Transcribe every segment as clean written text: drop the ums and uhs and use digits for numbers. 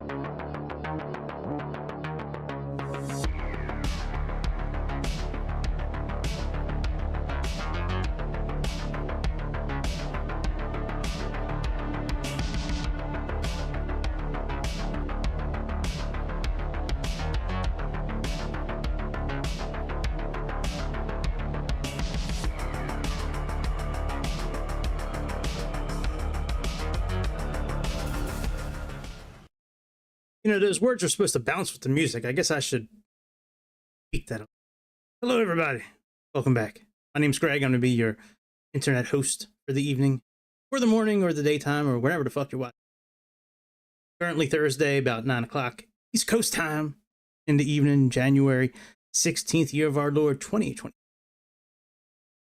You know, those words are supposed to bounce with the music. I guess I should speak that up. Hello, everybody. Welcome back. My name's Greg. I'm going to be your internet host for the evening, or the morning, or the daytime, or whenever the fuck you're watching. Currently Thursday, about 9 o'clock East Coast time in the evening, January 16th, year of our Lord, 2020.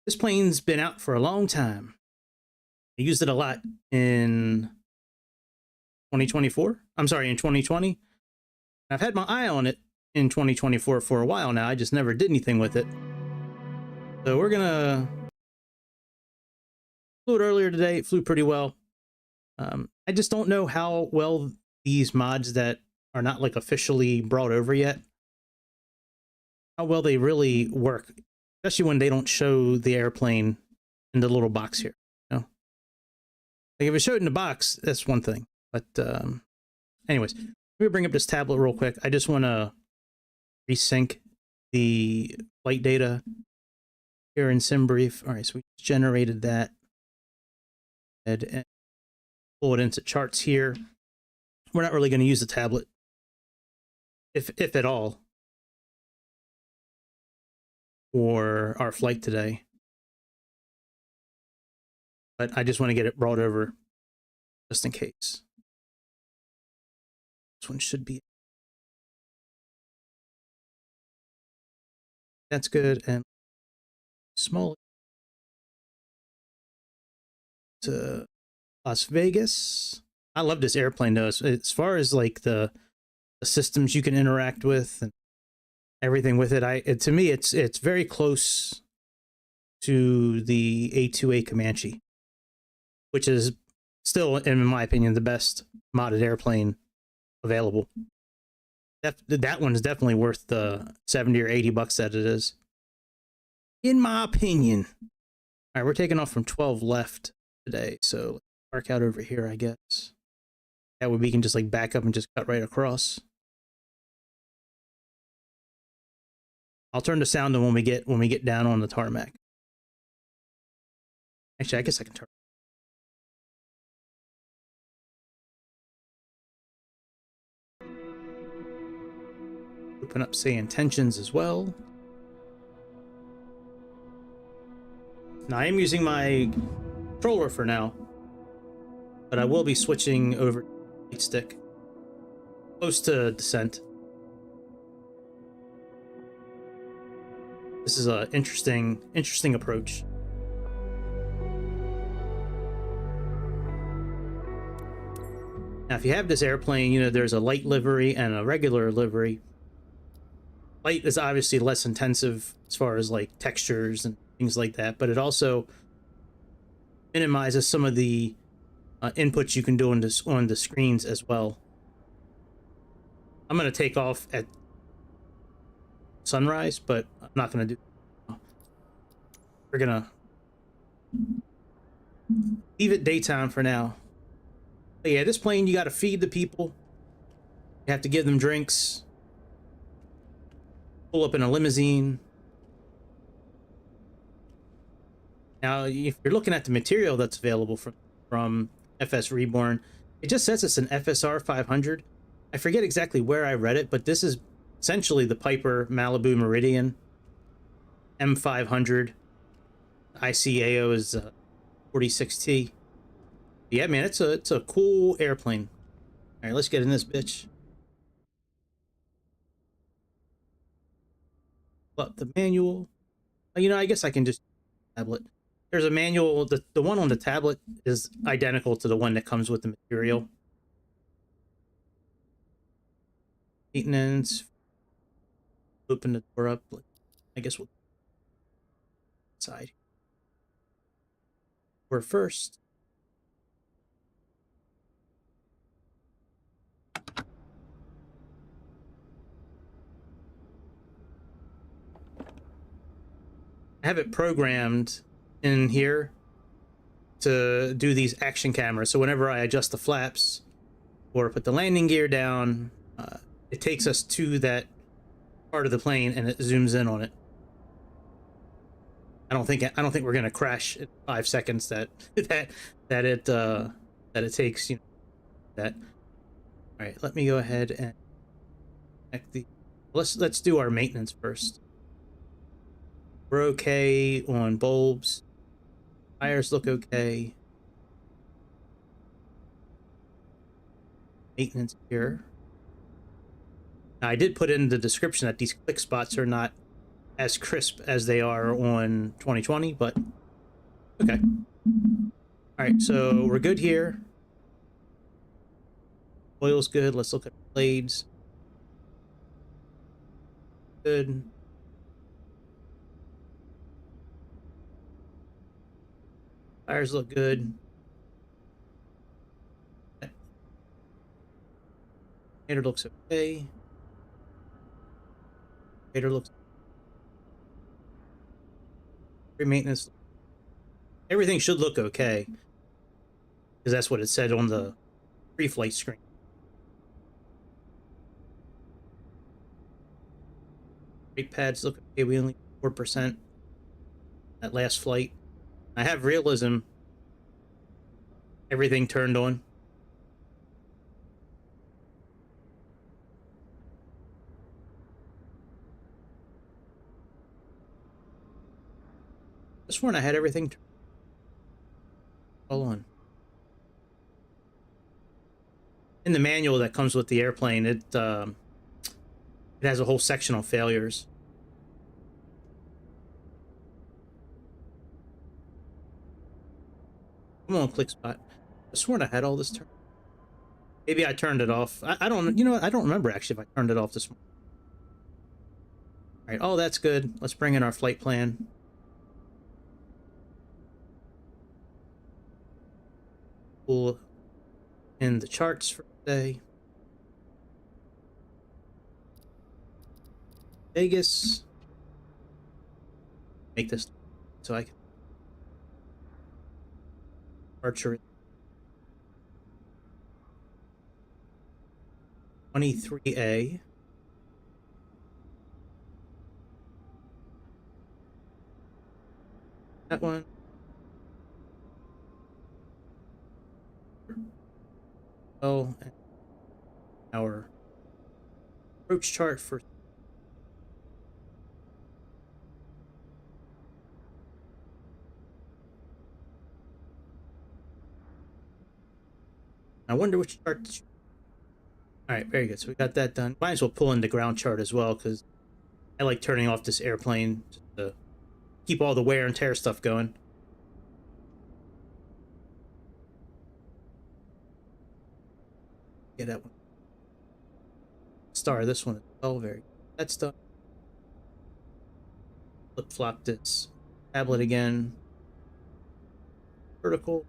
This plane's been out for a long time. I used it a lot in 2024. I'm sorry, in 2020. I've had my eye on it in 2024 for a while now. I just never did anything with it. So we're gonna flew it earlier today. It flew pretty well. I just don't know how well these mods that are not like officially brought over yet, how well they really work, especially when they don't show the airplane in the little box here. You know? Like if it showed in the box, that's one thing. But anyways, let me bring up this tablet real quick. I just want to resync the flight data here in SimBrief. All right, so we generated that and pull it into charts here. We're not really going to use the tablet, if at all, for our flight today. But I just want to get it brought over just in case. This one should be. That's good. And small to Las Vegas. I love this airplane though. As far as like the systems you can interact with and everything with it, to me it's very close to the A2A Comanche, which is still, in my opinion, the best modded airplane available. That one's definitely worth the 70 or 80 bucks that it is, in my opinion. All right, we're taking off from 12 left today, so let's park out over here, I guess. That way we can just like back up and just cut right across. I'll turn the sound on when we get down on the tarmac. Actually, I guess I can turn. Open up Sayintentions as well. Now I am using my controller for now, but I will be switching over to the right stick close to descent. This is an interesting approach. Now, if you have this airplane, you know there's a light livery and a regular livery. Light is obviously less intensive as far as like textures and things like that, but it also minimizes some of the inputs you can do on the screens as well. I'm going to take off at sunrise, but I'm not going to do. We're going to leave it daytime for now. But yeah, this plane, you got to feed the people. You have to give them drinks. Pull up in a limousine. Now, if you're looking at the material that's available from FSReborn, it just says it's an FSR 500. I forget exactly where I read it, but this is essentially the Piper Malibu Meridian M500. ICAO is 46T. Yeah, man, it's a cool airplane. All right, let's get in this bitch. But the manual, you know, I guess I can just tablet. There's a manual. The one on the tablet is identical to the one that comes with the material. Maintenance. Open the door up. I guess we'll inside. We're first. have it programmed in here to do these action cameras. So whenever I adjust the flaps or put the landing gear down, it takes us to that part of the plane and it zooms in on it. I don't think we're gonna crash in 5 seconds that it takes, you know, that. All right, let me go ahead and connect the. Let's do our maintenance first. We're okay on bulbs. Tires look okay. Maintenance here. Now, I did put in the description that these click spots are not as crisp as they are on 2020, but okay. All right, so we're good here. Oil's good. Let's look at blades. Good. Tires look good. Radiator looks okay. Radiator looks. Maintenance. Everything should look okay, because that's what it said on the pre-flight screen. Brake pads look okay. We only 4% that last flight. I have realism. Everything turned on. I sworn I had everything all on. In the manual that comes with the airplane, it has a whole section on failures. Come on, click spot. I sworn I had all this turned. Maybe I turned it off. I don't, you know what? I don't remember actually if I turned it off this morning. All right, oh, that's good. Let's bring in our flight plan. Pull in the charts for today. Vegas. Make this so I can. Departure 23A. That one. Oh, and our approach chart for I wonder which chart to choose. All right, very good. So we got that done. Might as well pull in the ground chart as well, because I like turning off this airplane just to keep all the wear and tear stuff going. Get that one. Star this one as well. Very good. That's done. Flip flop this tablet again. Vertical.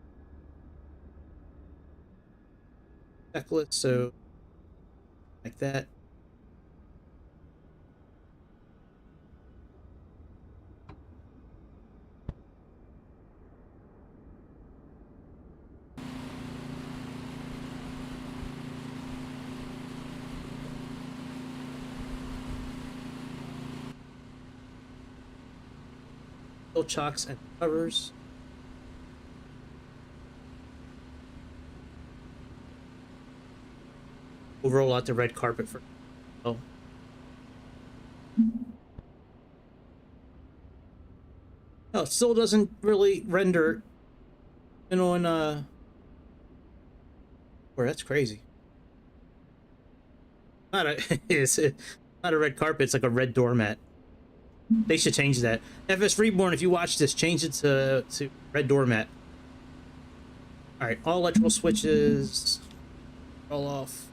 Checklist, so like that. Still chocks and covers. We'll roll out the red carpet for. Oh. No, it still doesn't really render. And on where that's crazy. Not a it's not a red carpet. It's like a red doormat. They should change that. FSReborn, if you watch this, change it to red doormat. All right, all electrical switches all off.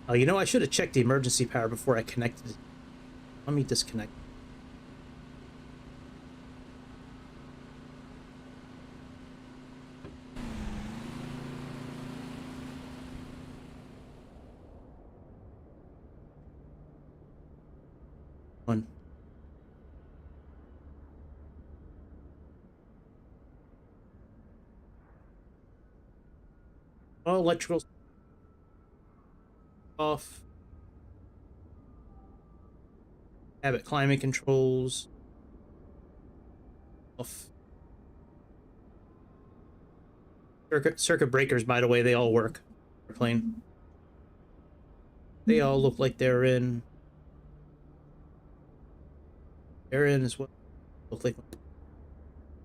Oh, you know, I should have checked the emergency power before I connected it. Let me disconnect. One. All electrical off. Habit climate controls off. Circuit breakers, by the way, they all work. Airplane. They all look like they're in. They're in as well. Look like.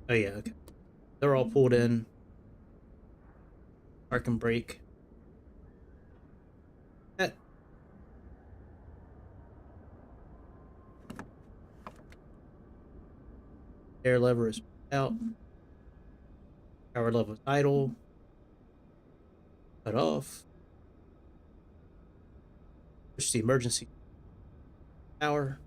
Oh yeah, okay. They're all pulled in. Park and brake. That. Air lever is out. Power level is idle. Cut off. Push the emergency power.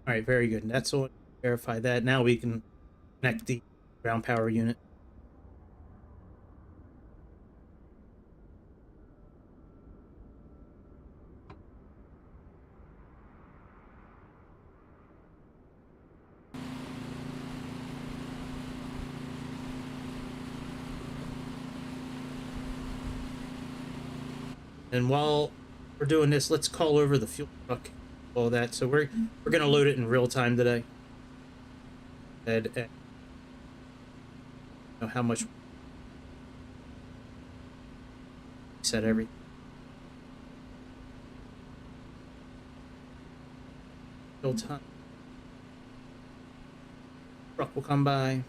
All right, very good. And that's all. Verify that. Now we can connect the ground power unit. And while we're doing this, let's call over the fuel truck, all that. So we're gonna load it in real time today. And know how much set everything. Real time. Truck will come by.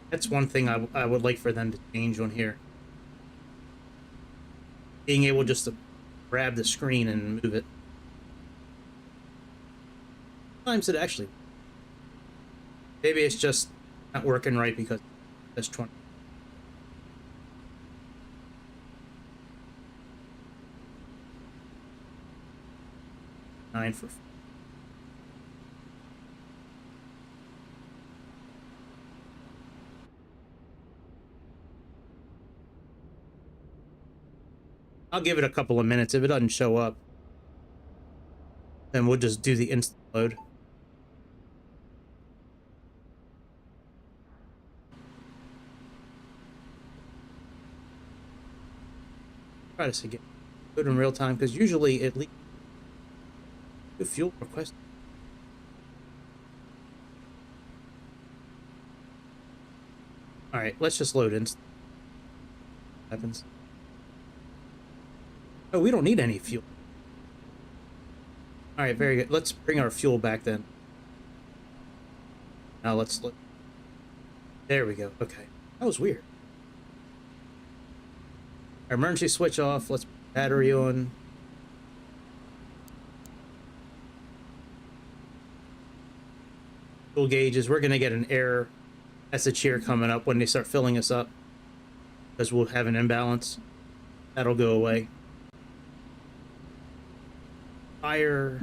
That's one thing I would like for them to change on here. Being able just to grab the screen and move it. Sometimes it actually. Maybe it's just not working right because that's 20. Nine for. I'll give it a couple of minutes. If it doesn't show up, then we'll just do the instant load. Try this again. Load in real time, because usually it leaks. Do fuel request. All right, let's just load in. Happens. Oh, we don't need any fuel. All right, very good. Let's bring our fuel back then. Now let's look. There we go. Okay, that was weird. Our emergency switch off. Let's put battery on. Fuel gauges. We're gonna get an error message here coming up when they start filling us up, because we'll have an imbalance. That'll go away. Fire.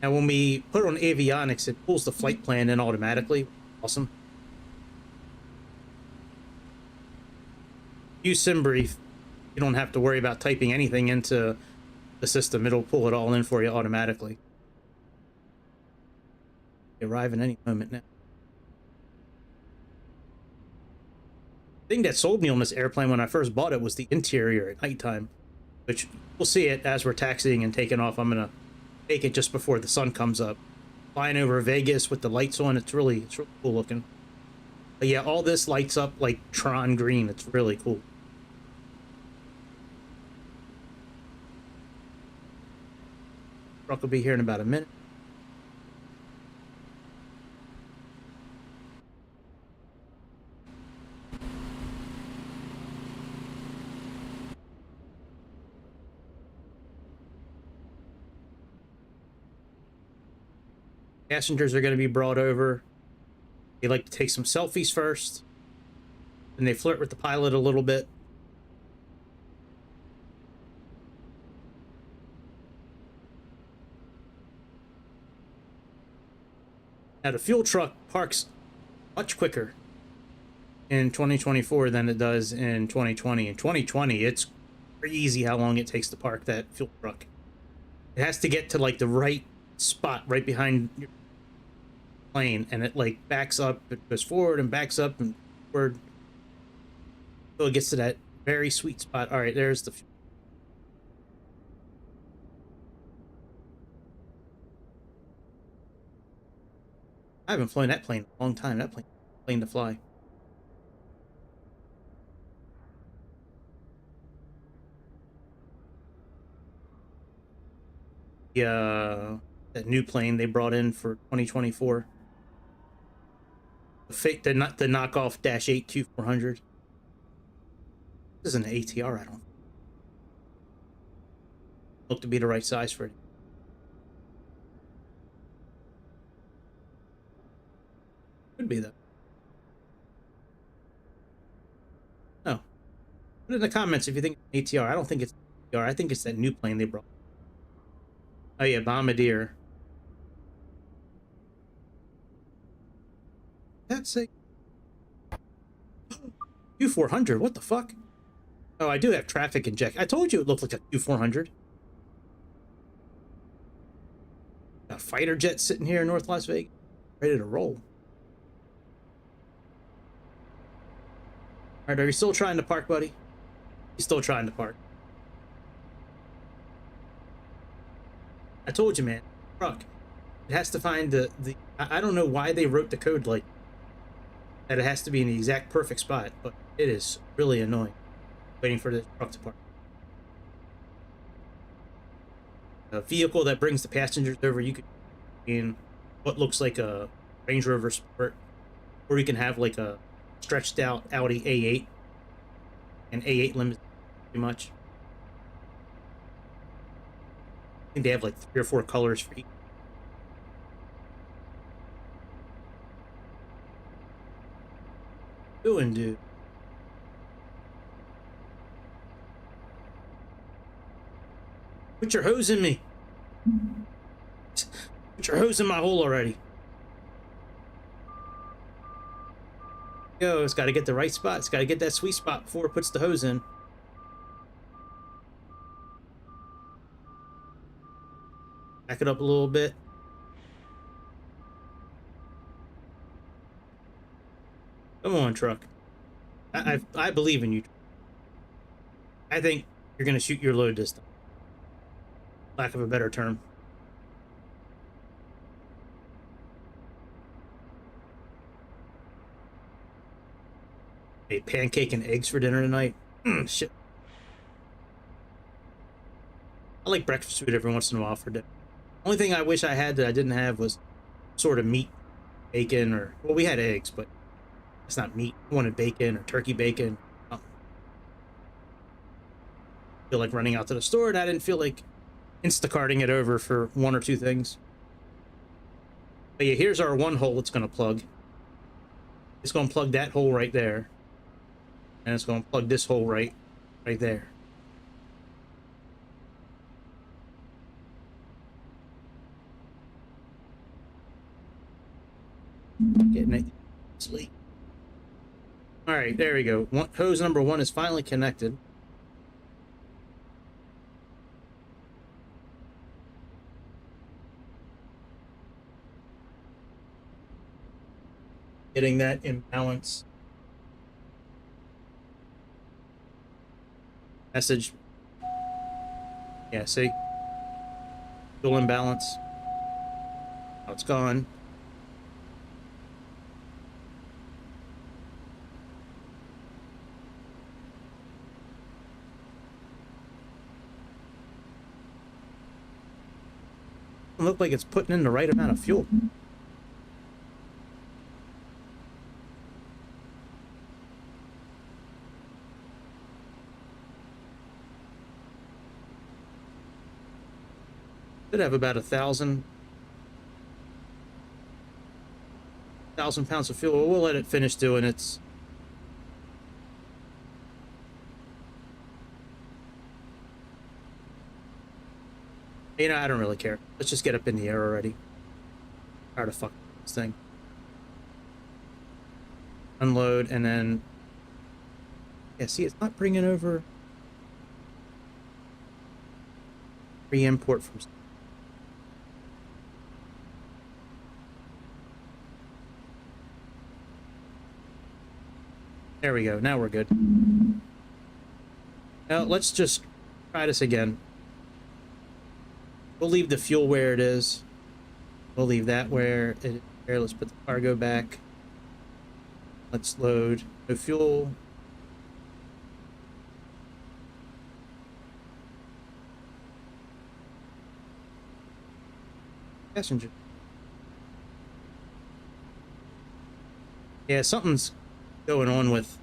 Now when we put it on avionics, it pulls the flight plan in automatically. Awesome. Use SimBrief. You don't have to worry about typing anything into the system. It'll pull it all in for you automatically. Arrive in any moment now. The thing that sold me on this airplane when I first bought it was the interior at nighttime, which we'll see it as we're taxiing and taking off. I'm gonna take it just before the sun comes up. Flying over Vegas with the lights on, it's really cool looking. But yeah, all this lights up like Tron green. It's really cool. Truck will be here in about a minute. Passengers are going to be brought over. They like to take some selfies first, and they flirt with the pilot a little bit. Now, the fuel truck parks much quicker in 2024 than it does in 2020. In 2020, it's crazy how long it takes to park that fuel truck. It has to get to like the right spot right behind your plane, and it like backs up, it goes forward and backs up and forward. So it gets to that very sweet spot. All right, there's the fuel. I haven't flown that plane in a long time. That plane to fly. That new plane they brought in for 2024. The knockoff Dash 8-2400. This is an ATR, I don't look to be the right size for it. Could be though. No. Put it in the comments if you think it's an ATR. I don't think it's an ATR. I think it's that new plane they brought. Oh yeah, Bombardier. That's a Q400. What the fuck? Oh, I do have traffic inject. I told you it looked like a Q400. A fighter jet sitting here in North Las Vegas, ready to roll. All right, are you still trying to park, buddy? He's still trying to park. I told you, man. Truck. It has to find the. I don't know why they wrote the code like that. It has to be in the exact perfect spot, but it is really annoying waiting for the truck to park. A vehicle that brings the passengers over, you could in what looks like a Range Rover Sport, or you can have like a stretched out Audi A8, and A8 limousine, pretty much. I think they have like 3 or 4 colors for each. Doing, dude. Put your hose in me. Put your hose in my hole already. Yo, it's got to get the right spot. It's got to get that sweet spot before it puts the hose in. Back it up a little bit. Come on, truck. I believe in you. I think you're going to shoot your load this time. Lack of a better term. Ate pancake and eggs for dinner tonight. Shit. I like breakfast food every once in a while for dinner. Only thing I wish I had that I didn't have was sort of meat, bacon, or well, we had eggs, but it's not meat. I wanted bacon or turkey bacon. Feel like running out to the store, and I didn't feel like Instacarting it over for 1 or 2 things. But yeah, here's our one hole it's going to plug. It's going to plug that hole right there, and it's going to plug this hole right there. Getting it sleep. All right, there we go. Hose number 1 is finally connected. Getting that imbalance message. Yeah, see? Fuel imbalance. Now it's gone. It looks like it's putting in the right amount of fuel. Should have about 1,000. 1,000 pounds of fuel. We'll let it finish doing its. You know, I don't really care. Let's just get up in the air already. Tired of fucking this thing. Unload and then. Yeah, see, it's not bringing over. Re-import from. There we go. Now we're good. Now let's just try this again. We'll leave the fuel where it is. We'll leave that where it is. Here, let's put the cargo back. Let's load. No fuel. Passenger. Yeah, something's going on with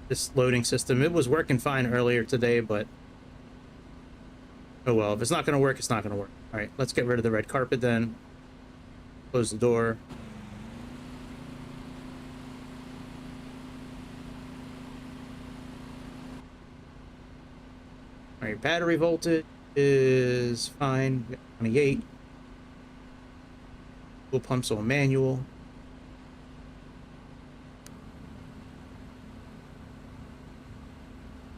this loading system. It was working fine earlier today, but oh well, if it's not going to work, it's not going to work. All right, let's get rid of the red carpet then. Close the door. All right, battery voltage is fine. We got 28. Fuel pumps on manual.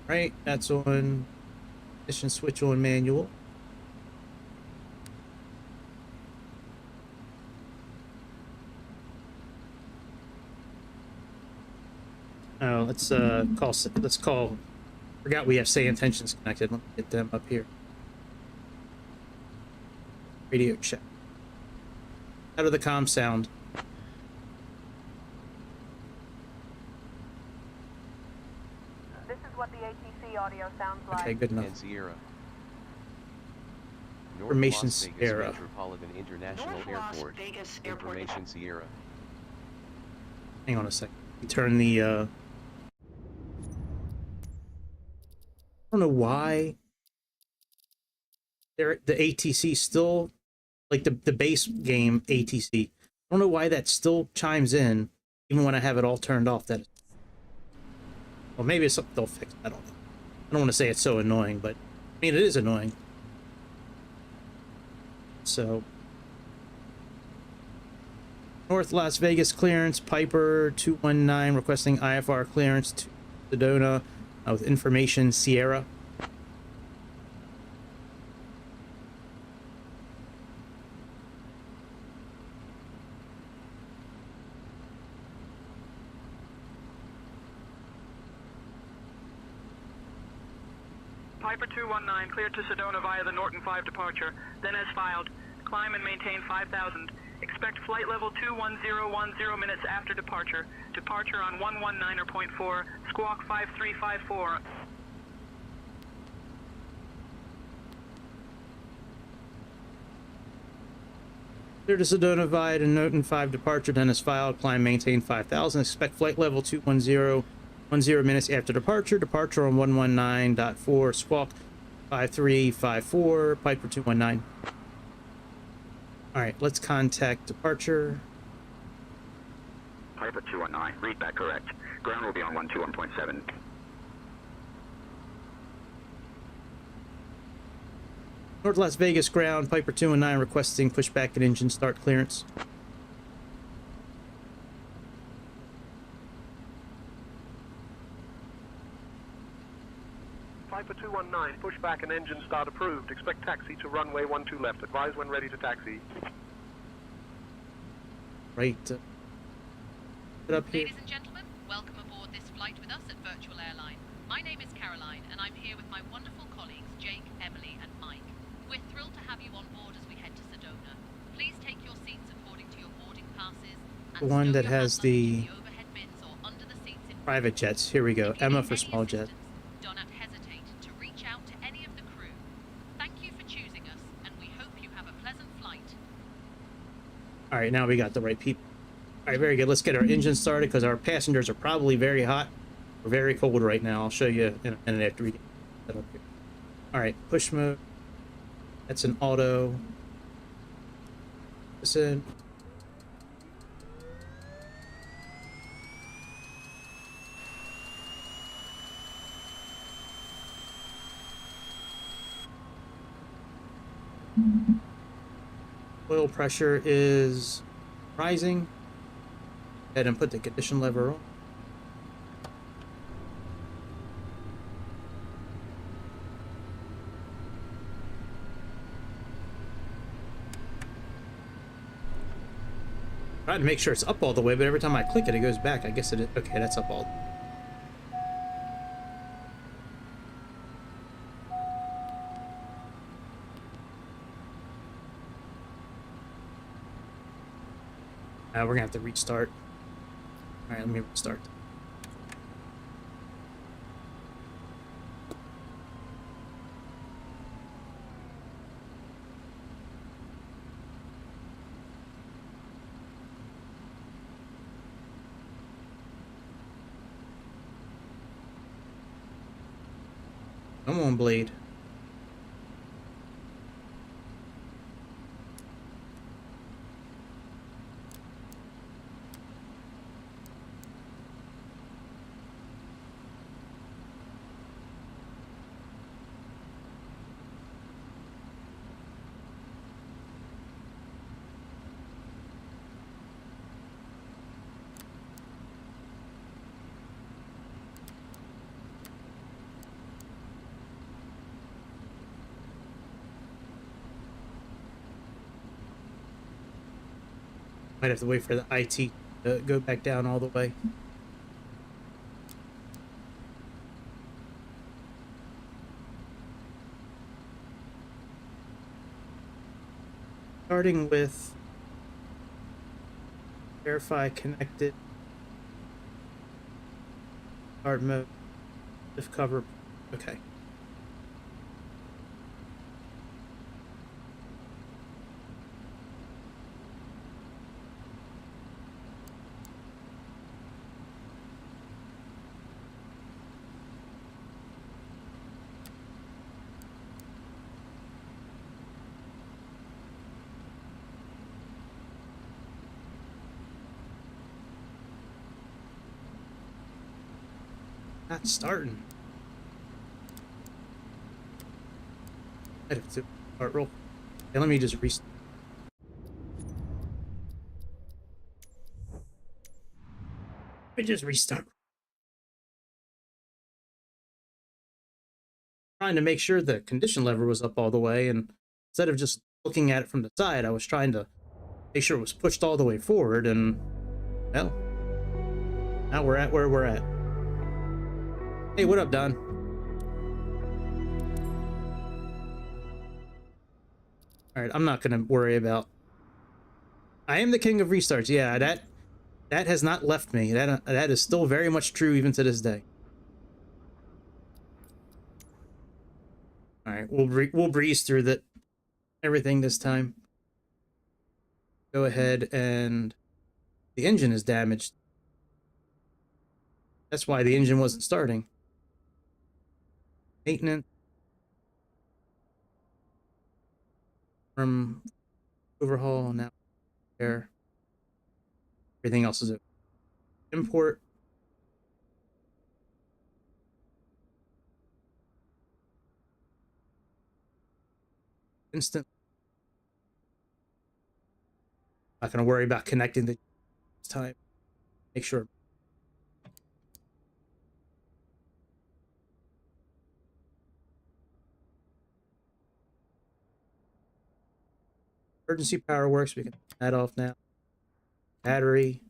Right, that's on. Ignition switch on manual. Oh, let's call. Forgot we have Sayintentions connected. Let me get them up here. Radio check. How do the comms sound? This is what the ATC audio sounds like. Okay, good enough. And Sierra. Information Las Vegas Sierra. Metropolitan International Airport. Information Sierra. Hang on a second. You turn the I don't know why the ATC still, like the base game ATC. I don't know why that still chimes in even when I have it all turned off. That, well, maybe it's something they'll fix. I don't know. I don't want to say it's so annoying, but I mean it is annoying. So North Las Vegas clearance, Piper 219 requesting IFR clearance to Sedona with information Sierra. Piper 219 cleared to Sedona via the Norton 5 departure, then as filed. Climb and maintain 5,000. Expect flight level 21010 minutes after departure. Departure on 119.4, squawk 5354. Clear to Sedona via the Norton 5 departure, then as filed. Climb, maintain 5,000. Expect flight level 21010 minutes after departure. Departure on 119.4, squawk 5354, Piper 219. All right, let's contact departure. Piper 219, read back correct. Ground will be on 121.7. North Las Vegas ground, Piper 219 requesting pushback and engine start clearance. Piper 219, pushback and engine start approved. Expect taxi to runway 12 left. Advise when ready to taxi. Right. Get up here. Ladies and gentlemen, welcome aboard this flight with us at Virtual Airline. My name is Caroline, and I'm here with my wonderful colleagues Jake, Emily, and Mike. We're thrilled to have you on board as we head to Sedona. Please take your seats according to your boarding passes. The one that has the overhead bins or under the seats in private jets. Here we go. Emma for small jet. Do not hesitate to reach out to any of the crew. Thank you for choosing us, and we hope you have a pleasant flight. All right, now we got the right people. All right, very good. Let's get our engine started because our passengers are probably very hot or very cold right now. I'll show you in a minute after we get that up here. All right, push mode. That's an auto. Listen. Oil pressure is rising. Go ahead and put the condition lever on. Trying to make sure it's up all the way, but every time I click it, it goes back. I guess it is. Okay, that's up all. We're gonna have to restart. All right, let me restart. Come on, Blade. Might have to wait for the IT to go back down all the way. Starting with verify connected, start mode, if cover, okay. Not starting. I have to start roll. Okay, let me just restart. Let me just restart. Trying to make sure the condition lever was up all the way, and instead of just looking at it from the side, I was trying to make sure it was pushed all the way forward, and well, now we're at where we're at. Hey, what up, Don? Alright, I'm not gonna worry about... I am the king of restarts. Yeah, that has not left me. That is still very much true even to this day. Alright, we'll breeze through everything this time. Go ahead, and the engine is damaged. That's why the engine wasn't starting. Maintenance. From overhaul, now there. Everything else is import. Instant. Not gonna worry about connecting this time. Make sure. Emergency power works. We can turn that off now. Battery.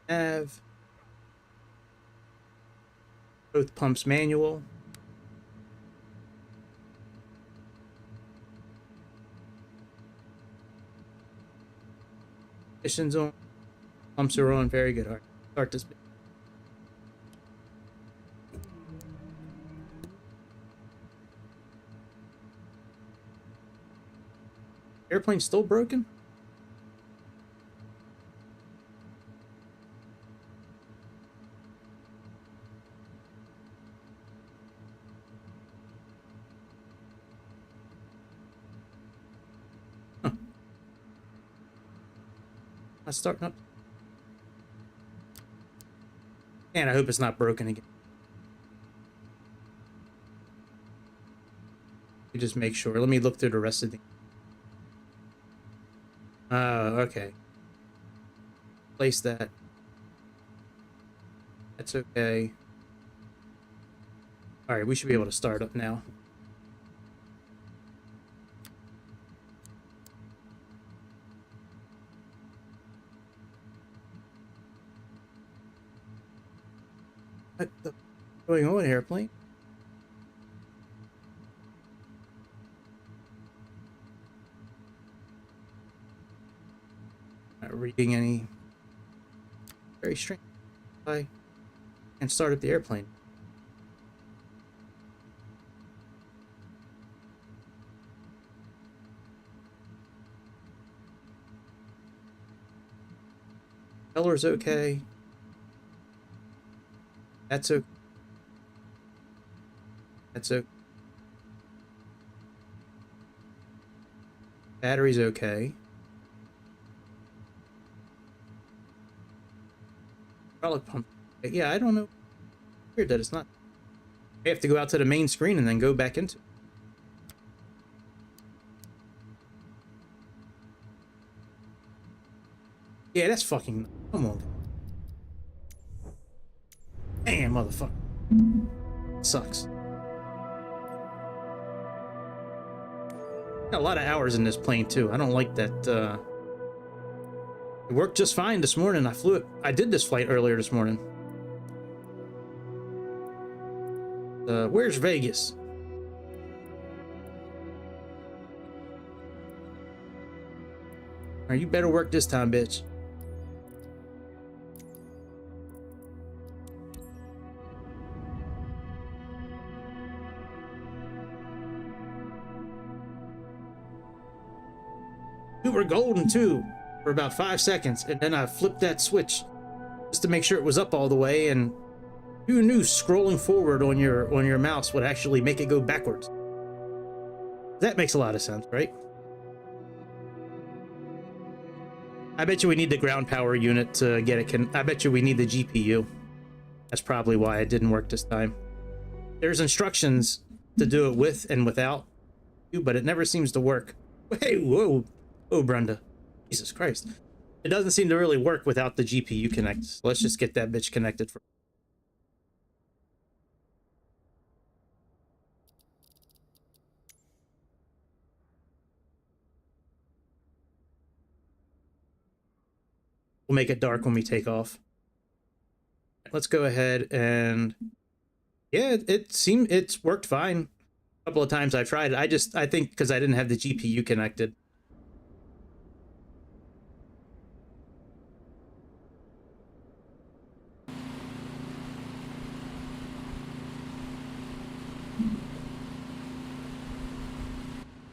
Have both pumps manual. Ignition's on. Pumps are on. Very good. All right. Start this bit. Airplane's still broken? Huh. Not starting up. And I hope it's not broken again. You just make sure. Let me look through the rest of the. Oh, okay. Place that. That's okay. All right, we should be able to start up now. What the going on, airplane? Not reading any. Very strange. And start up the airplane. Color's okay. That's okay. That's okay. Battery's okay. Hydraulic pump. Yeah, I don't know. Weird that it's not. I have to go out to the main screen and then go back into. Yeah, that's fucking. Come on. Damn, motherfucker. Sucks. Got a lot of hours in this plane too. I don't like that. It worked just fine this morning. I flew it. I did this flight earlier this morning. Where's Vegas? Alright, you better work this time, bitch. We were golden too for about 5 seconds, and then I flipped that switch just to make sure it was up all the way, and who knew scrolling forward on your mouse would actually make it go backwards? That makes a lot of sense, right? I bet you we need the ground power unit to get it. I bet you we need the GPU. That's probably why it didn't work this time. There's instructions to do it with and without you, but it never seems to work. Hey, whoa. Oh, Brenda. Jesus Christ. It doesn't seem to really work without the GPU connected. So let's just get that bitch connected first. We'll make it dark when we take off. Let's go ahead and yeah, it's worked fine. A couple of times I've tried it. I think because I didn't have the GPU connected.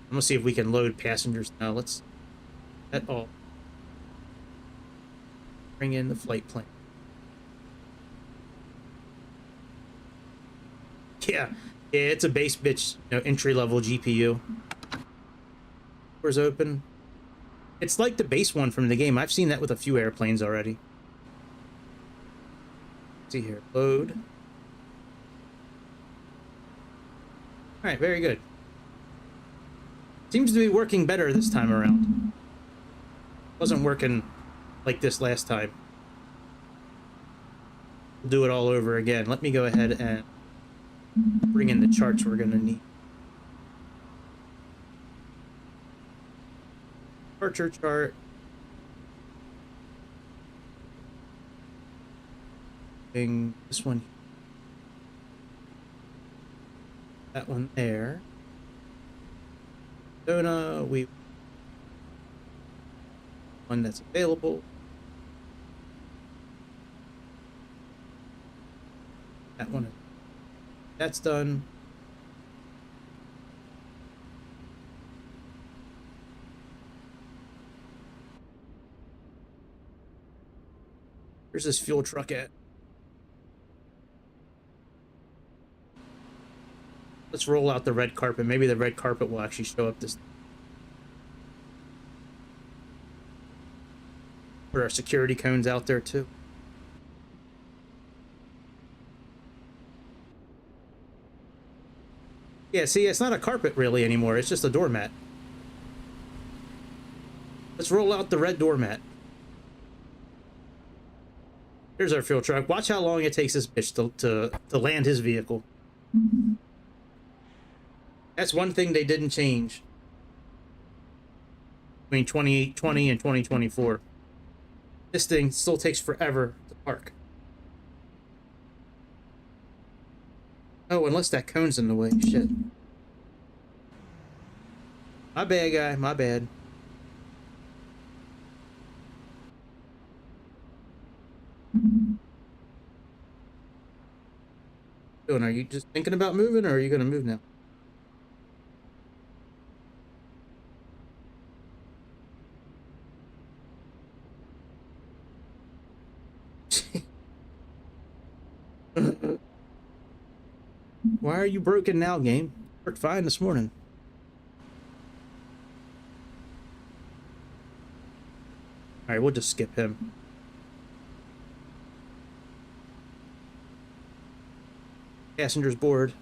I'm gonna see if we can load passengers now. Let's at all. Bring in the flight plan. Yeah, it's a base bitch, entry-level GPU. Doors open. It's like the base one from the game. I've seen that with a few airplanes already. Let's see here, load. All right, very good. Seems to be working better this time around. Wasn't working like this last time. We'll do it all over again. Let me go ahead and bring in the charts we're going to need. Departure chart. This one. That one there. Sedona, one that's available. That one, that's done. Where's this fuel truck at? Let's roll out the red carpet. Maybe the red carpet will actually show up this. Put our security cones out there too. Yeah, see, it's not a carpet really anymore. It's just a doormat. Let's roll out the red doormat. Here's our fuel truck. Watch how long it takes this bitch to land his vehicle. That's one thing they didn't change between 2020 and 2024. This thing still takes forever to park. Oh, unless that cone's in the way. Shit. My bad, guy. My bad. Doing? Are you just thinking about moving, or are you gonna move now? Why are you broken now, game? Worked fine this morning. Alright, we'll just skip him. Passengers board.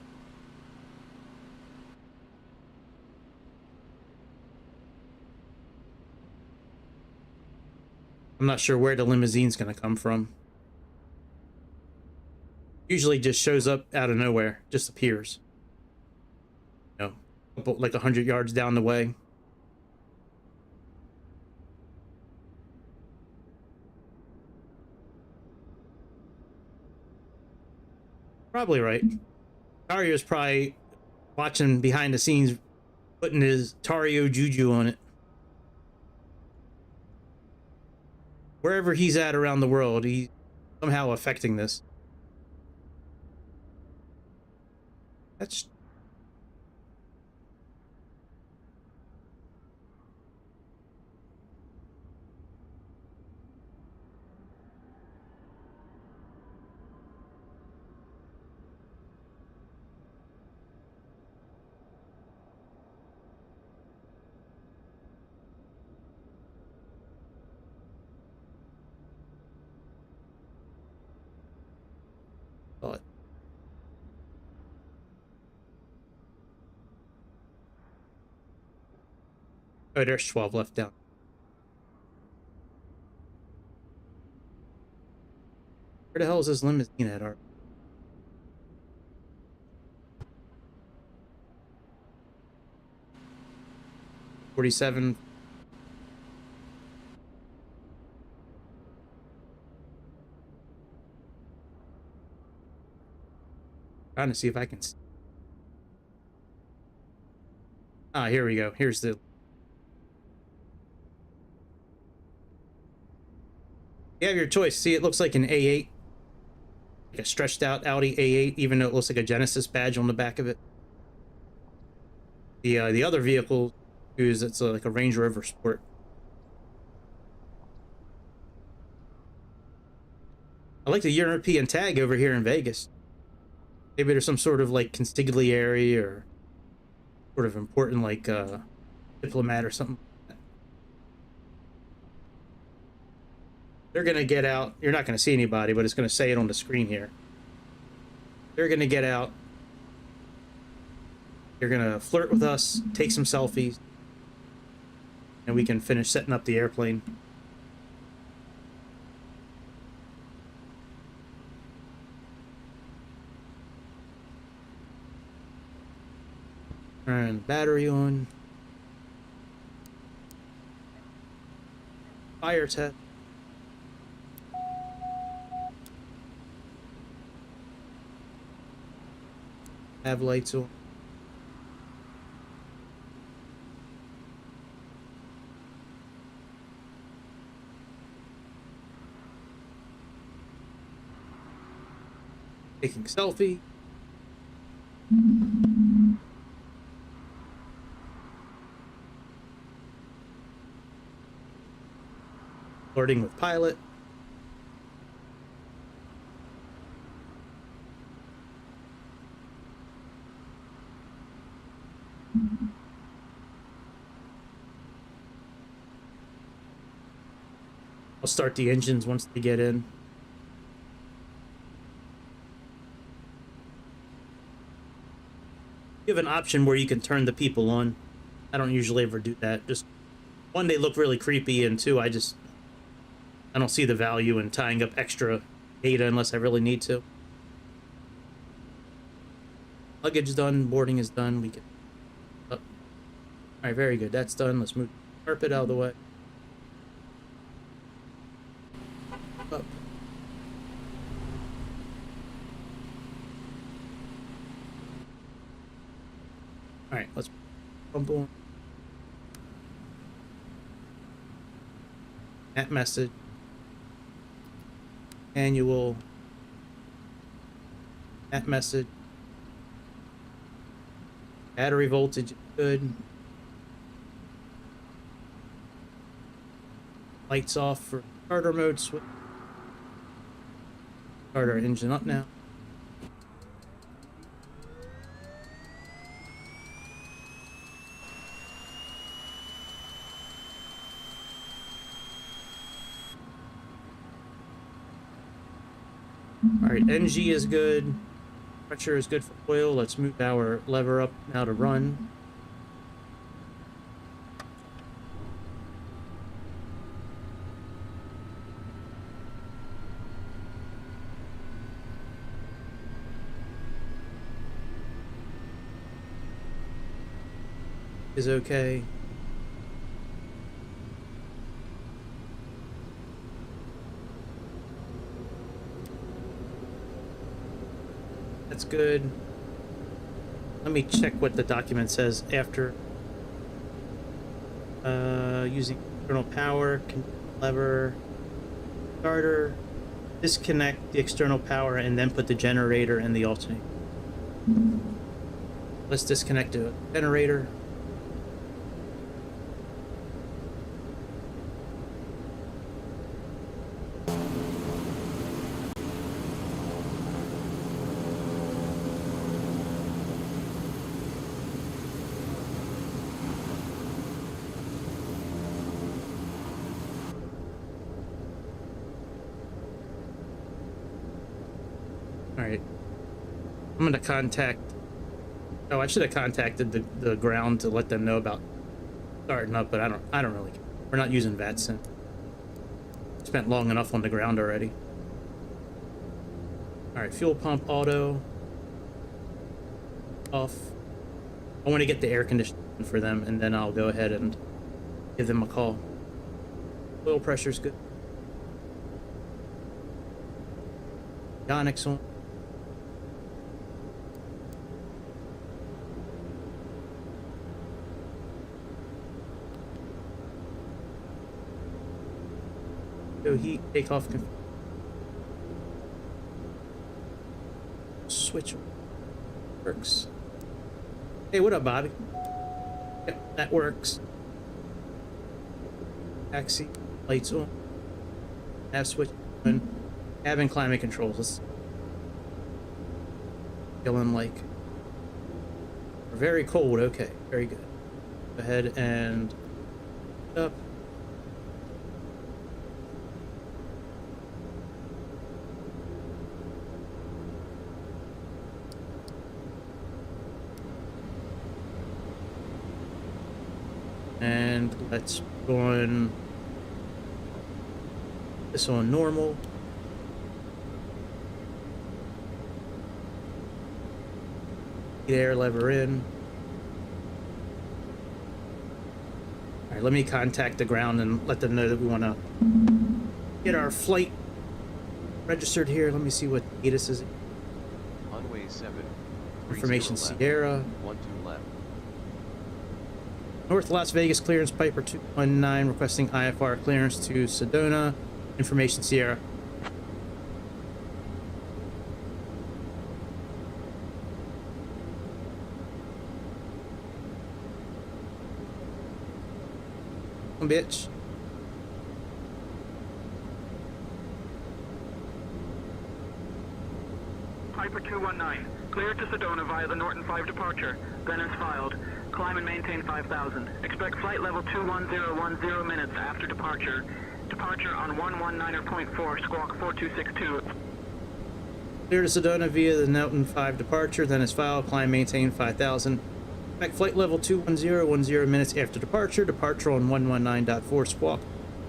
I'm not sure where the limousine's gonna come from. Usually just shows up out of nowhere, just appears. You know, like 100 yards down the way. Probably right. Tario's probably watching behind the scenes, putting his Tario juju on it. Wherever he's at around the world, he's somehow affecting this. That's... thought. Oh, there's 12 left down. Where the hell is this limousine at, Art? $47. Trying to see if I can... Ah, here we go. Here's the... You have your choice. See, it looks like an A8. Like a stretched out Audi A8, even though it looks like a Genesis badge on the back of it. The other vehicle is it's like a Range Rover Sport. I like the European tag over here in Vegas. Maybe there's some sort of like consigliere or sort of important like diplomat or something. They're gonna get out. You're not gonna see anybody, but it's gonna say it on the screen here. They're gonna get out. They're gonna flirt with us, take some selfies, and we can finish setting up the airplane. Turn battery on. Fire test. Have lights on. Taking selfie. Flirting with pilot. I'll start the engines once they get in. You have an option where you can turn the people on. I don't usually ever do that. Just one, they look really creepy, and two, I don't see the value in tying up extra data unless I really need to. Luggage done, boarding is done. We can. Oh. All right, very good. That's done. Let's move the carpet out of the way. Up. All right, let's bump on. That message. Annual. That message. Battery voltage is good. Lights off for starter mode switch. Start our engine up now. Alright, NG is good. Pressure is good for oil. Let's move our lever up now to run. Is okay. That's good. Let me check what the document says after. Using external power, lever, starter, disconnect the external power, and then put the generator and the alternator. Let's disconnect the generator. Alright. I'm gonna contact... Oh, I should have contacted the ground to let them know about starting up, but I don't really care. We're not using VATSIM. Spent long enough on the ground already. Alright, fuel pump auto. Off. I want to get the air conditioning for them, and then I'll go ahead and give them a call. Oil pressure's good. Avionics on. Heat, takeoff, switch works. Hey, what up, Bobby? Yep, that works. Taxi, lights on. Nav switch on. Cabin climate controls. Feeling like we're very cold. Okay, very good. Go ahead and up. And let's go on this on normal. Air lever in. Alright, let me contact the ground and let them know that we want to get our flight registered here. Let me see what ATIS is. Runway 7. Information Sierra. 12 left. North Las Vegas clearance, Piper 219 requesting IFR clearance to Sedona. Information Sierra. Bitch. Piper 219, cleared to Sedona via the Norton 5 departure. Then as filed. Climb and maintain 5,000. Expect flight level 21010 minutes after departure. departure on 119.4, squawk 4262. Clear to Sedona via the Norton 5 departure, then is filed, climb, maintain 5,000. Back flight level 210, 10 minutes after departure, departure on 119.4, squawk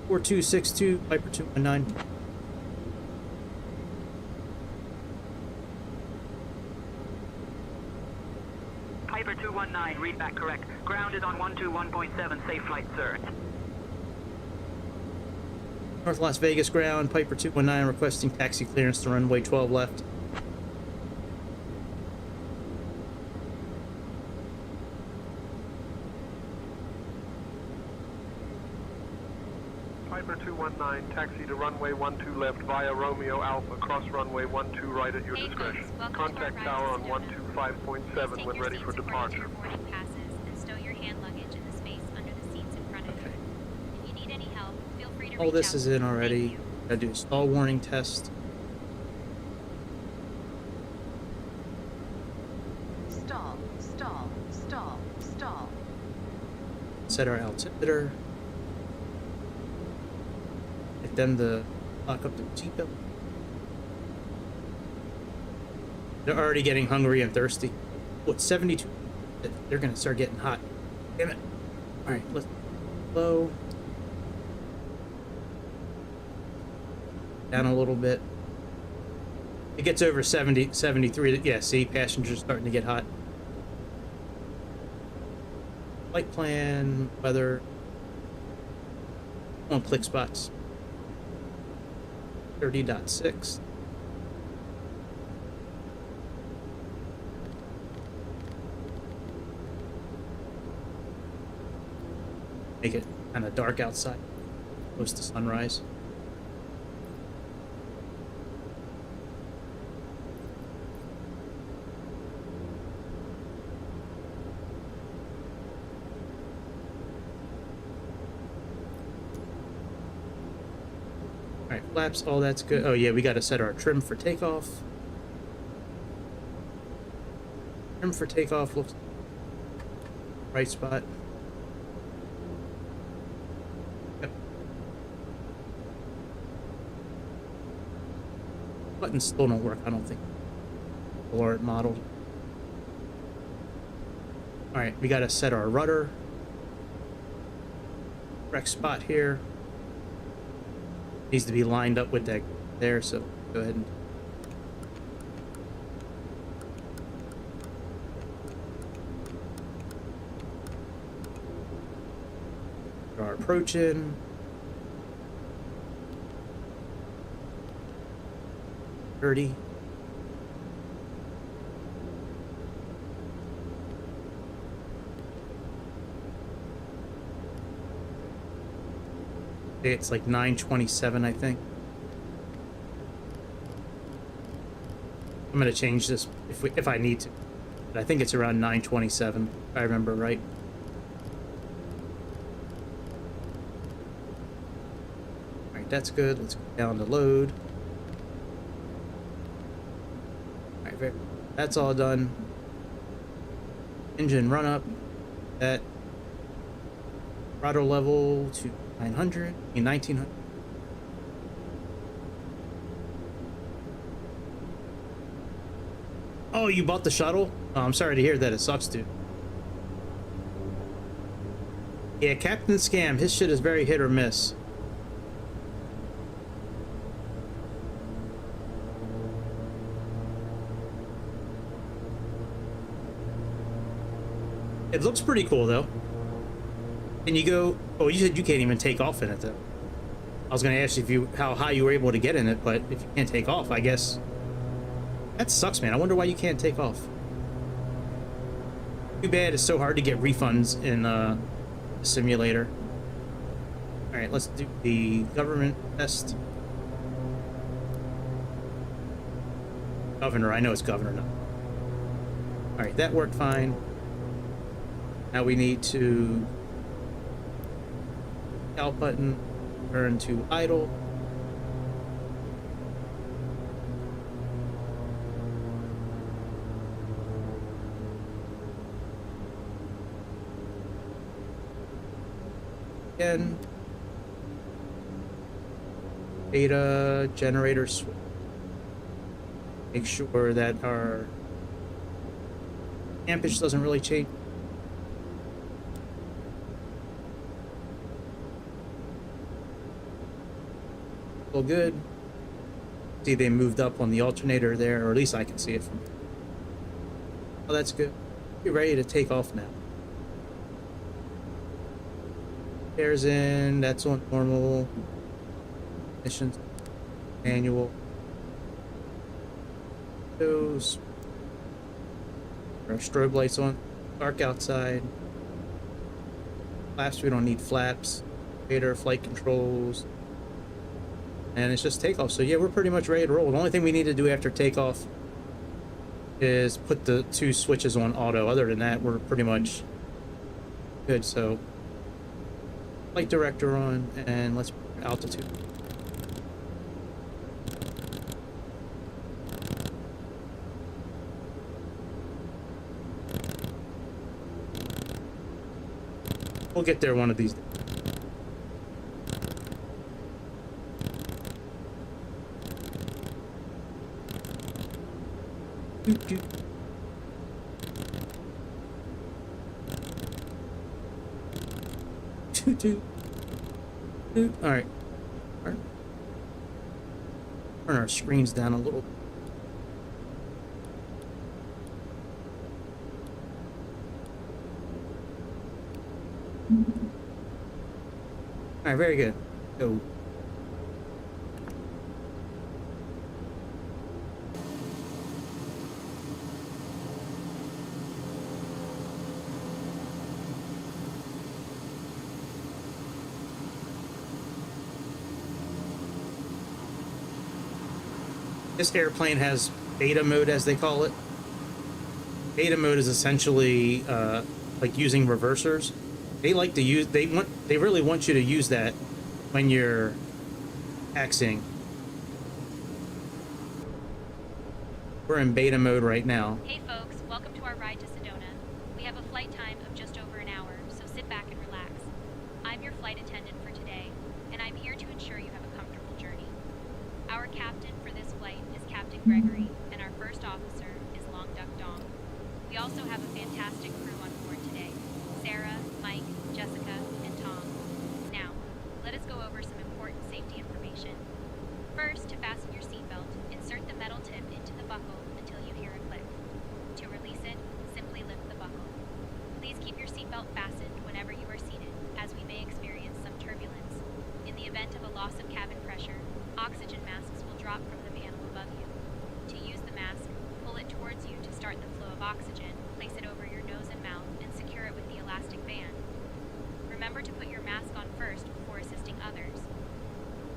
4262, Piper 219. Piper 219, read back correct. Ground is on 121.7, safe flight, sir. North Las Vegas ground, Piper 219 requesting taxi clearance to runway 12 left. Piper 219, taxi to runway 12 left via Romeo Alpha, cross runway 12 right at your discretion. Contact tower on 125.7 when ready for departure. Boarding passes and stow your hand luggage in the space under the seats in front of you. If you need any help, feel free to All reach this out. is in already. Thank you. Gotta do a stall warning test. Stall, stall, stall, stall. Set our altimeter. Get them to lock up the seatbelt. They're already getting hungry and thirsty. What, 72? They're gonna start getting hot. Damn it. Alright, let's slow. Down a little bit. It gets over 70, 73. Yeah, see, passengers starting to get hot. Flight plan, weather. On click spots. 30.6. Make it kind of dark outside, close to sunrise. Alright, flaps, all that's good. Oh yeah, we gotta set our trim for takeoff. Trim for takeoff looks right spot. Yep. Buttons still don't work, I don't think. Or it modeled. Alright, we gotta set our rudder. Correct spot here. Needs to be lined up with that there, so go ahead and put our approach in. $30. It's like 9:27, I think. I'm gonna change this if I need to, but I think it's around 9:27 if I remember right. All right, that's good. Let's go down to load. All right, that's all done. Engine run up. That throttle level to 900, 1900. Oh, you bought the shuttle? Oh, I'm sorry to hear that. It sucks, dude. Yeah, Captain Scam, his shit is very hit or miss. It looks pretty cool, though. Can you go... Oh, you said you can't even take off in it, though. I was going to ask you how high you were able to get in it, but if you can't take off, I guess... That sucks, man. I wonder why you can't take off. Too bad it's so hard to get refunds in the simulator. Alright, let's do the government test. Governor, I know it's governor now. Alright, that worked fine. Now we need to... Out button, turn to idle. Again. Data generator switch. Make sure that our ampage doesn't really change. All good. See, they moved up on the alternator there, or at least I can see it from here. Oh, that's good. You're ready to take off now. Air's in, that's on normal. Missions, manual. Those. Our strobe lights on. Dark outside. Flaps, we don't need flaps. Radar, flight controls. And it's just takeoff. So yeah, we're pretty much ready to roll. The only thing we need to do after takeoff is put the 2 switches on auto. Other than that, we're pretty much good. So flight director on, and let's put altitude. We'll get there one of these days. All right. Turn our screens down a little. All right, very good. Go. This airplane has beta mode, as they call it. Beta mode is essentially like using reversers. They like to use. They really want you to use that when you're taxiing. We're in beta mode right now. Hey folks, welcome to our ride to Sedona. We have a flight time of just over an hour, so sit back and relax. I'm your flight attendant for today, and I'm here to ensure you have a comfortable journey. Our captain for this flight is Captain Gregory, and our first officer is Long Duck Dong. We also have a fantastic crew on board today: Sarah, Mike, Jessica, and Tom. Now, let us go over some important safety information. First, to fasten your seatbelt, insert the metal tip into the buckle until you hear a click. To release it, simply lift the buckle. Please keep your seatbelt fastened whenever you are seated, as we may experience some turbulence. In the event of a loss of cabin pressure, oxygen masks will drop from the panel above you. To use the mask, pull it towards you to start the flow of oxygen, place it over your nose and mouth, and secure it with the elastic band. Remember to put your mask on first before assisting others.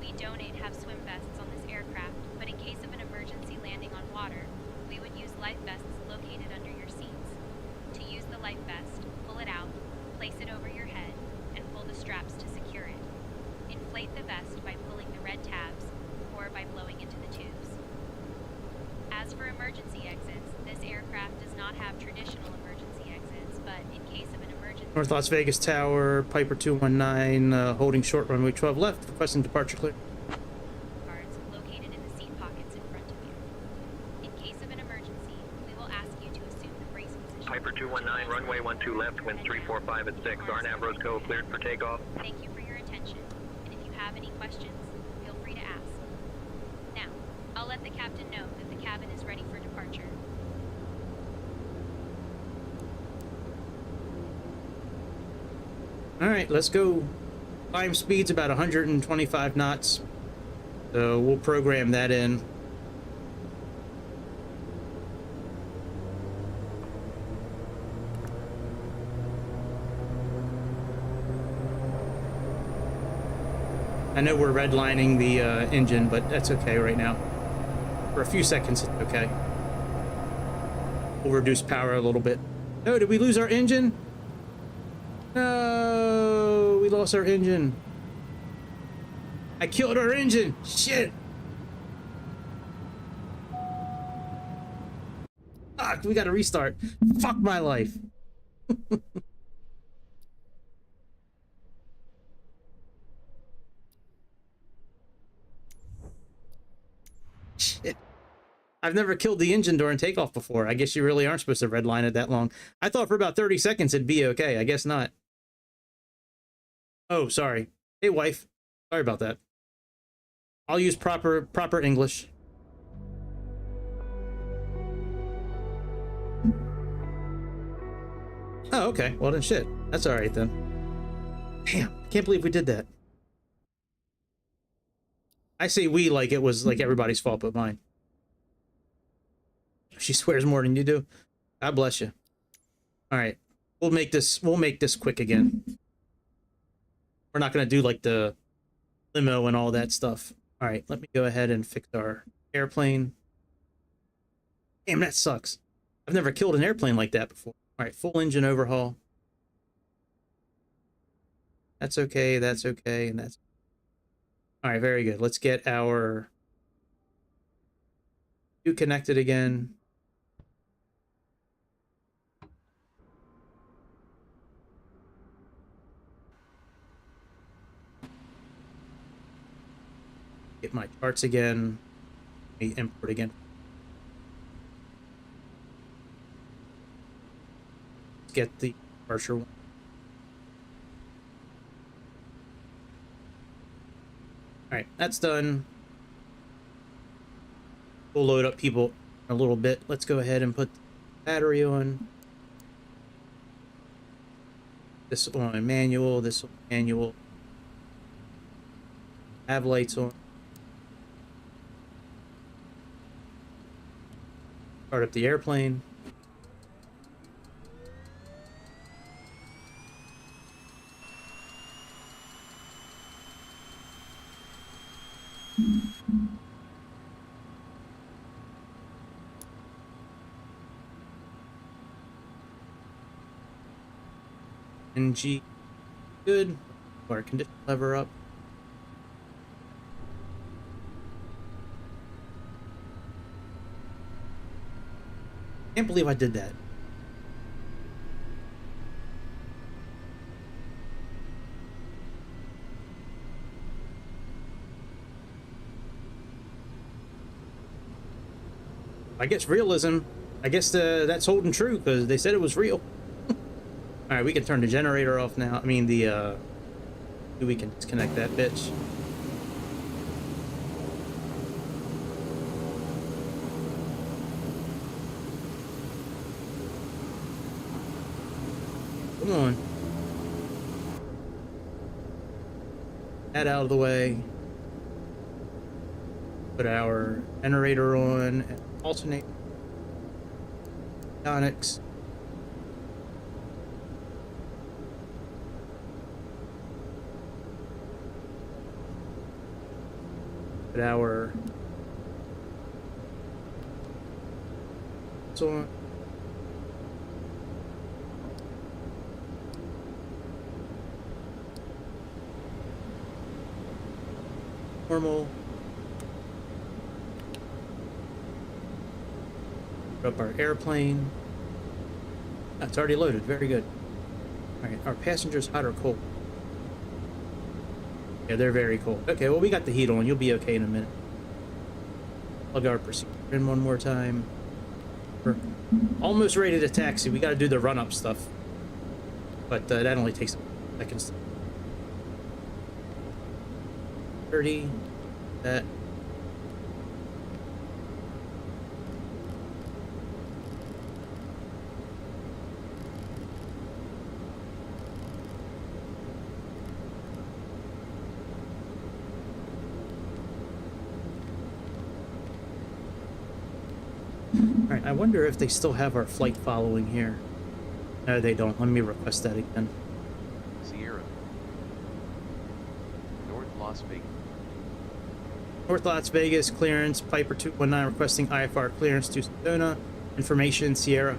We donate have swim vests on this aircraft, but in case of an emergency landing on water, we would use life vests located under your seats. To use the life vest, pull it out, place it over your head, and pull the straps to secure it. Inflate the vest by pulling the red tabs, or by blowing into the tubes. As for emergency exits, this aircraft does not have traditional emergency exits, but in case of an emergency... North Las Vegas Tower, Piper 219, holding short runway 12 left, requesting departure clear. Cards located in the seat pockets in front of you. In case of an emergency, we will ask you to assume the brace position. Piper 219, runway 12 left, wind 345 at 6. RNAV Roscoe cleared for takeoff. Thank you for your attention, and if you have any questions, feel free to ask. Now, I'll let the captain know that the cabin is ready for departure. All right, let's go. Climb speed's about 125 knots. So we'll program that in. I know we're redlining the engine, but that's okay right now. For a few seconds, it's okay. We'll reduce power a little bit. Oh, did we lose our engine? No, we lost our engine. I killed our engine. Shit. Fuck, we gotta restart. Fuck my life. shit. I've never killed the engine during takeoff before. I guess you really aren't supposed to redline it that long. I thought for about 30 seconds it'd be okay. I guess not. Oh, sorry. Hey, wife. Sorry about that. I'll use proper English. Oh, okay. Well, then shit. That's all right, then. Damn. I can't believe we did that. I say we like it was like everybody's fault but mine. She swears more than you do. God bless you. All right. We'll make this quick again. We're not going to do like the limo and all that stuff. All right. Let me go ahead and fix our airplane. Damn, that sucks. I've never killed an airplane like that before. All right. Full engine overhaul. That's okay. That's okay. And that's... All right. Very good. Let's get our... two connected again. Get my charts again. Let me import again. Let's get the departure one. Alright, that's done. We'll load up people in a little bit. Let's go ahead and put the battery on. This on manual, this on manual. Have lights on. Start up the airplane. NG, good. Our condition lever up. Can't believe I did that. I guess realism. I guess that's holding true because they said it was real. All right, we can turn the generator off now. I mean the we can disconnect that bitch. Come on. That out of the way. Put our generator on and alternate. Onyx. Put our on. Normal. Put up our airplane. That's already loaded. Very good. All right, our passengers hot or cold? Yeah, they're very cold. Okay, well, we got the heat on. You'll be okay in a minute. Plug our procedure in one more time. We're almost ready to taxi. We got to do the run-up stuff. But that only takes seconds. 30. That. Alright, I wonder if they still have our flight following here. No, they don't. Let me request that again. Sierra. North Las Vegas. North Las Vegas, clearance. Piper 219 requesting IFR clearance to Sedona. Information, Sierra.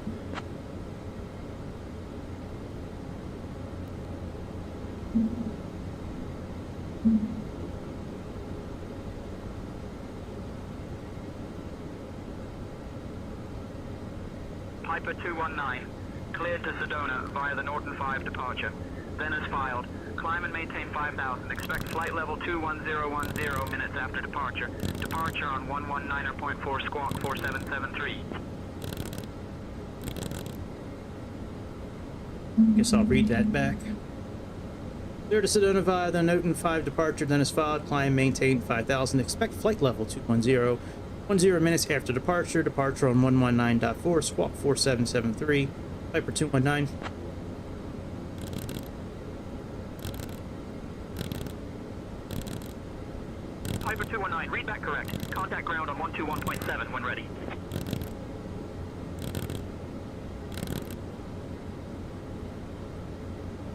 Piper 219, cleared to Sedona via the Norton 5 departure. Then as filed, Climb and maintain 5,000. Expect flight level 21010 minutes after departure. Departure on 119.4 squawk 4773. Guess I'll read that back. Clear to Sedona via the Noten 5 departure, then is filed. Climb, maintain 5,000. Expect flight level 21010 minutes after departure. Departure on 119.4 squawk 4773. Piper 219. Piper 219, read back correct. Contact ground on 121.7 when ready.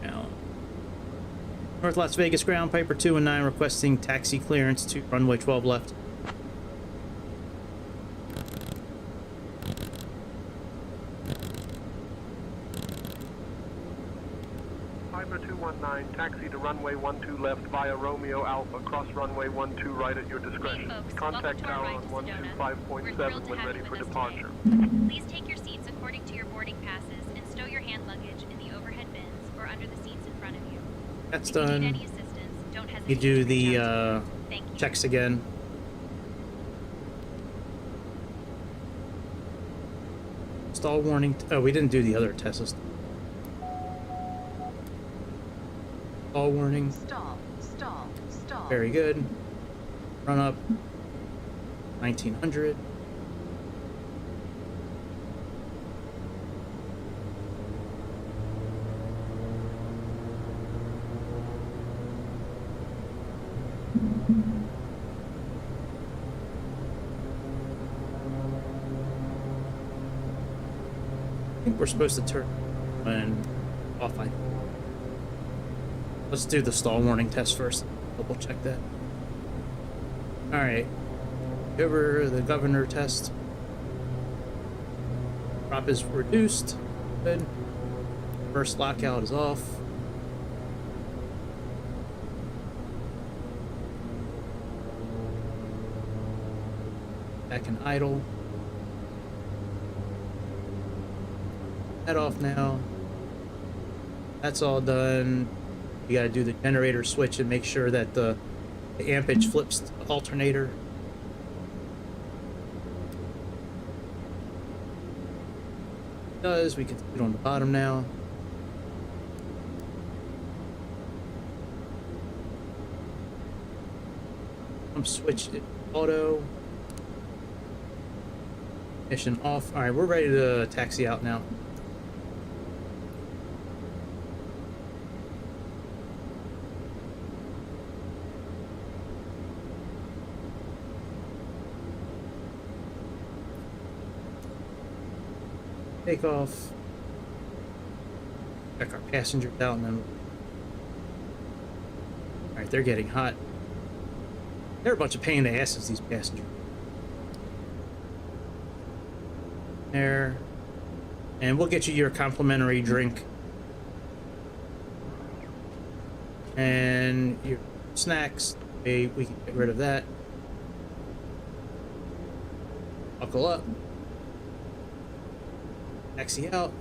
Now, North Las Vegas ground, Piper 219 requesting taxi clearance to runway 12 left. Piper 219, taxi to runway 12 left via Romeo Alpha, cross runway 12 right at your discretion. Hey folks, Contact welcome to our tower ride on to Sedona. We're 125.7 thrilled to when have ready you for with us departure. today. Please take your seats according to your boarding passes and stow your hand luggage in the overhead bins or under the seats in front of you. That's If you need done. any assistance, don't hesitate You do to reach the out to me. Thank you. checks again. Stall warning. Oh, we didn't do the other tests. Stall warning. Stall. Very good. Run up 1900. I think we're supposed to turn when offline. Let's do the stall warning test first. Double check that. Alright. Over the governor test. Prop is reduced. Good. First lockout is off. Back in idle. Head off now. That's all done. You gotta do the generator switch and make sure that the ampage flips the alternator. It does. We can put it on the bottom now. Switch it auto. Mission off. Alright, we're ready to taxi out now. Take off. Check our passengers out and then. Alright, they're getting hot. They're a bunch of pain in the asses, these passengers. There. And we'll get you your complimentary drink. And your snacks. Okay, we can get rid of that. Buckle up. Taxi out.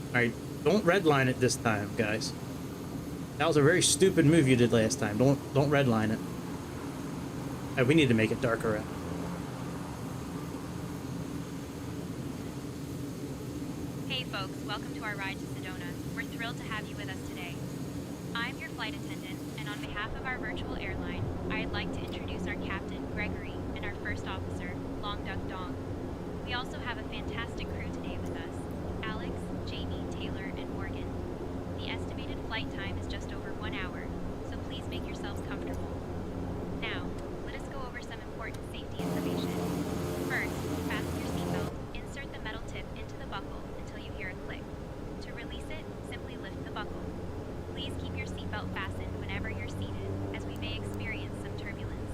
Alright, don't redline it this time, guys. That was a very stupid move you did last time. Don't redline it. Alright, we need to make it darker out. Hey folks, welcome to our ride to Sedona. We're thrilled to have you with us today. I'm your flight attendant, and on behalf of our virtual airline, I'd like to introduce our captain, Gregory, and our first officer, Long Duck Dong. We also have a fantastic crew today with us, Alex, Jamie, Taylor, and Morgan. The estimated flight time is just over 1 hour, so please make yourselves comfortable. Now, let us go over some important safety information. First, fasten your seatbelt, insert the metal tip into the buckle until you hear a click. To release it, simply lift the buckle. Please keep your seatbelt fastened whenever you're seated, as we may experience some turbulence.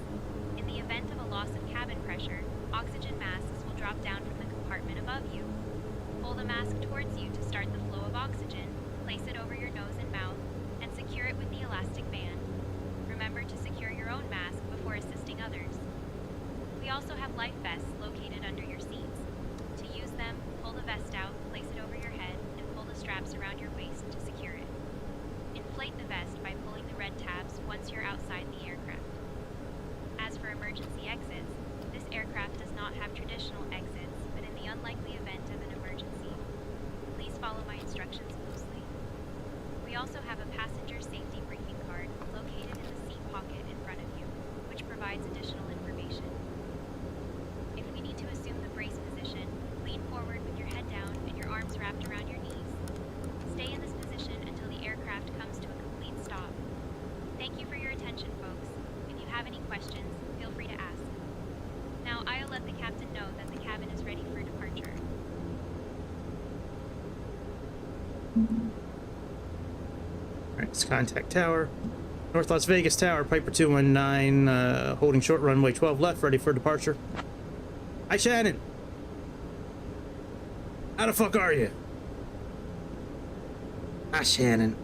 In the event of a loss of cabin pressure, oxygen masks will drop down from the compartment above you. Pull the mask towards you to start the flow of oxygen, place it over your nose and mouth, and secure it with the elastic band. Remember to secure your own mask before assisting others. We also have life vests located under your seats. To use them, pull the vest out, place it over your head, and pull the straps around your waist to secure it. Inflate the vest by pulling the red tabs once you're outside the aircraft. As for emergency exits, this aircraft does not have traditional exits, but in the unlikely event of an emergency, please follow my instructions closely. We also have a passenger safety briefing card located in the seat pocket in front of you, which provides additional information. If we need to assume the brace position, lean forward with your head down and your arms wrapped around your knees. Stay in this position until the aircraft comes to a complete stop. Thank you for your attention, folks. If you have any questions, feel free to ask. Now, I'll let the captain know that the cabin is ready for departure. Alright, let's contact tower. North Las Vegas Tower, Piper 219, holding short runway 12 left, ready for departure. Hi, Shannon. How the fuck are you? Hi, Shannon.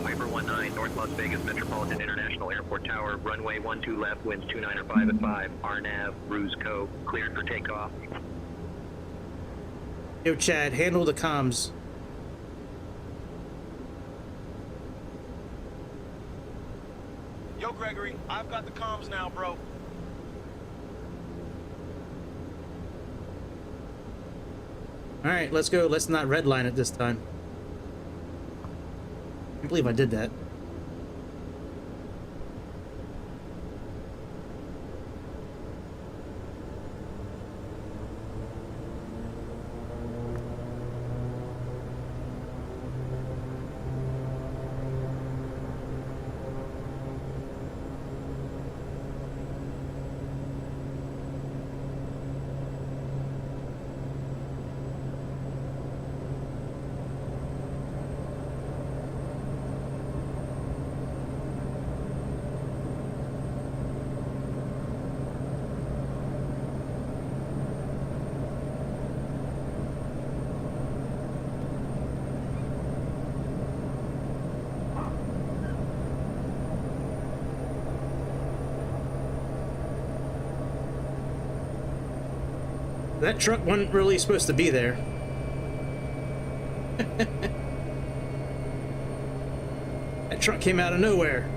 Piper 19, North Las Vegas Metropolitan International Airport Tower, runway 12 left, winds 29 or 5 at 5, RNAV, Ruse Co, cleared for takeoff. Yo, Chad, handle the comms. Yo, Gregory, I've got the comms now, bro. Alright, let's go. Let's not redline it this time. I can't believe I did that. That truck wasn't really supposed to be there. That truck came out of nowhere.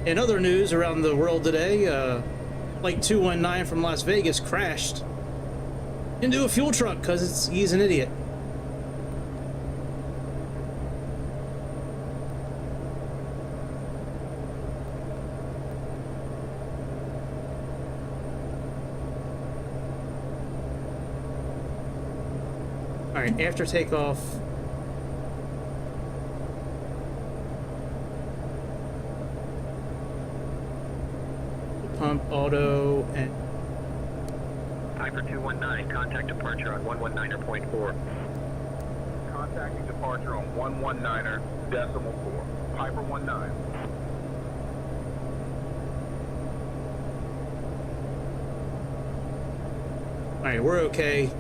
In other news around the world today, Flight 219 from Las Vegas crashed into a fuel truck because he's an idiot. Alright, after takeoff, pump, auto, and Piper 219, contact departure on 119.4. Contacting departure on 119.4. Piper 19. Alright, we're okay.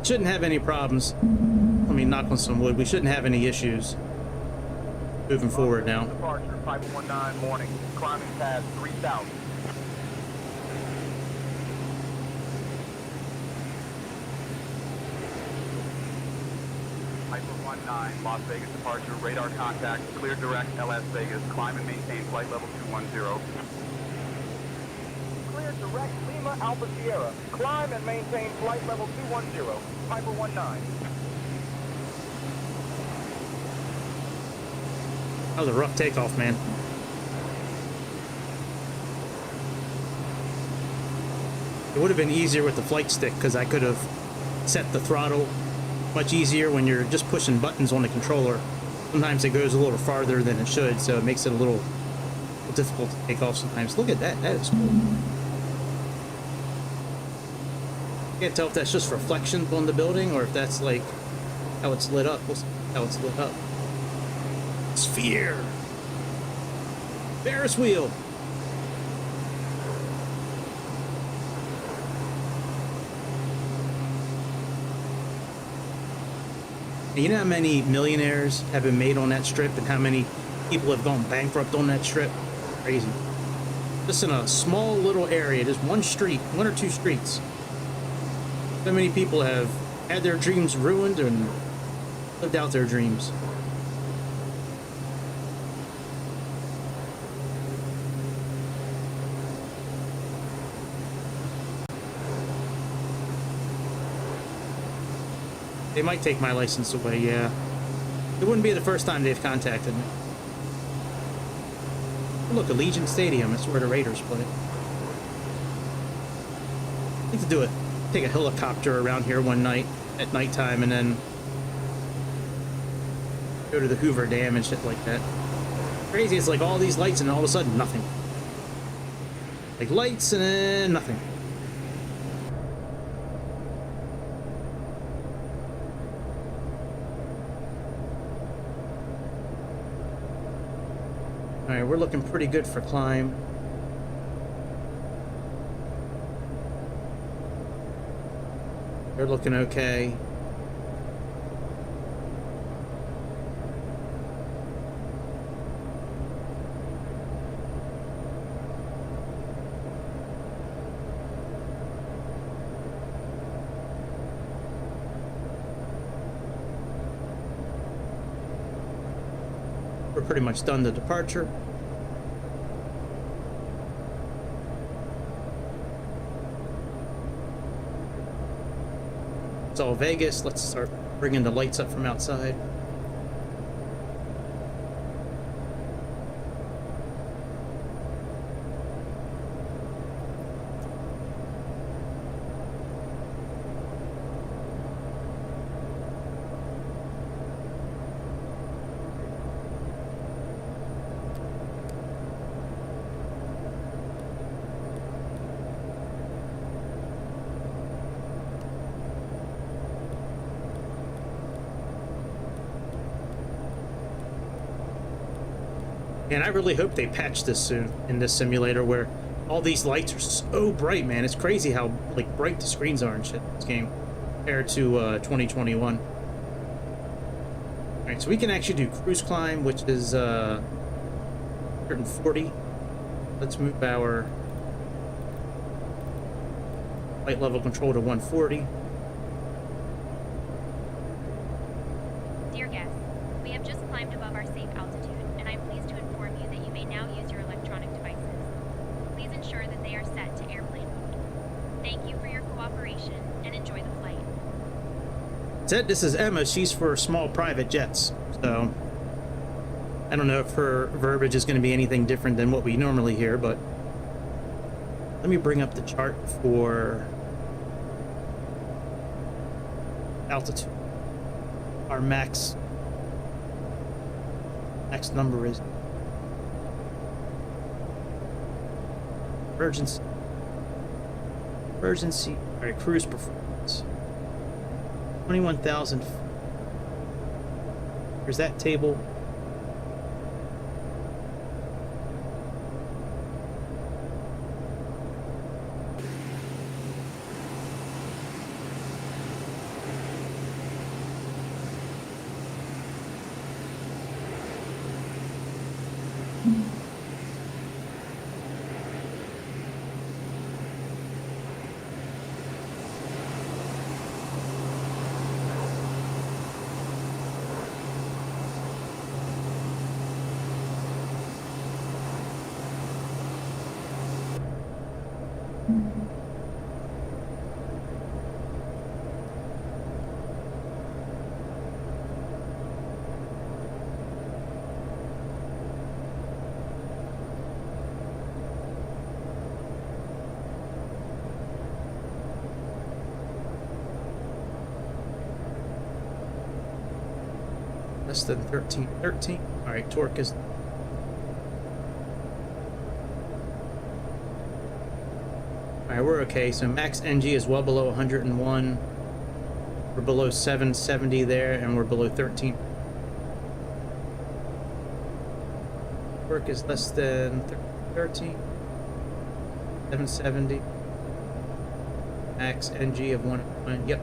Shouldn't have any problems. Let me knock on some wood. We shouldn't have any issues moving forward now. Departure, Piper 19, morning. Climbing past 3,000. Piper 19, Las Vegas departure, radar contact, clear direct LS Vegas, climb and maintain flight level 210. Clear direct Lima Alpha Sierra, climb and maintain flight level 210, Piper 19. That was a rough takeoff, man. It would have been easier with the flight stick because I could have set the throttle much easier when you're just pushing buttons on the controller. Sometimes it goes a little farther than it should, so it makes it a little difficult to take off sometimes. Look at that. That is cool. Can't tell if that's just reflections on the building or if that's like how it's lit up. We'll see how it's lit up. Sphere. Ferris wheel. You know how many millionaires have been made on that strip and how many People have gone bankrupt on that strip. Crazy. Just in a small little area, just one street, one or two streets. So many people have had their dreams ruined and lived out their dreams. They might take my license away, yeah. It wouldn't be the first time they've contacted me. Look, Allegiant Stadium, that's where the Raiders play. I need to do it. Take a helicopter around here one night at nighttime and then go to the Hoover Dam and shit like that. Crazy, it's like all these lights and all of a sudden nothing. Like lights and then nothing. Alright, we're looking pretty good for climb. They're looking okay. We're pretty much done the departure. It's all Vegas. Let's start bringing the lights up from outside. And I really hope they patch this soon in this simulator where all these lights are so bright, man. It's crazy how like bright the screens are and shit in this game compared to 2021. Alright, so we can actually do cruise climb, which is 140. Let's move our light level control to 140. Dear guests, we have just climbed above our safe altitude, and I'm pleased to inform you that you may now use your electronic devices. Please ensure that they are set to airplane mode. Thank you for your cooperation, and enjoy the flight. Said this is Emma. She's for small private jets, so I don't know if her verbiage is going to be anything different than what we normally hear, but let me bring up the chart for altitude. Our max number is emergency. All right, cruise performance 21,000. Here's that table. Less than 13. All right, torque is. All right, we're okay. So max NG is well below 101. We're below 770 there, and we're below 13. Torque is less than 13. 770. Max NG of 101. Yep.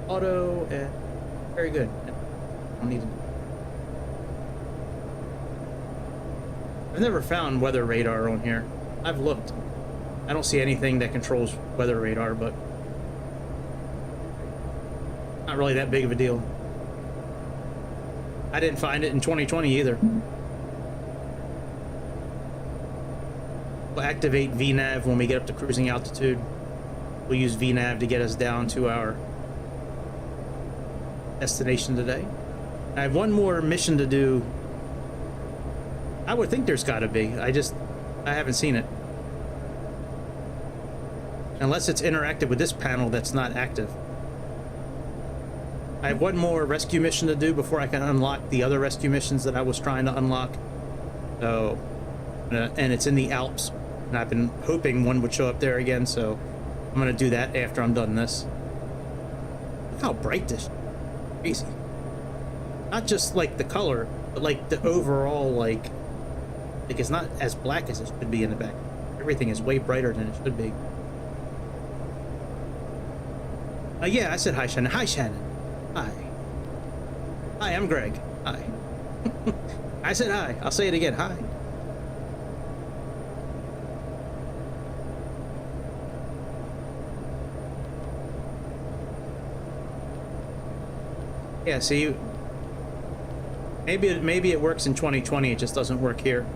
Auto and. Very good. Don't need to. I've never found weather radar on here. I've looked. I don't see anything that controls weather radar, but not really that big of a deal. I didn't find it in 2020 either. We'll activate VNAV when we get up to cruising altitude. We'll use VNAV to get us down to our destination today. I have one more mission to do. I would think there's got to be. I haven't seen it. Unless it's interactive with this panel that's not active. I have one more rescue mission to do before I can unlock the other rescue missions that I was trying to unlock. So, and it's in the Alps, and I've been hoping one would show up there again, so I'm gonna do that after I'm done this. Look how bright this is. Crazy. Not just like the color, but like the overall like it's not as black as it should be in the back. Everything is way brighter than it should be. Yeah, I said hi, Shannon. Hi, Shannon. Hi. Hi, I'm Greg. Hi. I said hi. I'll say it again. Hi. Yeah, see, maybe it works in 2020. It just doesn't work here.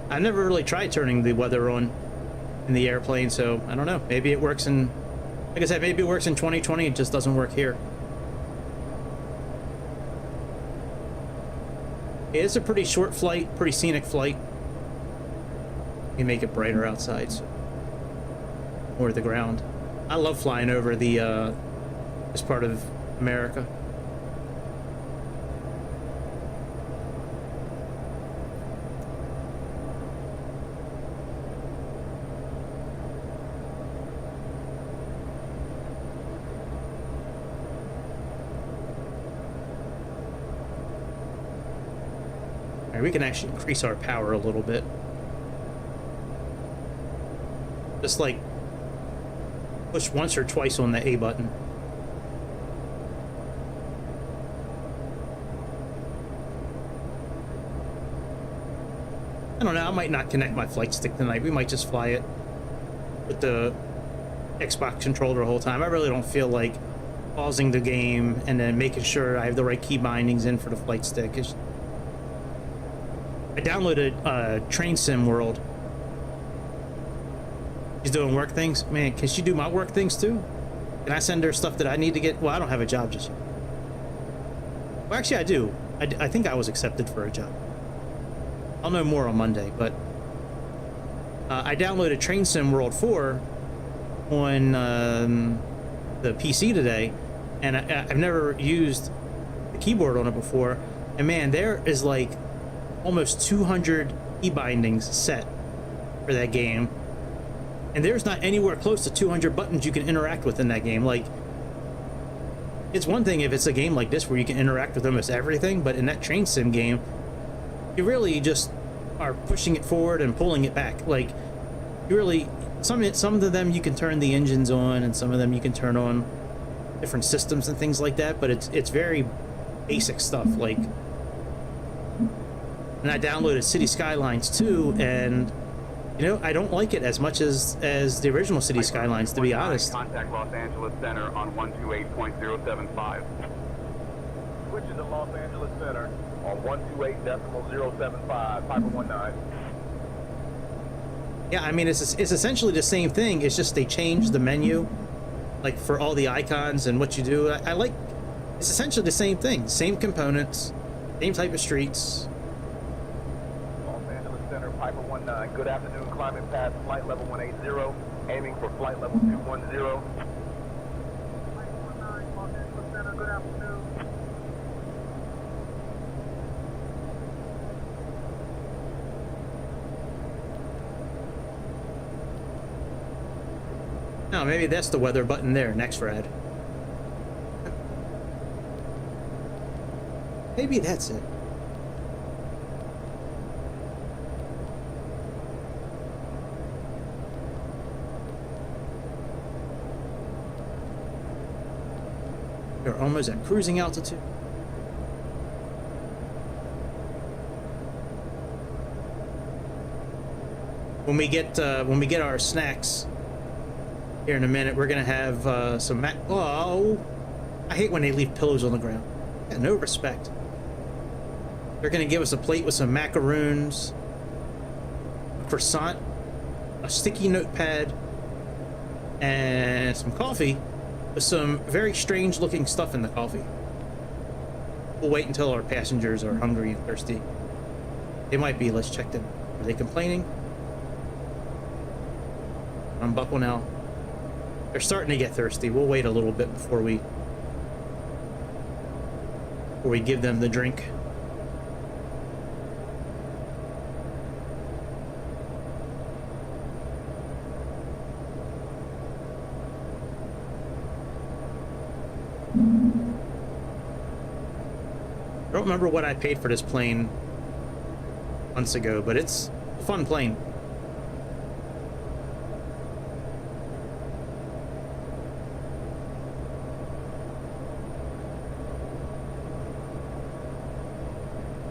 I've never really tried turning the weather on in the airplane, so I don't know. Maybe it works in, like I said, maybe it works in 2020. It just doesn't work here. It's a pretty short flight, pretty scenic flight. You make it brighter outside, so, or the ground. I love flying over the this part of America. We can actually increase our power a little bit. Just like push once or twice on the A button. I don't know, I might not connect my flight stick tonight. We might just fly it with the Xbox controller the whole time. I really don't feel like pausing the game and then making sure I have the right key bindings in for the flight stick. I downloaded Train Sim World. She's doing work things. Man, can she do my work things too? Can I send her stuff that I need to get? Well, I don't have a job just yet. Well, actually, I do. I think I was accepted for a job. I'll know more on Monday, but I downloaded Train Sim World 4 on the PC today, and I've never used the keyboard on it before. And man, there is like almost 200 key bindings set for that game, and there's not anywhere close to 200 buttons you can interact with in that game. Like, it's one thing if it's a game like this where you can interact with almost everything, but in that train sim game, you really just are pushing it forward and pulling it back. Like, you really, some of them you can turn the engines on, and some of them you can turn on different systems and things like that, but it's very basic stuff. Like, and I downloaded City Skylines 2, and you know, I don't like it as much as the original City Skylines, to be honest. Contact Los Angeles Center on 128.075. Switching to Los Angeles Center on 128.075, Piper 19. Yeah, I mean, it's essentially the same thing. It's just they changed the menu, like for all the icons and what you do. I like, it's essentially the same thing, same components, same type of streets. Los Angeles Center, Piper 19. Good afternoon. Climbing past flight level 180, aiming for flight level 210. Piper 19, Los Angeles Center. Good afternoon. Oh, maybe that's the weather button there, next rad. Maybe that's it. There are almost at cruising altitude. When we get our snacks here in a minute, we're gonna have some oh, I hate when they leave pillows on the ground. Yeah, no respect. They're gonna give us a plate with some macaroons, a croissant, a sticky notepad, and some coffee with some very strange looking stuff in the coffee. We'll wait until our passengers are hungry and thirsty. They might be. Let's check them. Are they complaining? Unbuckle now. They're starting to get thirsty. We'll wait a little bit before we give them the drink. I don't remember what I paid for this plane months ago, but it's a fun plane.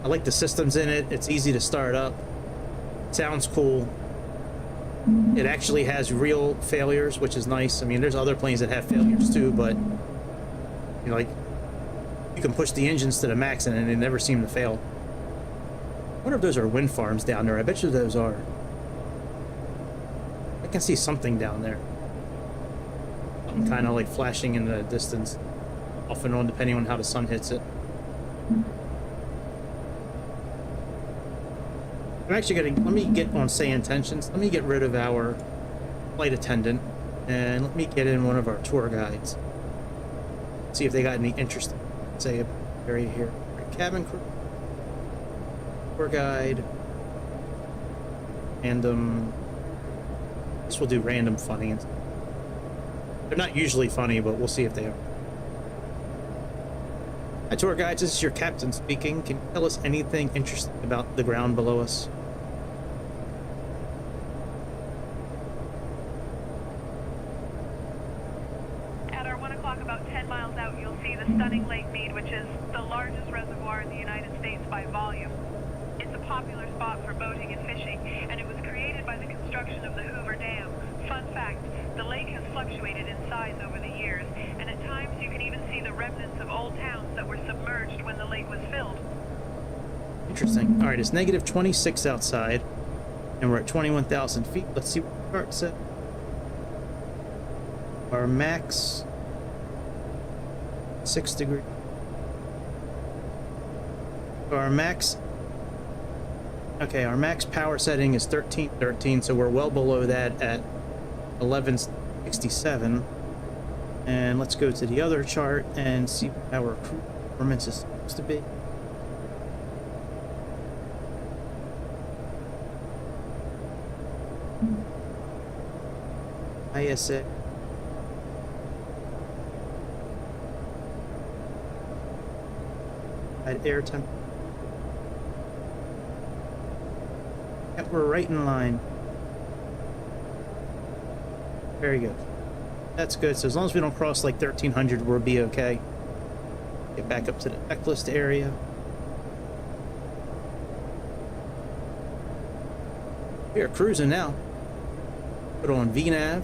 I like the systems in it. It's easy to start up. Sounds cool. It actually has real failures, which is nice. I mean, there's other planes that have failures too, but you know, like you can push the engines to the max and they never seem to fail. I wonder if those are wind farms down there. I bet you those are. I can see something down there. Something kind of like flashing in the distance, off and on, depending on how the sun hits it. I'm actually gonna, let me get on Sayintentions. Let me get rid of our flight attendant and let me get in one of our tour guides. See if they got any interesting say about the area here. Cabin crew, tour guide, random. This will do random funny. They're not usually funny, but we'll see if they are. Hi, tour guides. This is your captain speaking. Can you tell us anything interesting about the ground below us? At our 1 o'clock, about 10 miles out, you'll see the stunning Lake Mead, which is the largest reservoir in the United States by volume. It's a popular spot for boating and fishing, and it was created by the construction of the Hoover Dam. Fun fact, the lake has fluctuated in size over the years, and at times you can even see the remnants of old towns that were submerged when the lake was filled. Interesting. All right, it's negative 26 outside, and we're at 21,000 feet. Let's see what the chart said. Our max 6 degrees. Our max. Okay, our max power setting is 1313, so we're well below that at 1167. And let's go to the other chart and see what our cruise performance is supposed to be. ISA. At air temp. Yep, we're right in line. Very good. That's good. So as long as we don't cross like 1300, we'll be okay. Get back up to the checklist area. We are cruising now. Put on VNAV.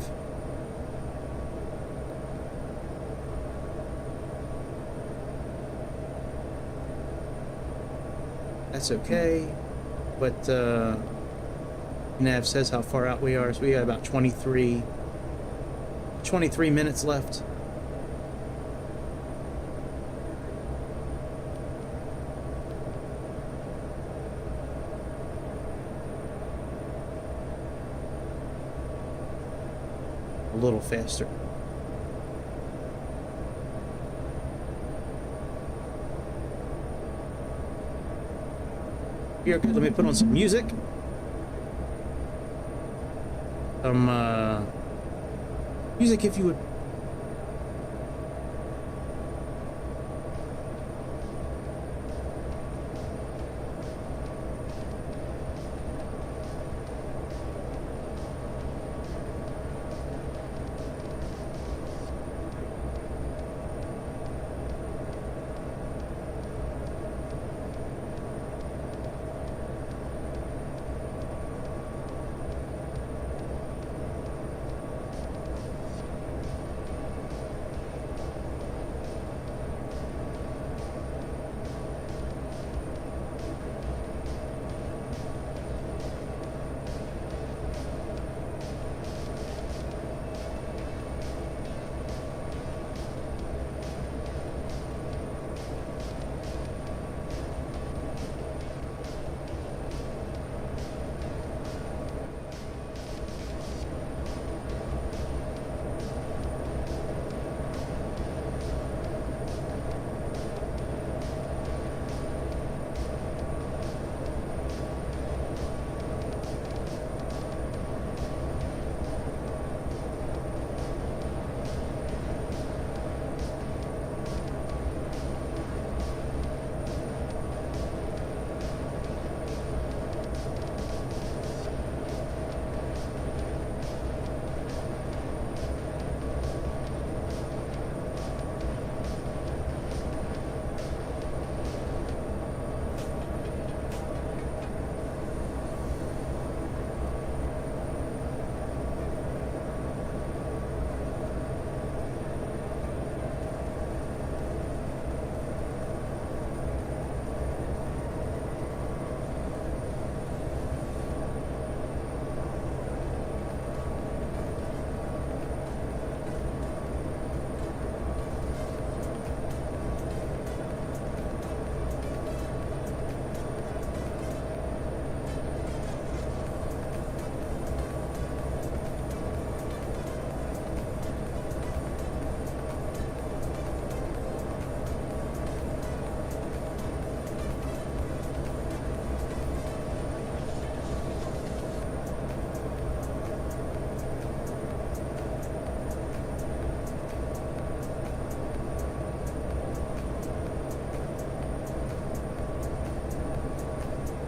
That's okay. But nav says how far out we are, so we got about 23 minutes left. A little faster. Here, good. Let me put on some music. Music, if you would.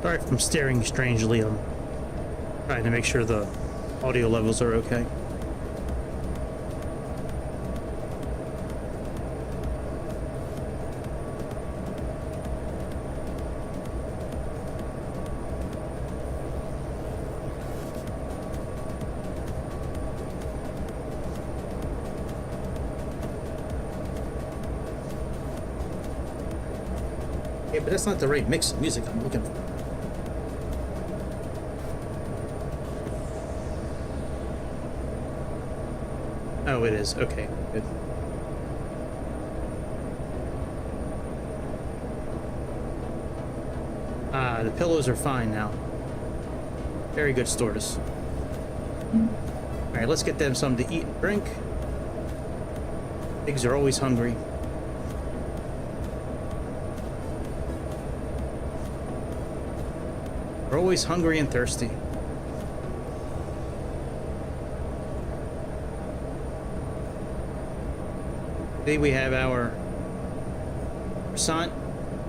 Sorry if I'm staring strangely. I'm trying to make sure the audio levels are okay. Yeah, but that's not the right mix of music I'm looking for. Oh, it is. Okay, good. Ah, the pillows are fine now. Very good, Stewardess. Alright, let's get them something to eat and drink. Pigs are always hungry. They're always hungry and thirsty. Today we have our croissant,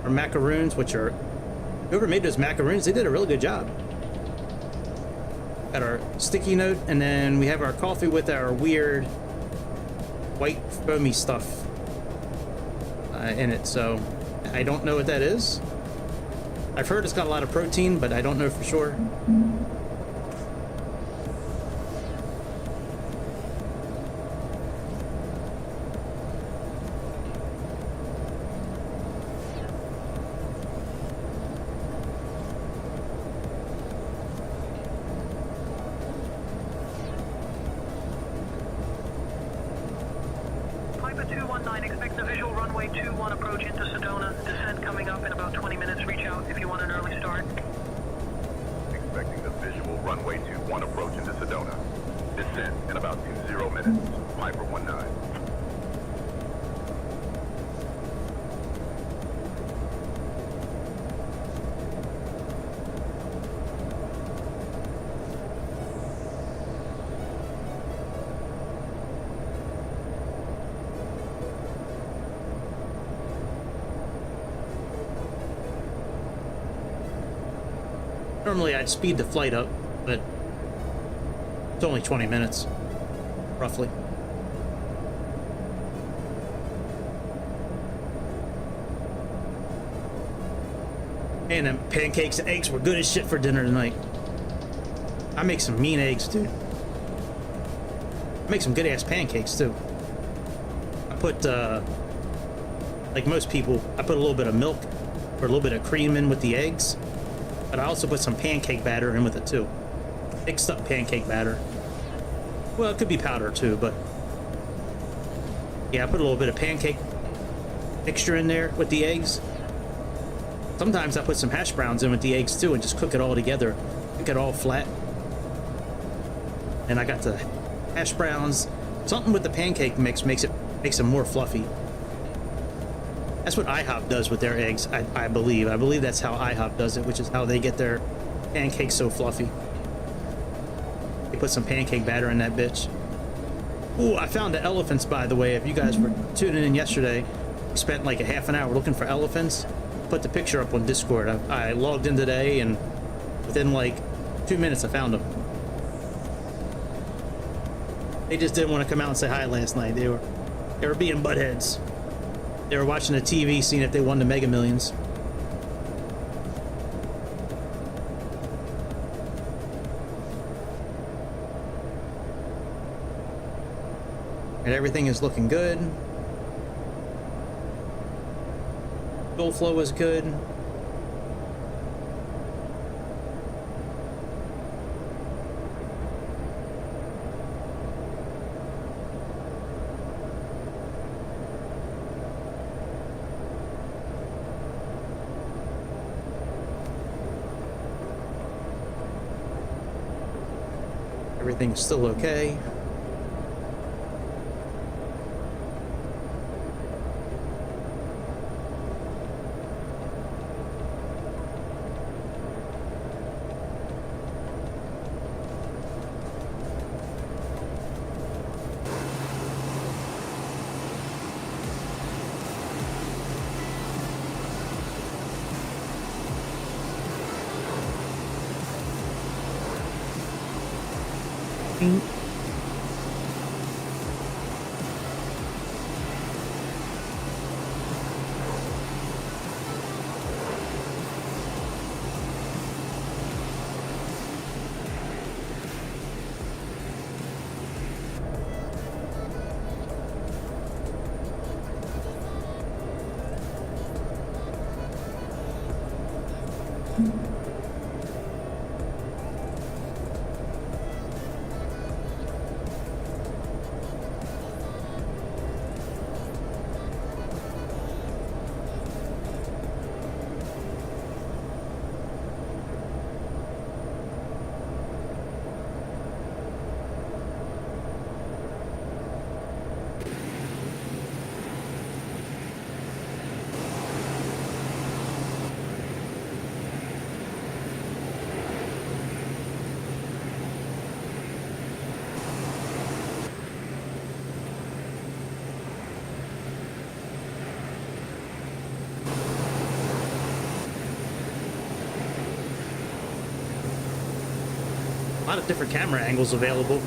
our macaroons, which are, whoever made those macaroons, they did a really good job. Got our sticky note, and then we have our coffee with our weird white foamy stuff in it. So I don't know what that is. I've heard it's got a lot of protein, but I don't know for sure. Piper 219, expect the visual runway 21 approach into Sedona. Descent coming up in about 20 minutes. Reach out if you want an early start. Expecting the visual runway 21 approach into Sedona. Descent in about 20 minutes. Piper 19. Normally I'd speed the flight up, but it's only 20 minutes, roughly. And them pancakes and eggs were good as shit for dinner tonight. I make some mean eggs, dude. I make some good ass pancakes too. I put, like most people, I put a little bit of milk or a little bit of cream in with the eggs. But I also put some pancake batter in with it too. Mixed up pancake batter. Well, it could be powder too, but yeah, I put a little bit of pancake mixture in there with the eggs. Sometimes I put some hash browns in with the eggs too and just cook it all together. Cook it all flat. And I got the hash browns. Something with the pancake mix makes them more fluffy. That's what IHOP does with their eggs, I believe. I believe that's how IHOP does it, which is how they get their pancakes so fluffy. They put some pancake batter in that bitch. Ooh, I found the elephants, by the way. If you guys were tuning in yesterday, we spent like a half an hour looking for elephants. Put the picture up on Discord. I logged in today, and within like 2 minutes I found them. They just didn't want to come out and say hi last night. They were being buttheads. They were watching the TV, seeing if they won the Mega Millions. And everything is looking good. Fuel flow is good. Everything's still okay. A lot of different camera angles available.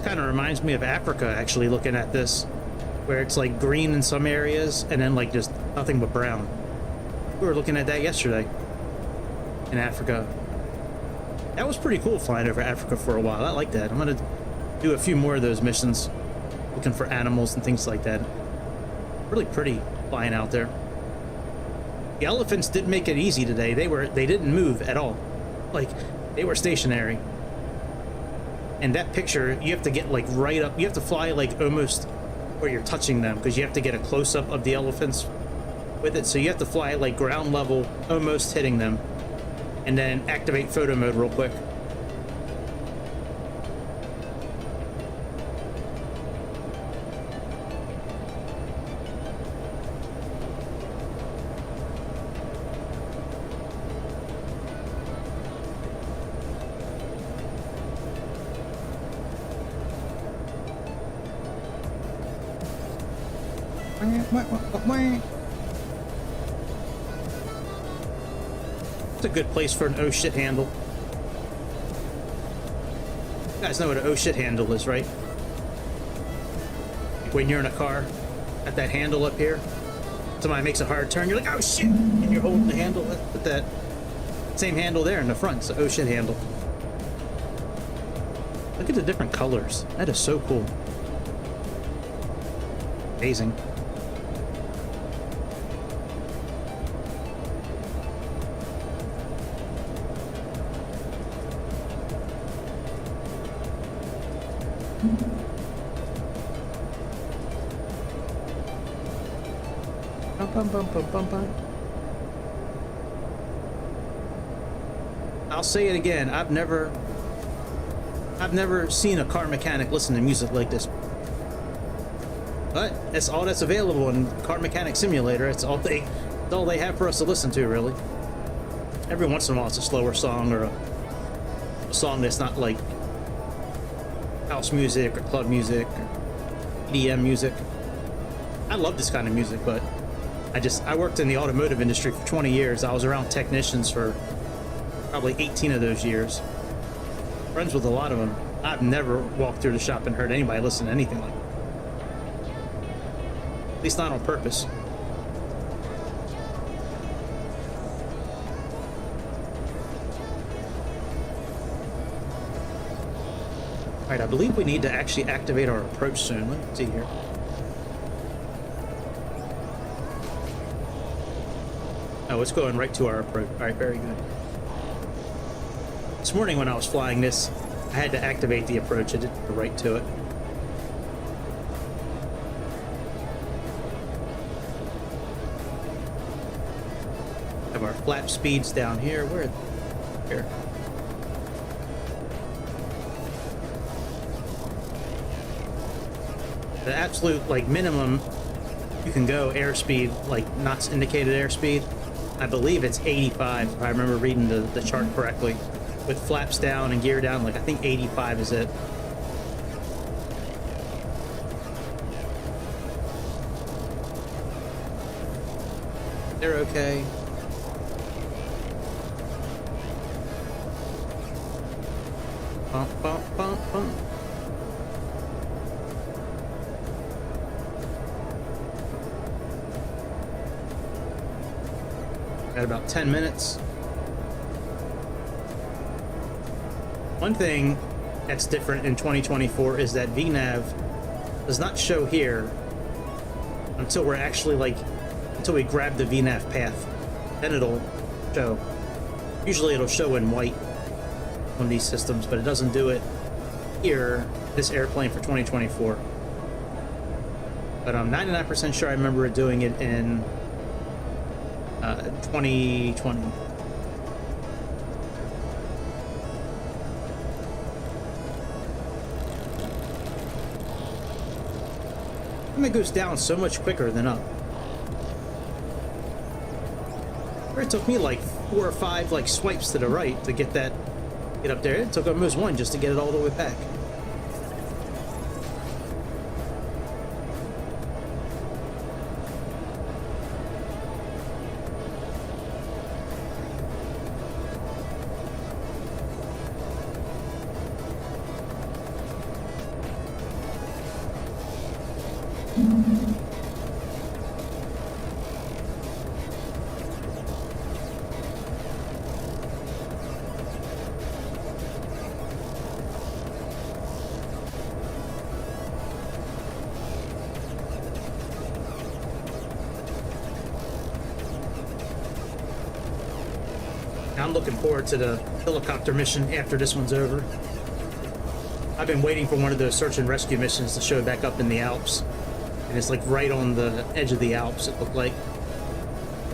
Kind of reminds me of Africa, actually, looking at this, where it's like green in some areas and then like just nothing but brown. We were looking at that yesterday in Africa. That was pretty cool, flying over Africa for a while. I like that. I'm gonna do a few more of those missions, looking for animals and things like that. Really pretty flying out there. The elephants didn't make it easy today. They didn't move at all. Like, they were stationary. And that picture, you have to get like right up. You have to fly like almost where you're touching them, because you have to get a close-up of the elephants with it. So you have to fly like ground level, almost hitting them, and then activate photo mode real quick. It's a good place for an oh shit handle. You guys know what an oh shit handle is, right? When you're in a car, at that handle up here, somebody makes a hard turn, you're like, oh shit, and you're holding the handle with that same handle there in the front. It's an oh shit handle. Look at the different colors. That is so cool. Amazing. I'll say it again. I've never seen a car mechanic listen to music like this. But that's all that's available in Car Mechanic Simulator. It's all they have for us to listen to, really. Every once in a while, it's a slower song or a song that's not like house music or club music or EDM music. I love this kind of music, but I worked in the automotive industry for 20 years. I was around technicians for probably 18 of those years. Friends with a lot of them. I've never walked through the shop and heard anybody listen to anything like that. At least not on purpose. Alright, I believe we need to actually activate our approach soon. Let's see here. Oh, it's going right to our approach. Alright, very good. This morning when I was flying this, I had to activate the approach. I didn't go right to it. Have our flap speeds down here. Where? Here. The absolute like minimum you can go airspeed, like NOTS indicated airspeed, I believe it's 85, if I remember reading the chart correctly. With flaps down and gear down, like I think 85 is it. They're okay. Bump, bump, bump, bump. Got about 10 minutes. One thing that's different in 2024 is that VNav does not show here until we're actually until we grab the VNav path. Then it'll show. Usually it'll show in white on these systems, but it doesn't do it here, this airplane for 2024. But I'm 99% sure I remember it doing it in 2020. It goes down so much quicker than up. It took me like 4 or 5 swipes to the right to get up there. It took almost one just to get it all the way back. I'm looking forward to the helicopter mission after this one's over. I've been waiting for one of those search and rescue missions to show back up in the Alps. And it's like right on the edge of the Alps, it looked like.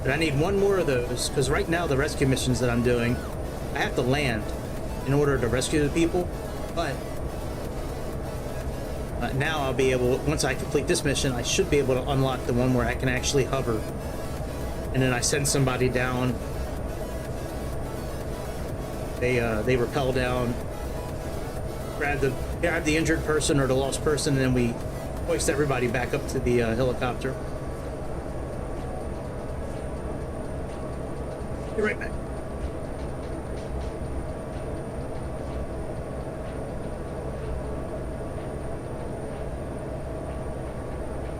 But I need one more of those, because right now the rescue missions that I'm doing, I have to land in order to rescue the people. But now I'll be able, once I complete this mission, I should be able to unlock the one where I can actually hover. And then I send somebody down. They rappel down, grab the injured person or the lost person, and then we hoist everybody back up to the helicopter. Be right back.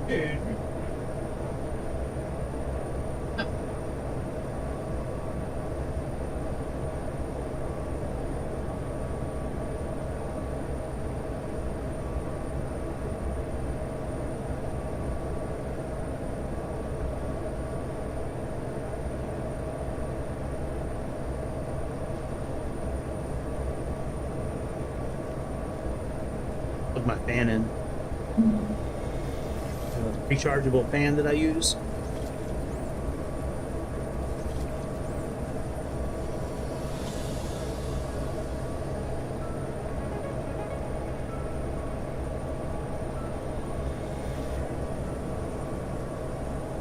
Dude. Plug my fan in. Rechargeable fan that I use.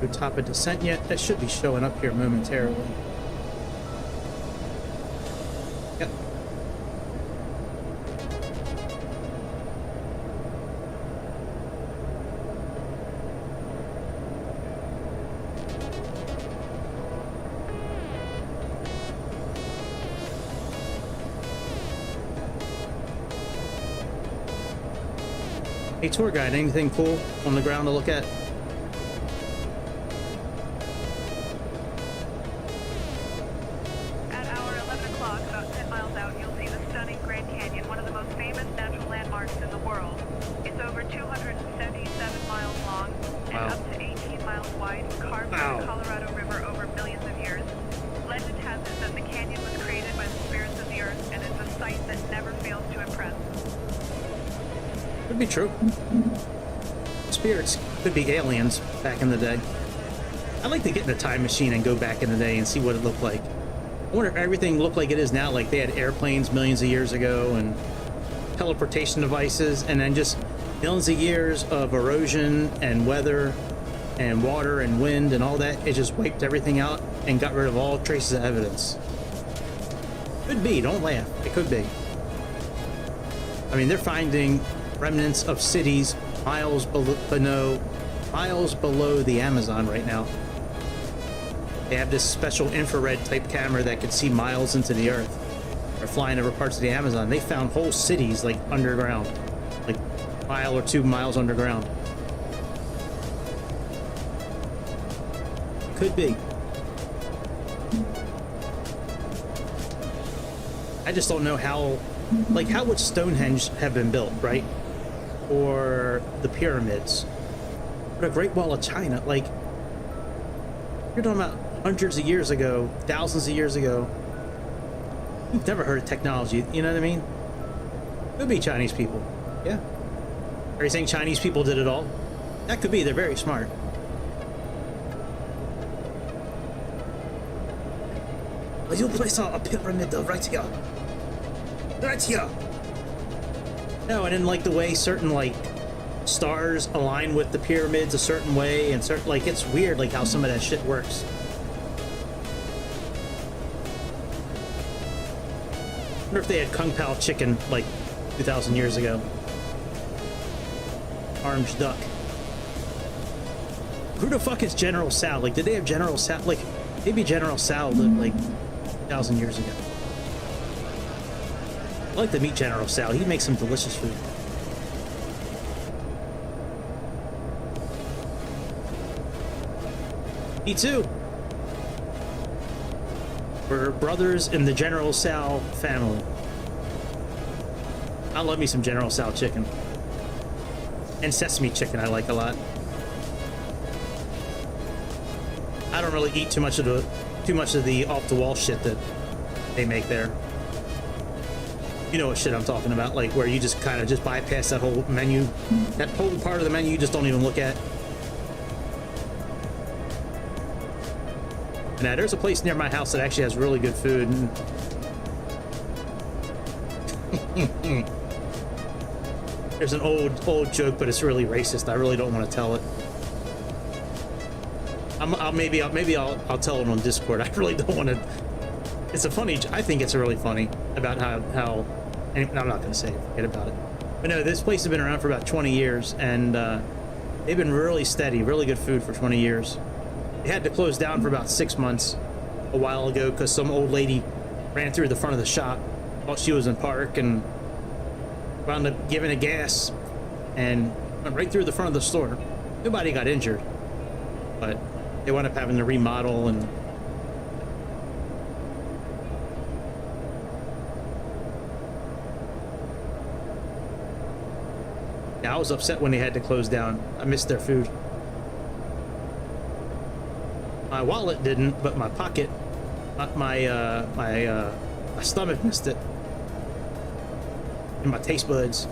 No top of descent yet. That should be showing up here momentarily. Yep. Hey, tour guide, anything cool on the ground to look at? At hour 11 o'clock, about 10 miles out, you'll see the stunning Grand Canyon, one of the most famous natural landmarks in the world. It's over 277 miles long and up to 18 miles wide, carved in the Colorado River over millions of years. Legend has it that the canyon was created by the spirits of the earth and is a sight that never fails to impress. Could be true. Spirits could be aliens back in the day. I'd like to get in a time machine and go back in the day and see what it looked like. I wonder if everything looked like it is now, like they had airplanes millions of years ago and teleportation devices, and then just millions of years of erosion and weather and water and wind and all that. It just wiped everything out. and got rid of all traces of evidence. Could be, don't laugh. It could be. I mean, they're finding remnants of cities miles below the Amazon right now. They have this special infrared type camera that can see miles into the earth. They're flying over parts of the Amazon. They found whole cities like underground, like a mile or 2 miles underground. Could be. I just don't know how, like, how would Stonehenge have been built, right? Or the pyramids, or the Great Wall of China. Like, you're talking about hundreds of years ago, thousands of years ago. You've never heard of technology, you know what I mean? Could be Chinese people. Yeah. Are you saying Chinese people did it all? That could be. They're very smart. But you place a pyramid right here. Right here. No, and then like the way certain like stars align with the pyramids a certain way, and certain, like, it's weird like how some of that shit works. I wonder if they had Kung Pao chicken like 2,000 years ago. Orange duck. Who the fuck is General Sal? Like, did they have General Sal? Like, maybe General Sal lived like 2,000 years ago. I'd like to meet General Sal. He makes some delicious food. Me too. We're brothers in the General Sal family. I love me some General Sal chicken. And sesame chicken I like a lot. I don't really eat too much of the off the wall shit that they make there. You know what shit I'm talking about, like where you just kind of just bypass that whole menu, that whole part of the menu you just don't even look at. Now there's a place near my house that actually has really good food. There's an old joke, but it's really racist. I really don't want to tell it. Maybe I'll tell it on Discord. I really don't want to. It's a funny. I think it's really funny about how. And I'm not going to say it. Forget about it. But no, this place has been around for about 20 years, and they've been really steady, really good food for 20 years. They had to close down for about 6 months a while ago because some old lady ran through the front of the shop while she was in park and wound up giving it gas and went right through the front of the store. Nobody got injured, but they wound up having to remodel and I was upset when they had to close down. I missed their food. My wallet didn't, but my pocket, my stomach missed it, and my taste buds.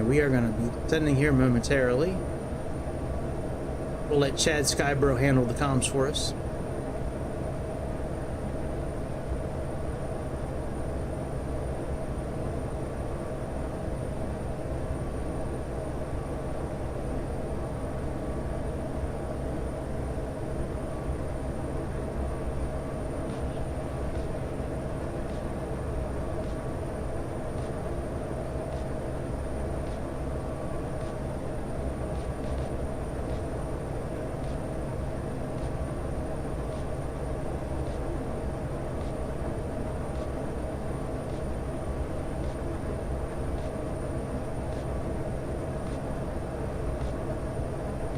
We are going to be descending here momentarily. We'll let Chad Skybro handle the comms for us.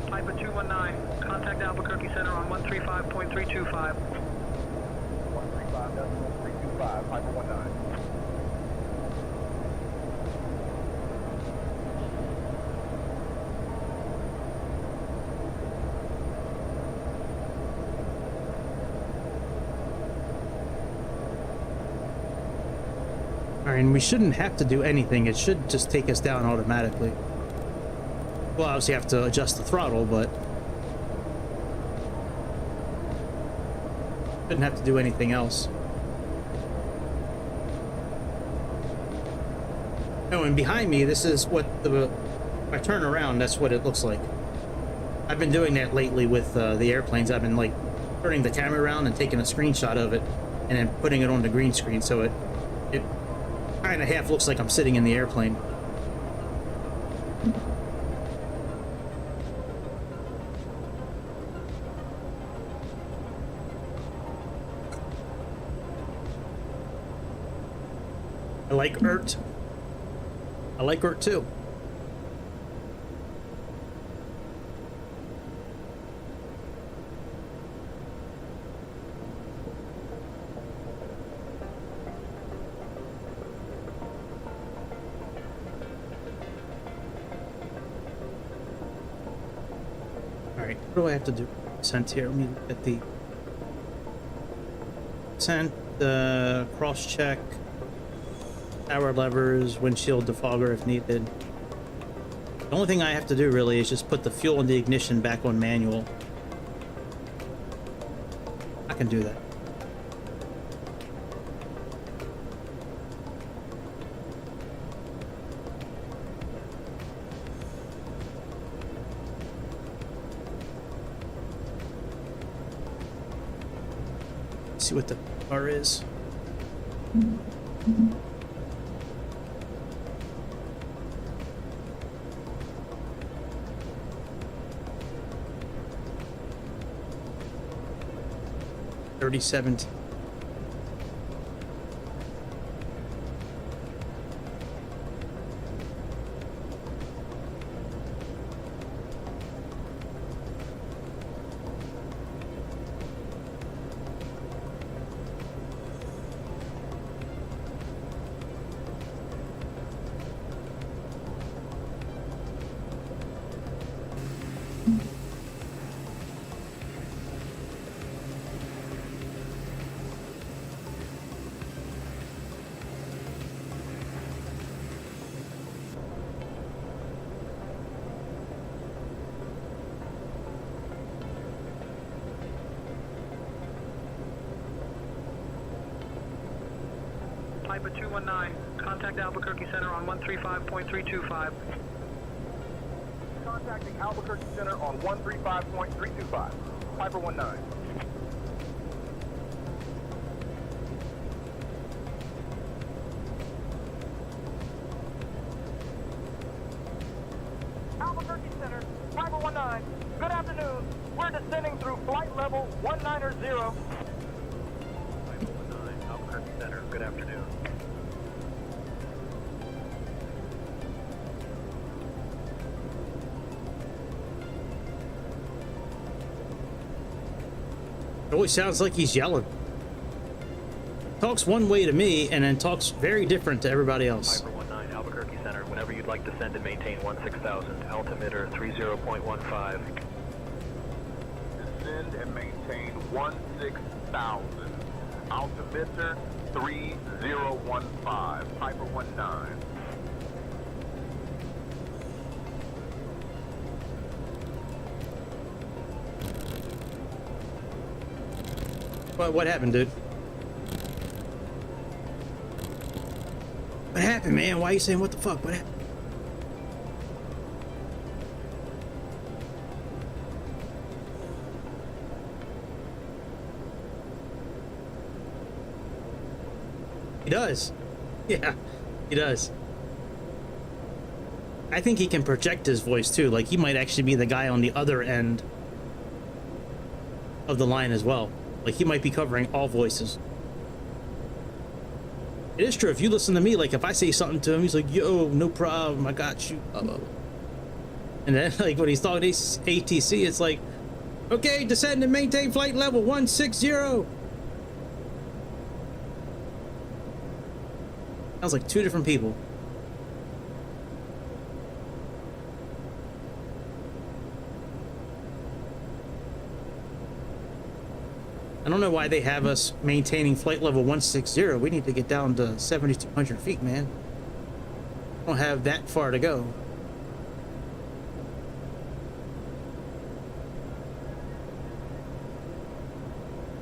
Piper 219, contact Albuquerque Center on 135.325. 135.325, Piper 19. Alright, and we shouldn't have to do anything. It should just take us down automatically. Well, obviously have to adjust the throttle, but shouldn't have to do anything else. Oh, and behind me, this is what if I turn around, that's what it looks like. I've been doing that lately with the airplanes. I've been like turning the camera around and taking a screenshot of it and then putting it on the green screen, so it kind of half looks like I'm sitting in the airplane. I like ERT. I like ERT too. Alright, what do I have to do? Sent here. Let me look at the sent, cross check. Power levers, windshield defogger if needed. The only thing I have to do really is just put the fuel and the ignition back on manual. I can do that. Let's see what the car is. $37. Piper 219, contact Albuquerque Center on 135.325. Contacting Albuquerque Center on 135.325. Piper 19. Albuquerque Center, Piper 19. Good afternoon. We're descending through flight level 190. Piper 19, Albuquerque Center. Good afternoon. It always sounds like he's yelling. Talks one way to me and then talks very different to everybody else. Piper 19, Albuquerque Center. Whenever you'd like to send and maintain 16,000, altimeter 30.15. Descend and maintain 16,000. Altimeter 3015. Piper 19. What happened, dude? What happened, man? Why are you saying what the fuck? What happened? He does. Yeah, he does. I think he can project his voice too. Like, he might actually be the guy on the other end of the line as well. Like, he might be covering all voices. It is true. If you listen to me, like, if I say something to him, he's like, yo, no problem, I got you. And then, like, when he's talking to ATC, it's like, okay, descend and maintain flight level 160. Sounds like two different people. I don't know why they have us maintaining flight level 160. We need to get down to 7,200 feet, man. I don't have that far to go.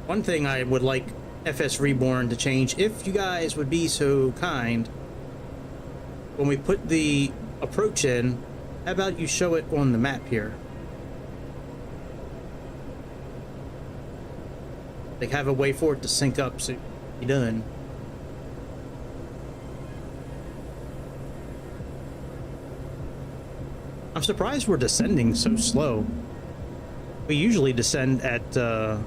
One thing I would like FSReborn to change, if you guys would be so kind, when we put the approach in, how about you show it on the map here? Like, have a way for it to sync up so you're done. I'm surprised we're descending so slow. We usually descend at a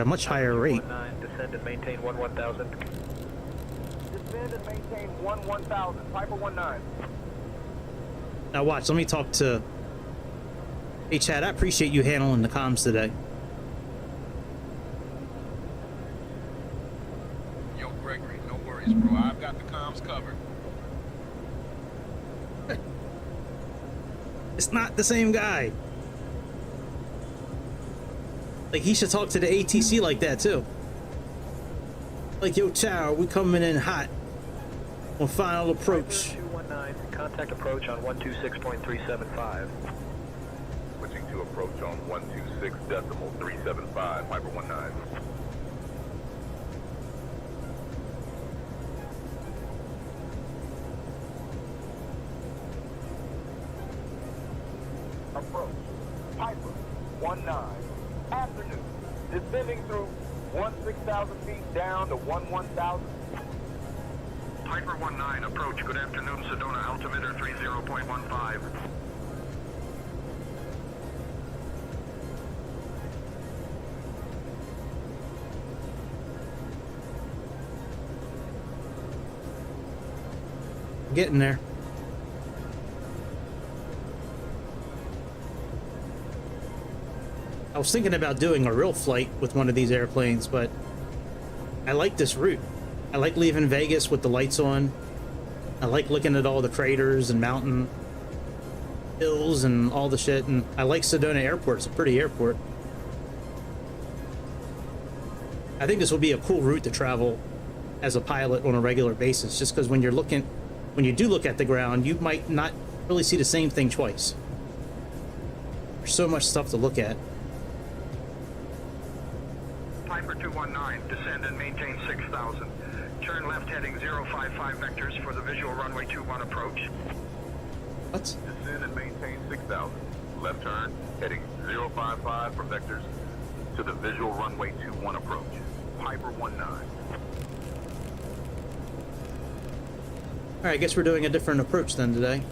much higher rate. Descend and maintain 1000. Descend and maintain 1000. Piper 19. Now watch, let me talk to... Hey Chad, I appreciate you handling the comms today. Yo, Gregory, no worries, bro. I've got the comms covered. It's not the same guy. Like, he should talk to the ATC like that too. Like, yo, Chow, we coming in hot on final approach. 219, contact approach on 126.375. Switching to approach on 126.375. Piper 19. Approach. Piper 19. Afternoon. Descending through 16,000 feet down to 11,000. Piper 19, approach. Good afternoon, Sedona, altimeter 30.15. Getting there. I was thinking about doing a real flight with one of these airplanes, but I like this route. I like leaving Vegas with the lights on. I like looking at all the craters and mountain hills and all the shit, and I like Sedona Airport. It's a pretty airport. I think this will be a cool route to travel as a pilot on a regular basis, just because when you do look at the ground, you might not really see the same thing twice. There's so much stuff to look at. Piper 219, descend and maintain 6,000. Turn left heading 055 vectors for the visual runway 21 approach. What? Descend and maintain 6,000. Left turn, heading 055 for vectors to the visual runway 21 approach. Piper 19. Alright, I guess we're doing a different approach then today.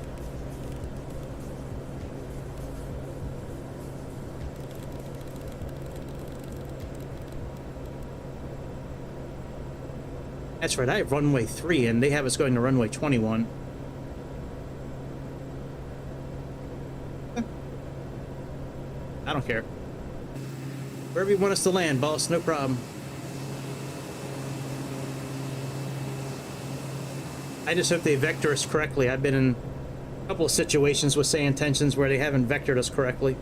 That's right, I have runway 3 and they have us going to runway 21. I don't care. Wherever you want us to land, boss, no problem. I just hope they vector us correctly. I've been in a couple of situations with Sayintentions where they haven't vectored us correctly.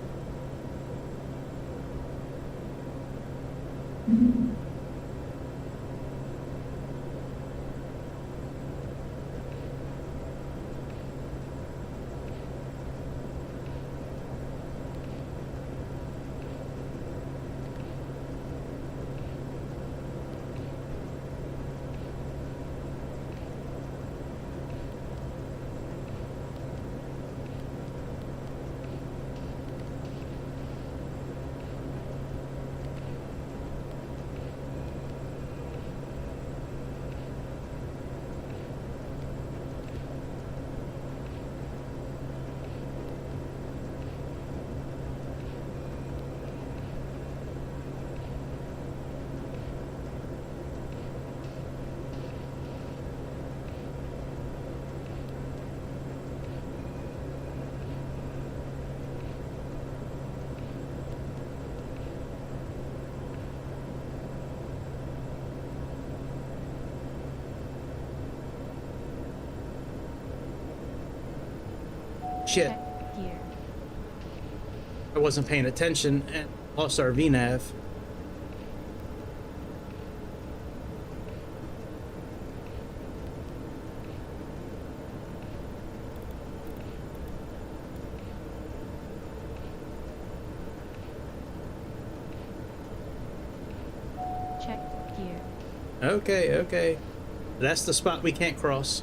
Shit. I wasn't paying attention and lost our VNav. Okay, okay. That's the spot we can't cross.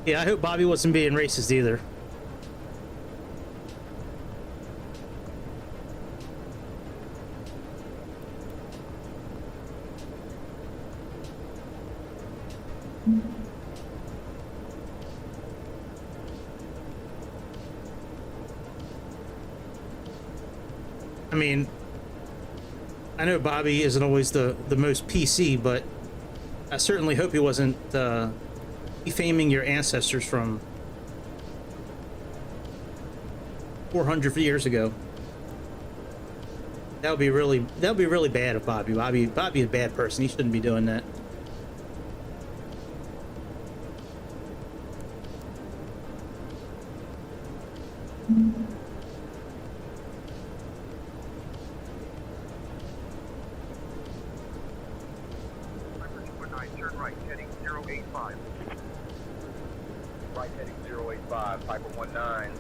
Yeah, I hope Bobby wasn't being racist either. I mean, I know Bobby isn't always the most PC, but I certainly hope he wasn't defaming your ancestors from 400 years ago. That would be really bad of Bobby. Bobby is a bad person. He shouldn't be doing that. Turn right, heading 085. Right heading 085, Piper 19.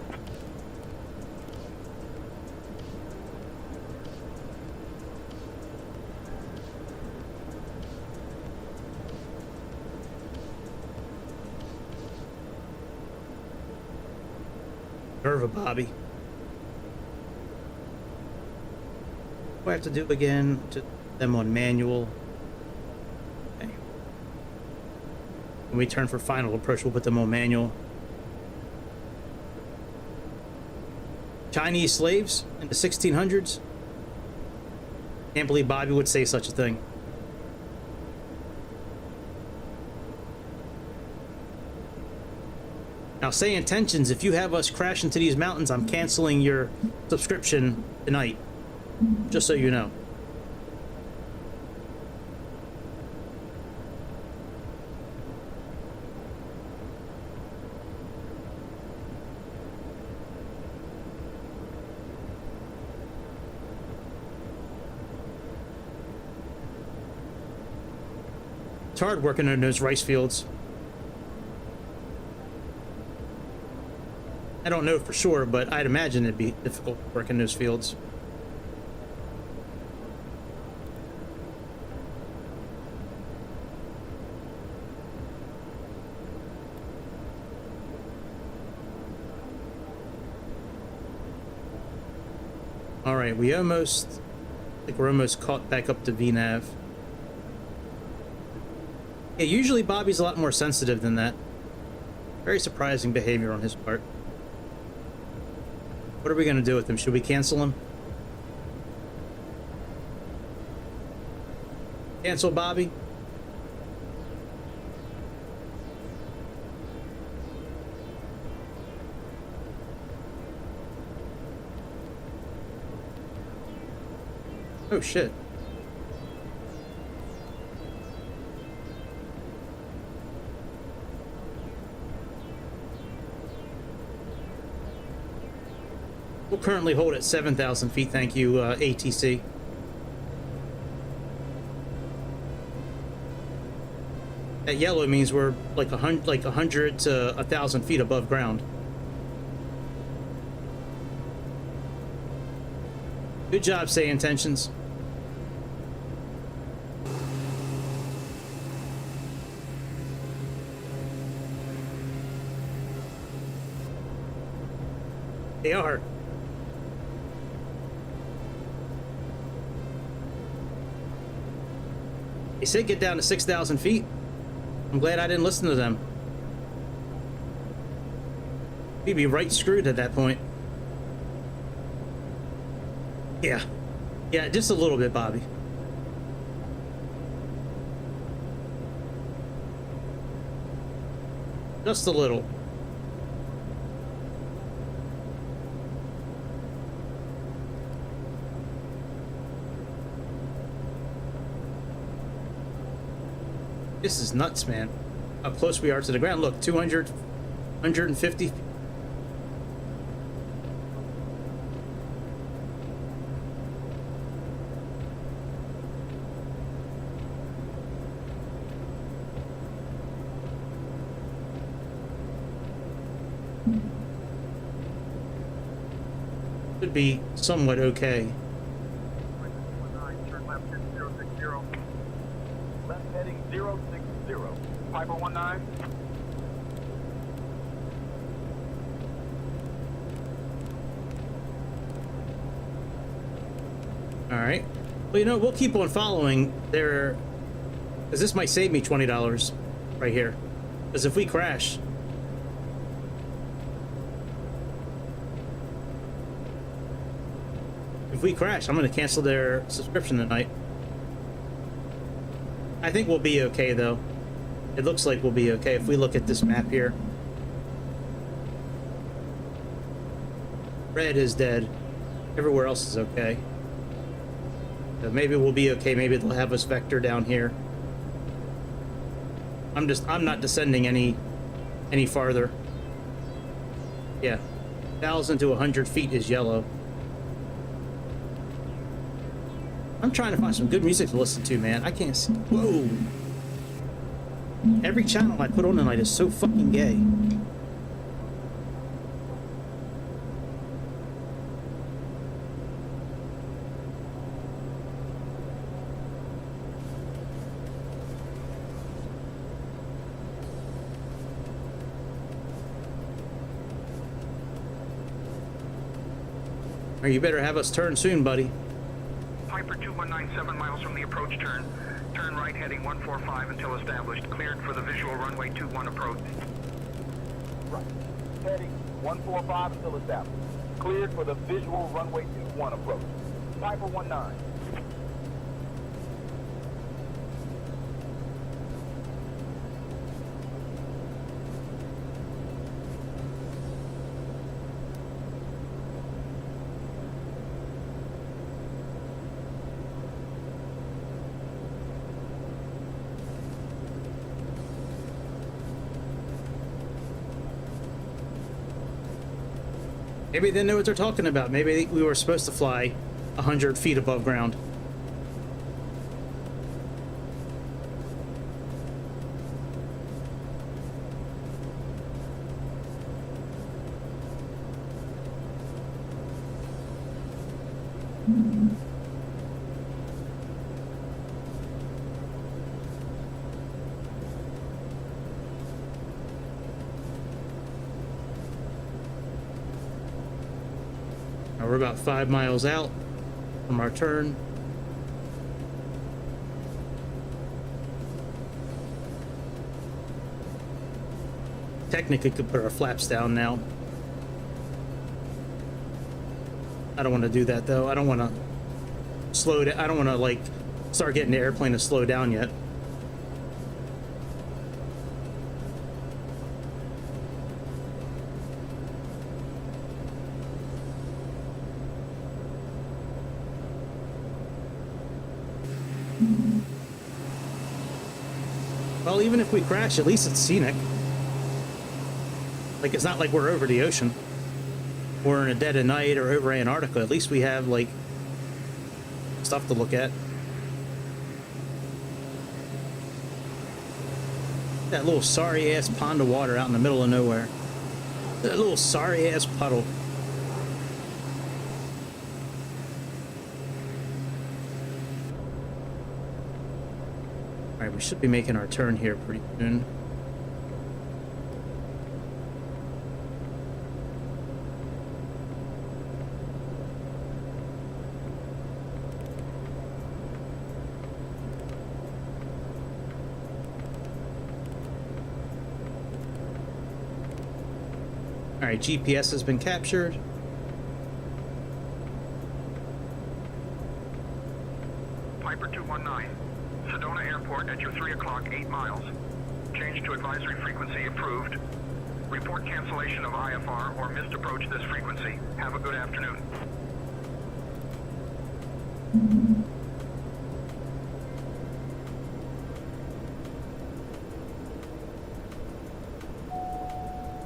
Nerve of Bobby. What do I have to do again? To them on manual. Okay. When we turn for final approach, we'll put them on manual. Chinese slaves in the 1600s? Can't believe Bobby would say such a thing. Now, Sayintentions, if you have us crash into these mountains, I'm canceling your subscription tonight. Just so you know. It's hard working in those rice fields. I don't know for sure, but I'd imagine it'd be difficult to work in those fields. All right, I think we're almost caught back up to VNav. Yeah, usually Bobby's a lot more sensitive than that. Very surprising behavior on his part. What are we going to do with him? Should we cancel him? Cancel Bobby? Oh shit. We'll currently hold at 7,000 feet, thank you, ATC. That yellow means we're like 100 to 1,000 feet above ground. Good job, Sayintentions. They are. They said get down to 6,000 feet. I'm glad I didn't listen to them. We'd be right screwed at that point. Yeah. Yeah, just a little bit, Bobby. Just a little. This is nuts, man. How close we are to the ground. Look, 200, 150. Should be somewhat okay. Turn left 060. Left heading 060. Piper 19. All right. Well, you know, we'll keep on following there, because this might save me $20 right here. Because if we crash, I'm going to cancel their subscription tonight. I think we'll be okay, though. It looks like we'll be okay if we look at this map here. Red is dead. Everywhere else is okay. So maybe we'll be okay. Maybe they'll have us vector down here. I'm not descending any farther. Yeah. 1,000 to 100 feet is yellow. I'm trying to find some good music to listen to, man. I can't see. Whoa. Every channel I put on tonight is so fucking gay. Or you better have us turn soon, buddy. Piper 2197 7 miles from the approach turn. Turn right heading 145 until established. Cleared for the visual runway 21 approach. Right. Heading 145 until established. Cleared for the visual runway 21 approach. Piper 19. Maybe they know what they're talking about. Maybe we were supposed to fly 100 feet above ground. We're about 5 miles out from our turn. technically could put our flaps down now. I don't want to do that though. I don't want to slow down. I don't want to like start getting the airplane to slow down yet. Well, even if we crash, at least it's scenic. Like, it's not like we're over the ocean. Or in a dead of night or over Antarctica. At least we have, like, stuff to look at. That little sorry-ass pond of water out in the middle of nowhere. That little sorry-ass puddle. Alright, we should be making our turn here pretty soon. Alright, GPS has been captured. Piper 219, Sedona Airport at your 3 o'clock, 8 miles. Change to advisory frequency approved. Report cancellation of IFR or missed approach this frequency. Have a good afternoon.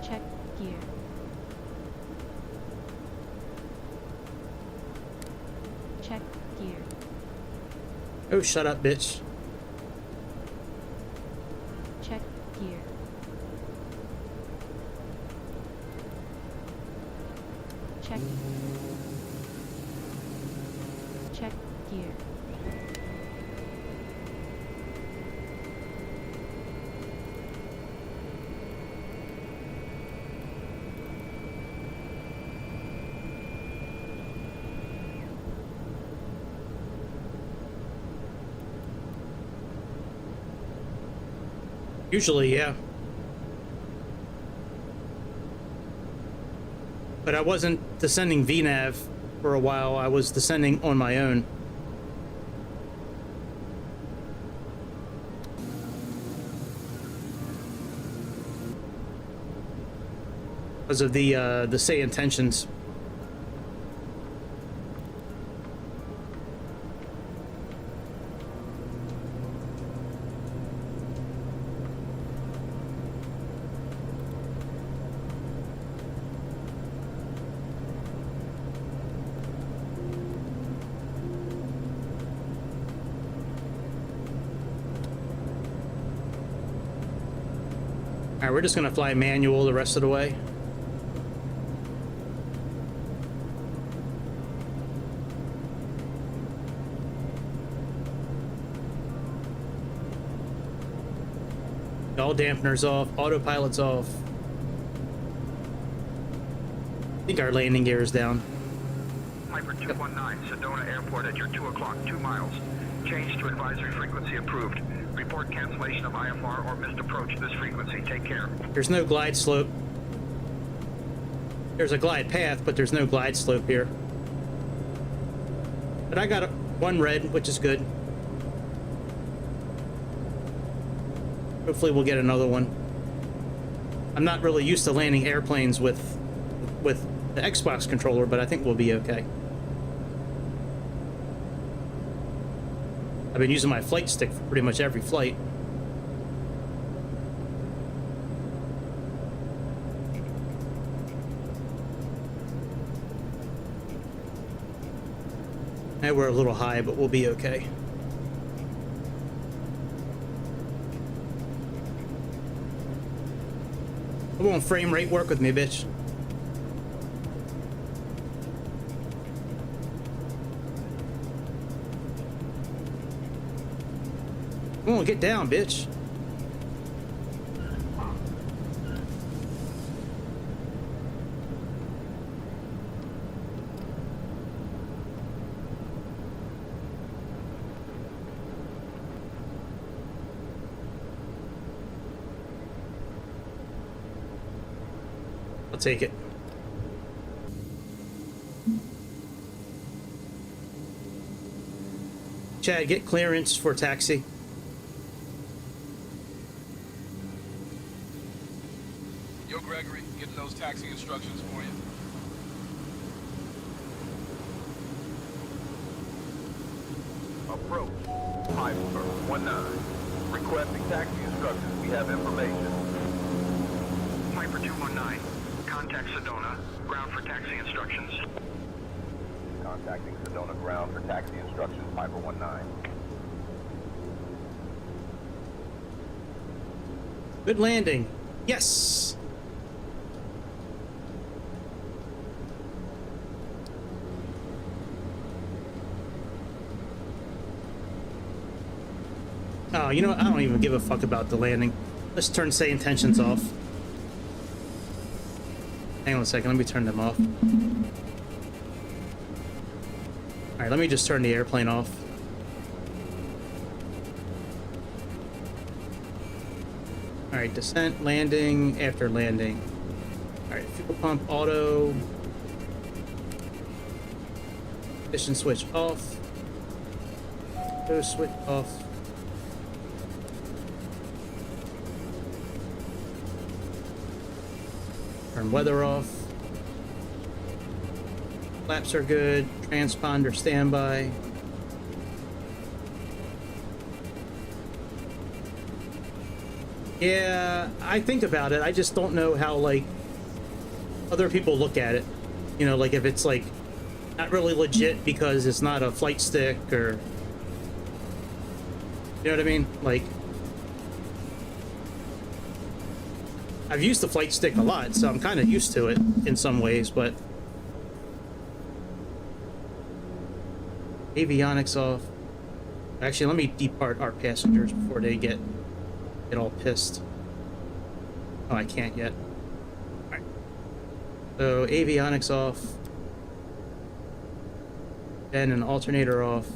Check gear. Check gear. Oh, shut up, bitch. Check gear. Check. Check gear. Usually, yeah. But I wasn't descending VNAV for a while. I was descending on my own. Because of the Sayintentions. Alright, we're just gonna fly manual the rest of the way. All dampeners off, autopilot's off. I think our landing gear is down. Piper 219, Sedona Airport at your 2 o'clock, 2 miles. Change to advisory frequency approved. Report cancellation of IFR or missed approach this frequency. Take care. There's no glide slope. There's a glide path, but there's no glide slope here. But I got one red, which is good. Hopefully we'll get another one. I'm not really used to landing airplanes with the Xbox controller, but I think we'll be okay. I've been using my flight stick for pretty much every flight. And we're a little high, but we'll be okay. Come on, frame rate, work with me, bitch. Come on, get down, bitch. I'll take it. Chad, get clearance for taxi. Yo, Gregory, getting those taxi instructions for you. Approach Piper 19. Requesting taxi instructions. We have information. Piper 219, contact Sedona, ground for taxi instructions. Contacting Sedona ground for taxi instructions. Piper 19. Good landing. Yes. Oh, you know what? I don't even give a fuck about the landing. Let's turn Sayintentions off. Hang on a second. Let me turn them off. All right, let me just turn the airplane off. All right, descent, landing, after landing. All right, fuel pump, auto. Ignition switch off. Auto switch off. Turn weather off. Flaps are good. Transponder standby. Yeah, I think about it. I just don't know how, like, other people look at it. You know, like, if it's, like, not really legit because it's not a flight stick or... You know what I mean? Like... I've used the flight stick a lot, so I'm kind of used to it in some ways, but... Avionics off. Actually, let me depart our passengers before they get all pissed. Oh, I can't yet. Alright. So, avionics off. Then an alternator off.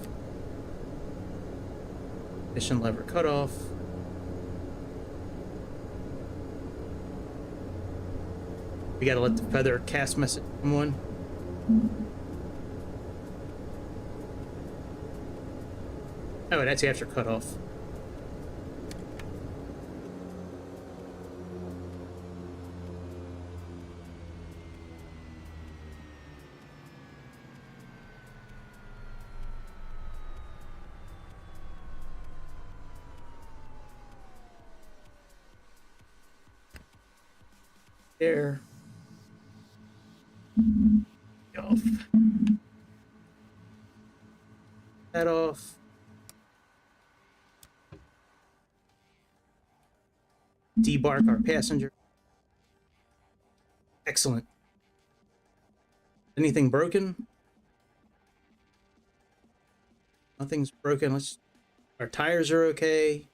Ignition lever cut off. We gotta let the feather cast message come on. Oh, that's after cutoff. There. Off. That off. Debark our passenger. Excellent. Anything broken? Nothing's broken. Our tires are okay.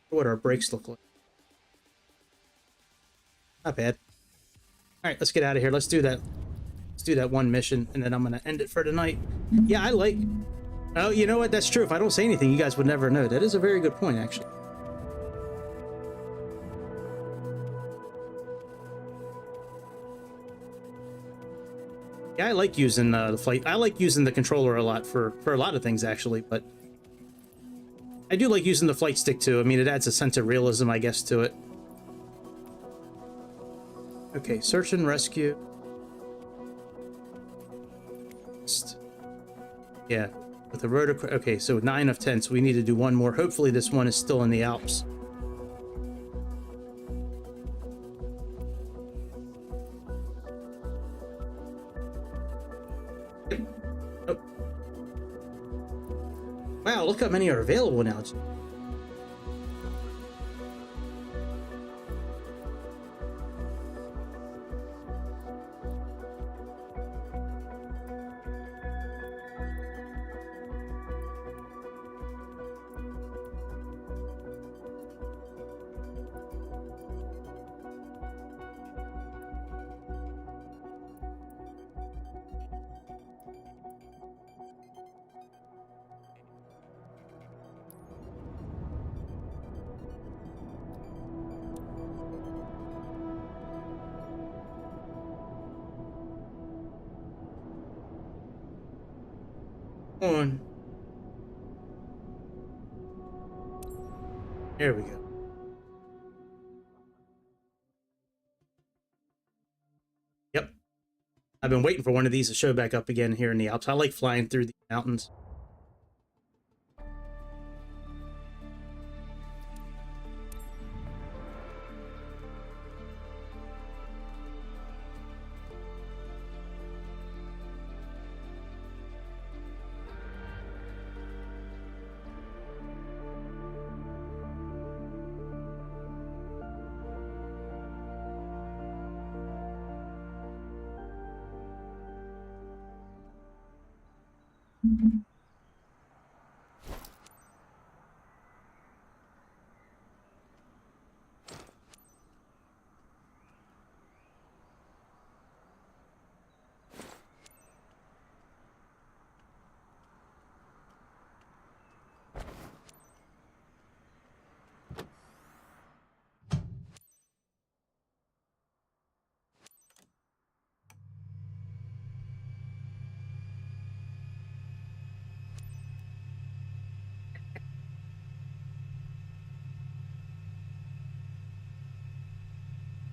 What our brakes look like. Not bad. All right, let's get out of here. Let's do that. Let's do that one mission, and then I'm gonna end it for tonight. Yeah, I like... Oh, you know what? That's true. If I don't say anything, you guys would never know. That is a very good point, actually. Yeah, I like using the flight. I like using the controller a lot for a lot of things, actually, but I do like using the flight stick too. I mean, it adds a sense of realism, I guess, to it. Okay, search and rescue. Yeah, with the rotor. Okay, so 9 of 10. So we need to do one more. Hopefully, this one is still in the Alps. Oh. Wow, look how many are available now. On. There we go. Yep. I've been waiting for one of these to show back up again here in the Alps. I like flying through the mountains.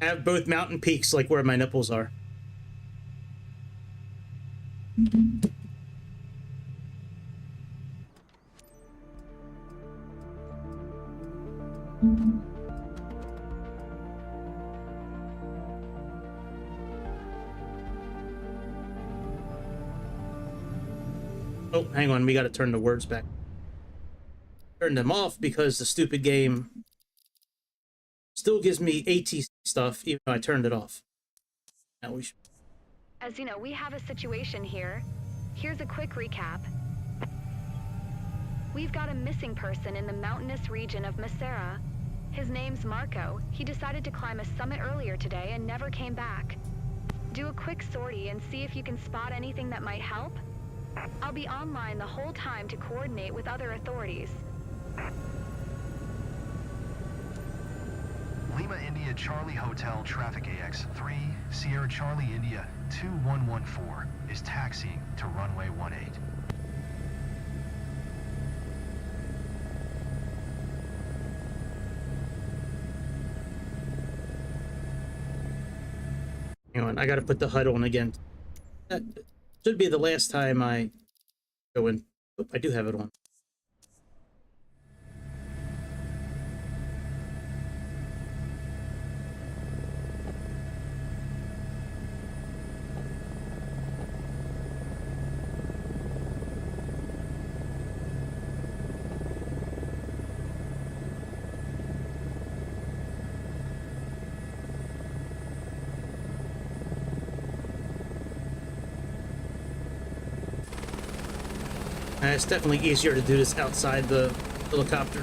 I have both mountain peaks like where my nipples are. Oh, hang on, we gotta turn the words back. Turn them off because the stupid game still gives me AT stuff even though I turned it off. Now we should... As you know, we have a situation here. Here's a quick recap. We've got a missing person in the mountainous region of Masera. His name's Marco. He decided to climb a summit earlier today and never came back. Do a quick sortie and see if you can spot anything that might help. I'll be online the whole time to coordinate with other authorities. Lima India Charlie Hotel Traffic AX3, Sierra Charlie India 2114 is taxiing to runway 18. Hang on, I gotta put the HUD on again. That should be the last time I go in. Oh, I do have it on. It's definitely easier to do this outside the helicopter.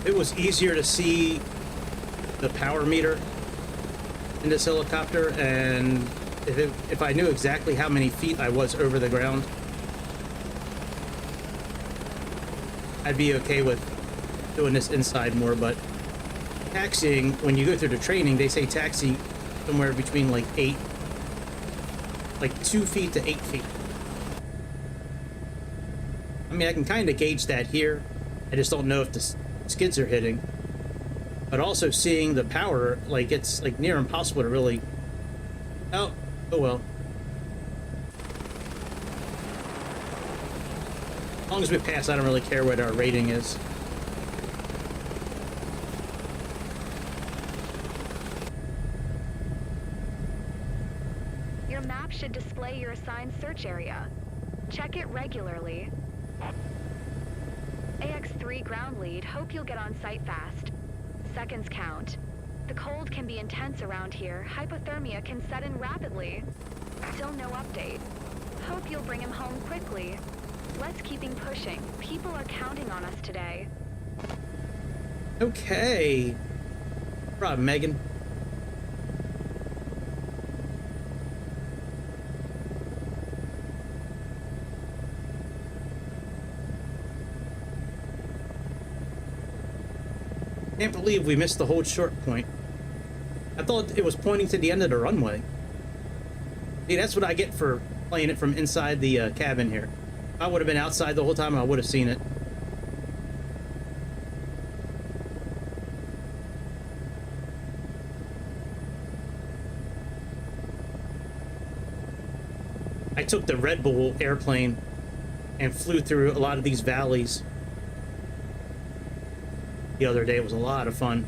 It was easier to see the power meter in this helicopter, and if I knew exactly how many feet I was over the ground, I'd be okay with doing this inside more. But taxiing, when you go through the training, they say taxi somewhere between like 2 feet to 8 feet. I mean, I can kind of gauge that here. I just don't know if the skids are hitting. But also seeing the power, like, it's like near impossible to really... Oh well. As long as we pass, I don't really care what our rating is. Your map should display your assigned search area. Check it regularly. AX3 ground lead, hope you'll get on site fast. Seconds count. The cold can be intense around here. Hypothermia can set in rapidly. Still no update. Hope you'll bring him home quickly. Let's keep him pushing. People are counting on us today. Okay. No problem, Megan. Can't believe we missed the hold short point. I thought it was pointing to the end of the runway. See, that's what I get for playing it from inside the cabin here. If I would have been outside the whole time, I would have seen it. I took the Red Bull airplane and flew through a lot of these valleys the other day. It was a lot of fun.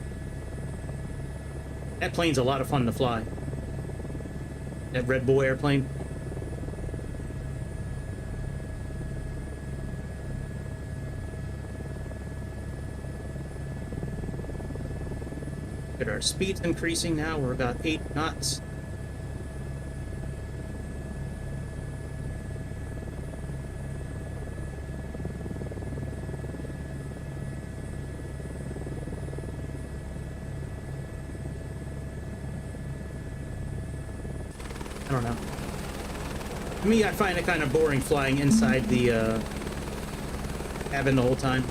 That plane's a lot of fun to fly. That Red Bull airplane. Look at our speed's increasing now. We're about 8 knots. I don't know. To me, I find it kind of boring flying inside the cabin the whole time.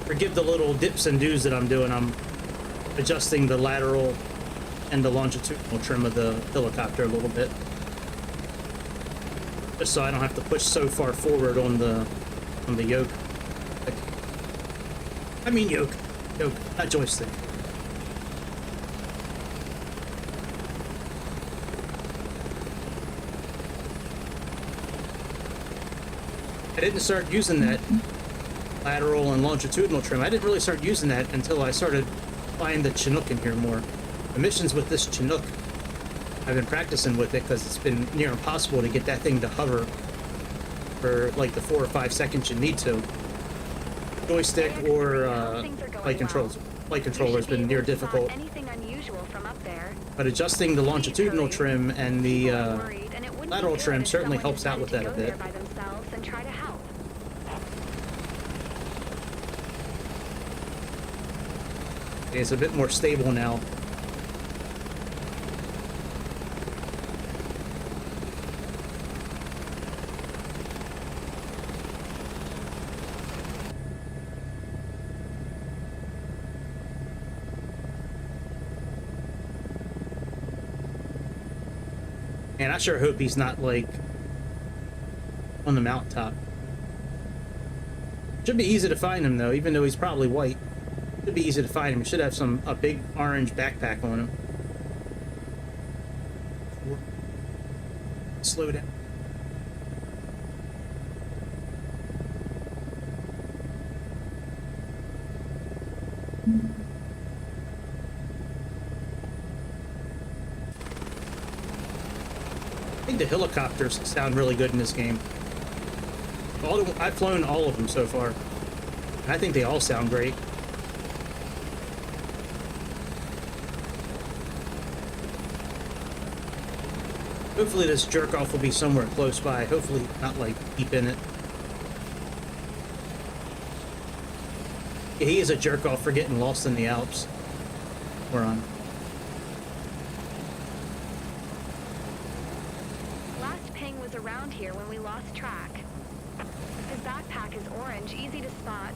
Forgive the little dips and doos that I'm doing. I'm adjusting the lateral and the longitudinal trim of the helicopter a little bit, just so I don't have to push so far forward on the yoke. I mean yoke, not joystick. I didn't start using that lateral and longitudinal trim. I didn't really start using that until I started flying the Chinook in here more. The missions with this Chinook, I've been practicing with it because it's been near impossible to get that thing to hover for like the 4 or 5 seconds you need to. Joystick or flight controller has been near difficult. But adjusting the longitudinal trim and the lateral trim certainly helps out with that a bit. Okay, it's a bit more stable now. Man, I sure hope he's not, like, on the mountaintop. Should be easy to find him, though, even though he's probably white. Should be easy to find him. He should have a big orange backpack on him. Slow down. I think the helicopters sound really good in this game. I've flown all of them so far. And I think they all sound great. Hopefully this jerk-off will be somewhere close by. Hopefully not, like, deep in it. Yeah, he is a jerk-off for getting lost in the Alps. We're on. Last ping was around here when we lost track. His backpack is orange, easy to spot.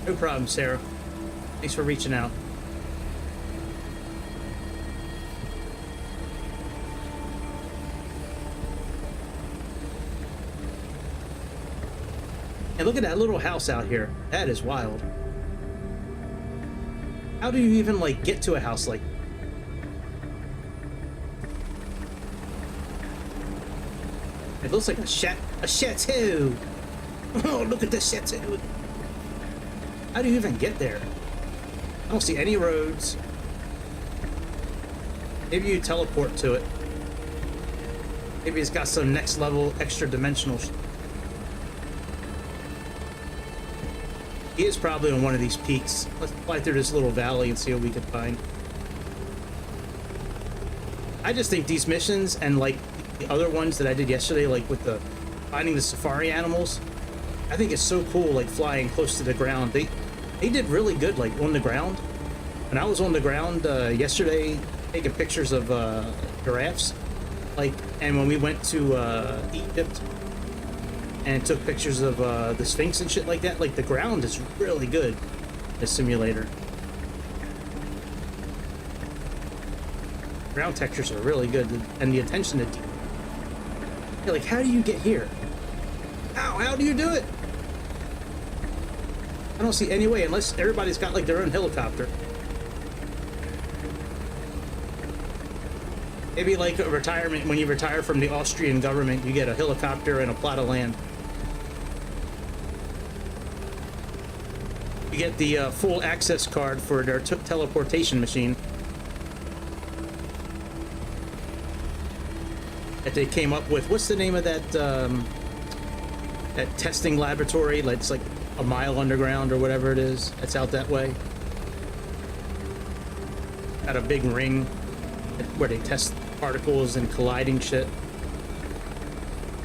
No problem, Sarah. Thanks for reaching out. And look at that little house out here. That is wild. How do you even, like, get to a house like that? It looks like a chateau. Oh, look at this chateau. How do you even get there? I don't see any roads. Maybe you teleport to it. Maybe it's got some next level extra dimensional. He is probably on one of these peaks. Let's fly through this little valley and see what we can find. I just think these missions and like the other ones that I did yesterday, like with the finding the safari animals, I think it's so cool, like flying close to the ground. They did really good, like on the ground. When I was on the ground yesterday taking pictures of giraffes, like, and when we went to Egypt and took pictures of the Sphinx and shit like that, like, the ground is really good, this simulator. Ground textures are really good, and the attention to detail. Yeah, like, how do you get here? How do you do it? I don't see any way, unless everybody's got, like, their own helicopter. Maybe like a retirement, when you retire from the Austrian government, you get a helicopter and a plot of land. You get the full access card for their teleportation machine that they came up with. What's the name of that that testing laboratory? Like, it's like a mile underground or whatever it is. It's out that way. Got a big ring where they test particles and colliding shit.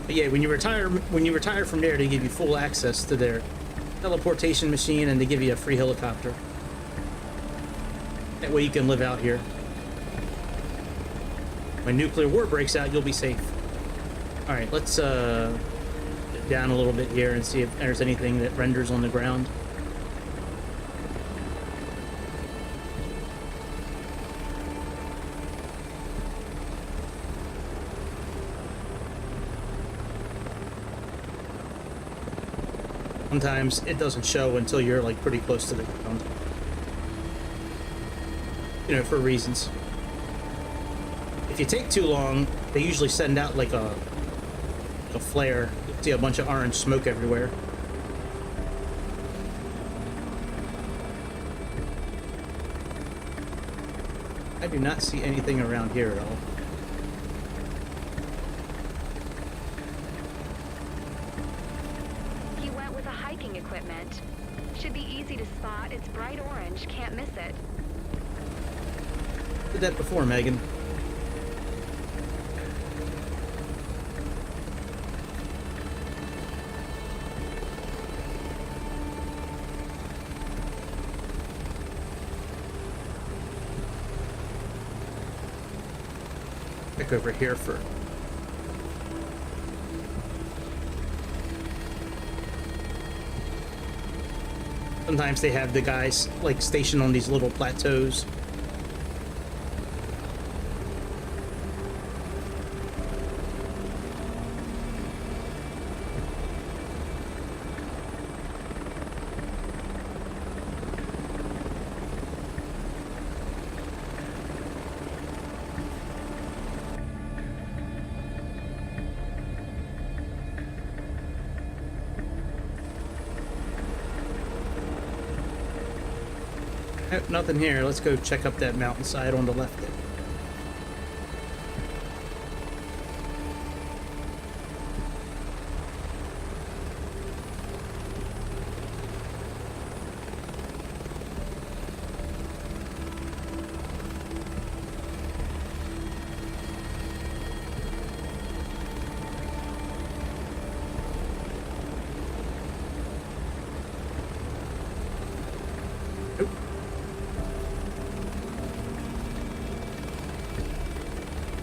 But yeah, when you retire from there, they give you full access to their teleportation machine, and they give you a free helicopter. That way you can live out here. When nuclear war breaks out, you'll be safe. All right, let's get down a little bit here and see if there's anything that renders on the ground. Sometimes it doesn't show until you're like pretty close to the ground. You know, for reasons. If you take too long, they usually send out like a flare. You see a bunch of orange smoke everywhere. I do not see anything around here at all. He went with a hiking equipment. Should be easy to spot. It's bright orange. Can't miss it. Did that before, Megan. Check over here for... Sometimes they have the guys like stationed on these little plateaus. Nope, nothing here. Let's go check up that mountainside on the left there.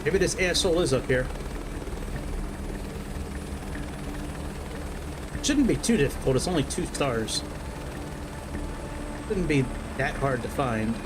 Maybe this asshole is up here. Shouldn't be too difficult. It's only 2 stars. Shouldn't be that hard to find.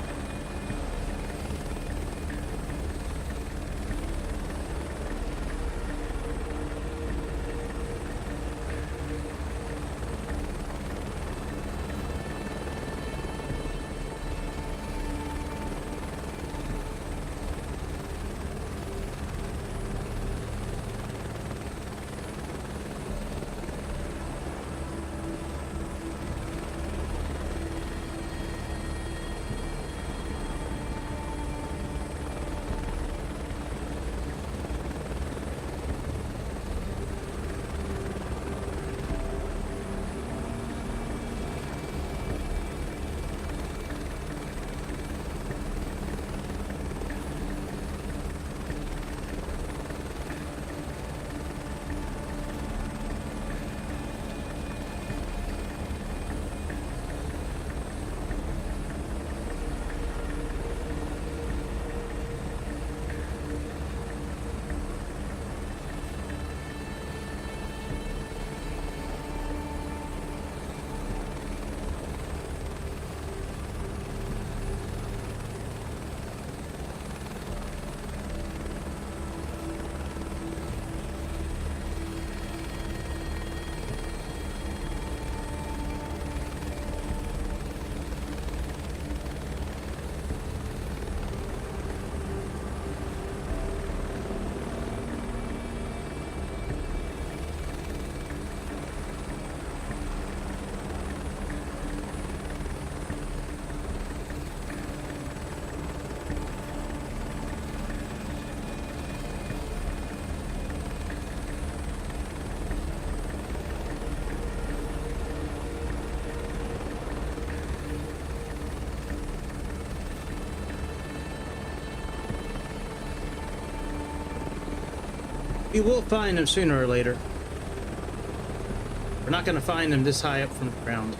We will find them sooner or later. We're not going to find them this high up from the ground.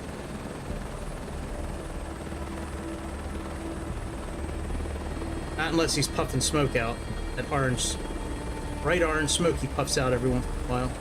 Not unless he's puffing smoke out. That orange, bright orange smoke he puffs out every once in a while.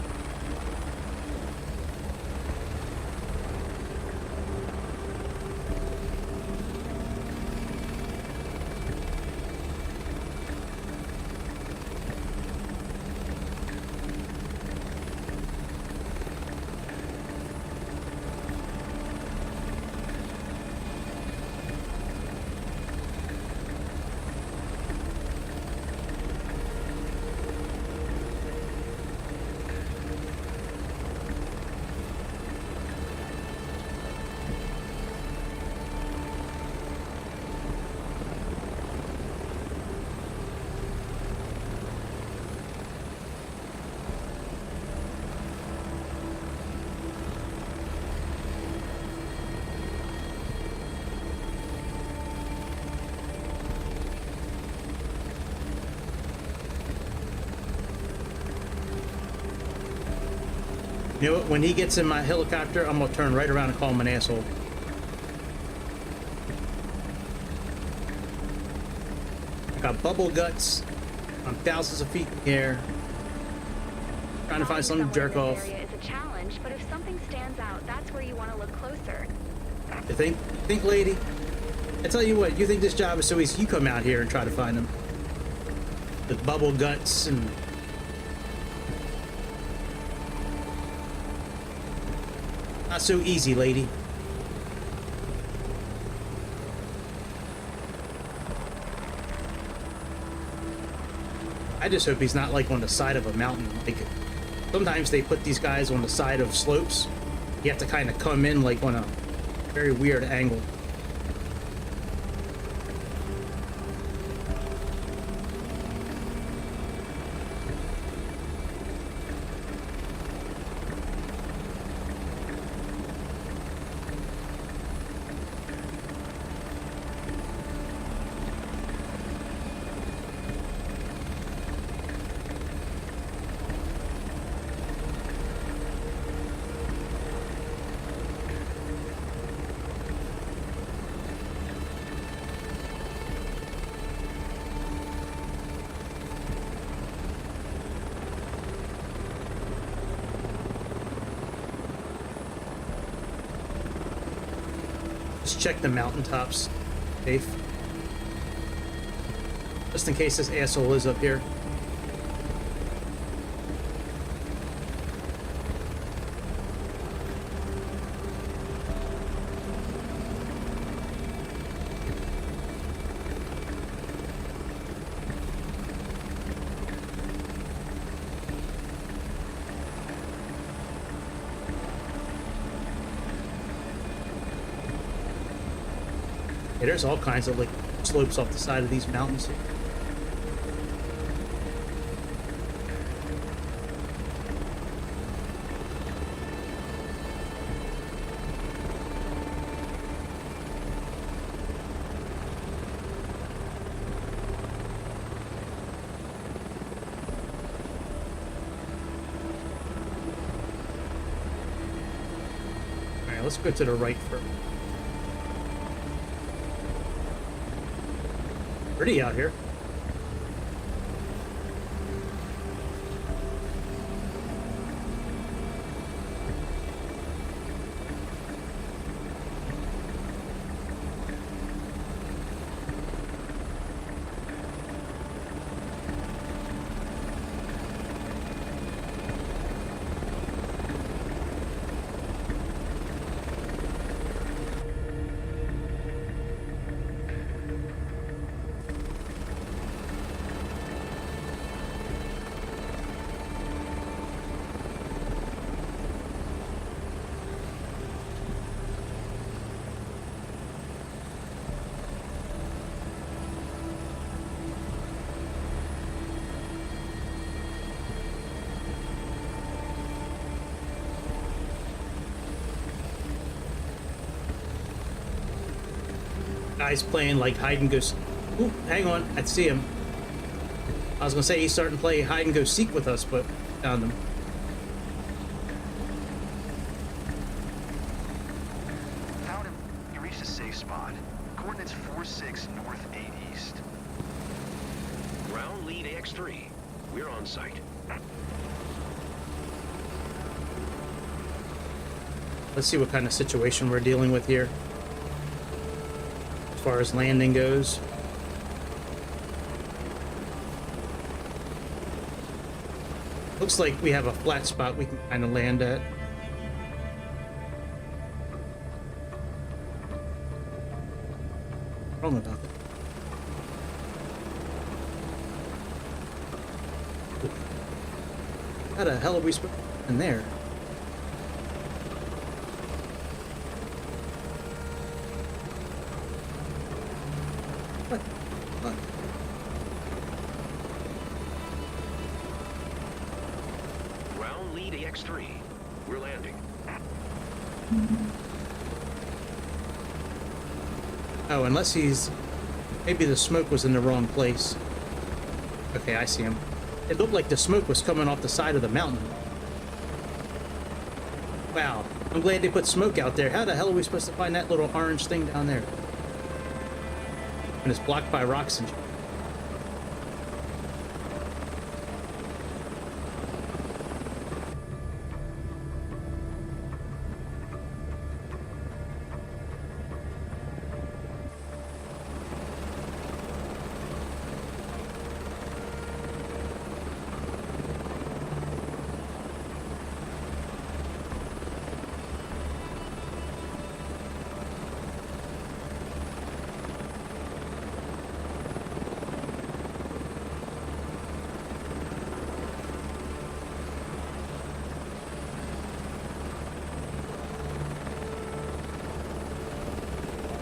You know what? When he gets in my helicopter, I'm gonna turn right around and call him an asshole. I got bubble guts. I'm thousands of feet in the air. Trying to find something to jerk off. Area is a challenge, but if something stands out, that's where you want to look closer. You think, lady? I tell you what, you think this job is so easy? You come out here and try to find them. The bubble guts and. Not so easy, lady. I just hope he's not like on the side of a mountain. Like sometimes they put these guys on the side of slopes. You have to kind of come in like on a very weird angle. Just check the mountaintops, Dave. Just in case this asshole is up here. Yeah, there's all kinds of like slopes off the side of these mountains. All right, let's go to the right first. Pretty out here. Guy's playing like hide and go. Ooh, hang on, I see him. I was gonna say he's starting to play hide and go seek with us, but found him. Found him. You reached a safe spot. Coordinates 46 north 8 east. Ground lead AX3. We're on site. Let's see what kind of situation we're dealing with here as far as landing goes. Looks like we have a flat spot we can kind of land at. Wrong about that. How the hell are we supposed to get in there? What? What? Ground lead AX3. We're landing. Oh, unless he's... Maybe the smoke was in the wrong place. Okay, I see him. It looked like the smoke was coming off the side of the mountain. Wow. I'm glad they put smoke out there. How the hell are we supposed to find that little orange thing down there? And it's blocked by rocks and shit.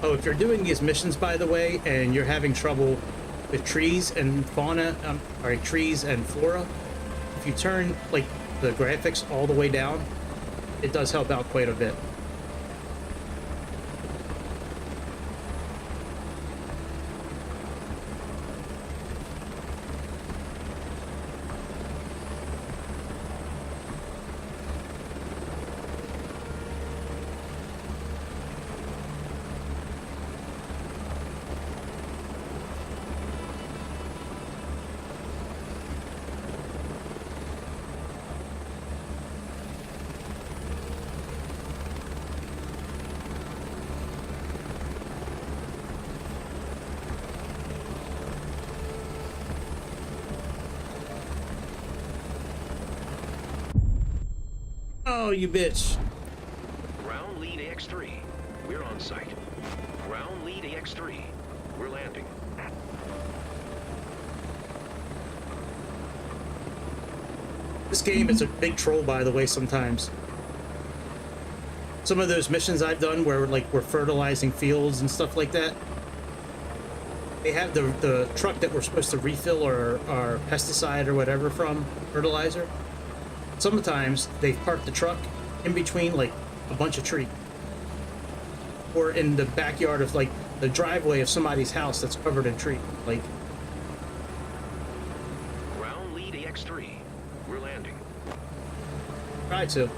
Oh, if you're doing these missions, by the way, and you're having trouble with trees and fauna, or trees and flora, if you turn like the graphics all the way down, it does help out quite a bit. Oh, you bitch. Ground lead AX3. We're on site. Ground lead AX3. We're landing. This game is a big troll, by the way, sometimes. Some of those missions I've done where like we're fertilizing fields and stuff like that, they have the truck that we're supposed to refill our pesticide or whatever from, fertilizer. Sometimes they park the truck in between like a bunch of trees, or in the backyard of like the driveway of somebody's house that's covered in trees. Like, Ground lead AX3. We're landing. try to.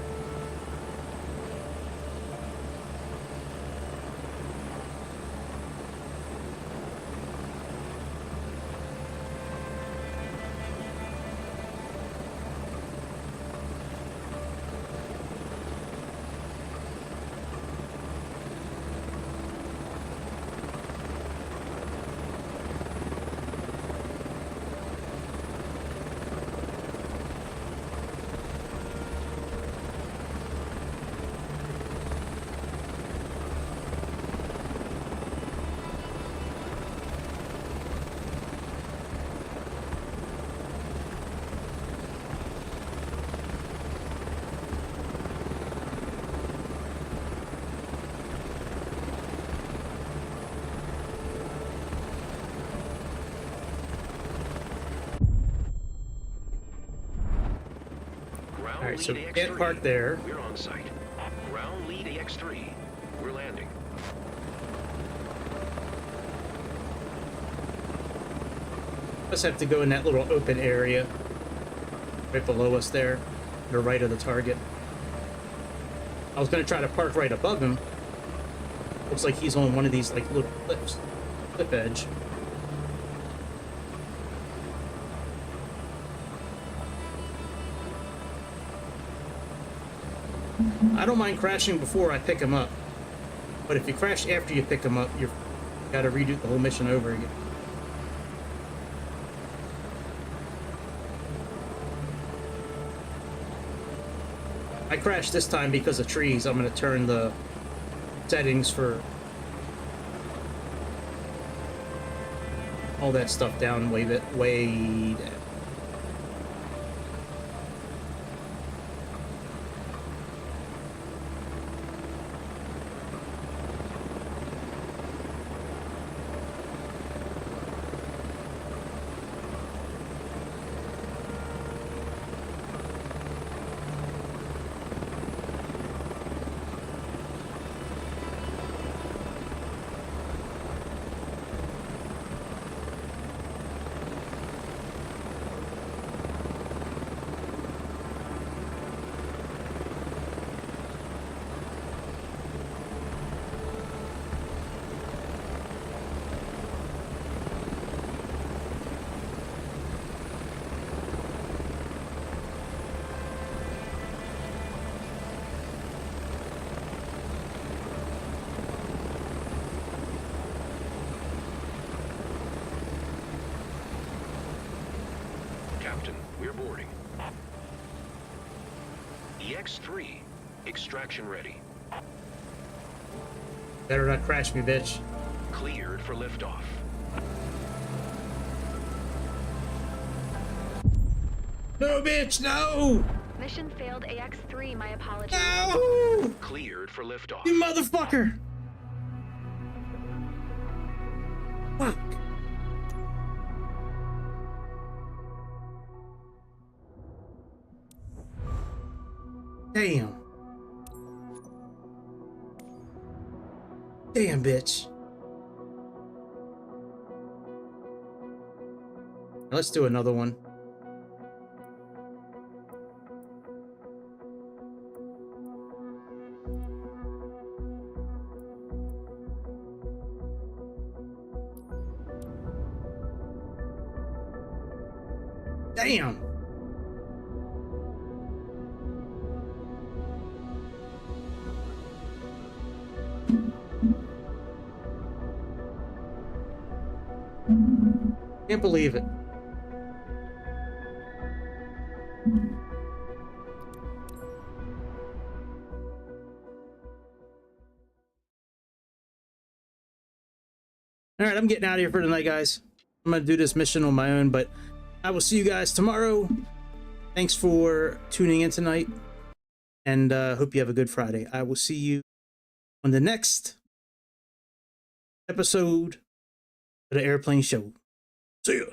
Alright, so get parked there. We're on site. Ground lead AX3. We're landing. Just have to go in that little open area right below us there, to the right of the target. I was going to try to park right above him. Looks like he's on one of these like little cliff edge. I don't mind crashing before I pick him up, but if you crash after you pick him up, you've got to redo the whole mission over again. I crashed this time because of trees. I'm going to turn the settings for all that stuff down way down. Captain, we're boarding. EX-3, extraction ready. Better not crash me, bitch. Cleared for liftoff. No, bitch, no! Mission failed AX3, my apologies. No! Cleared for liftoff. You motherfucker! Fuck. Damn. Damn, bitch. Let's do another one. Damn. Can't believe it. All right, I'm getting out of here for tonight, guys. I'm going to do this mission on my own, but I will see you guys tomorrow. Thanks for tuning in tonight, and hope you have a good Friday. I will see you on the next episode of the Airplane Show. See ya.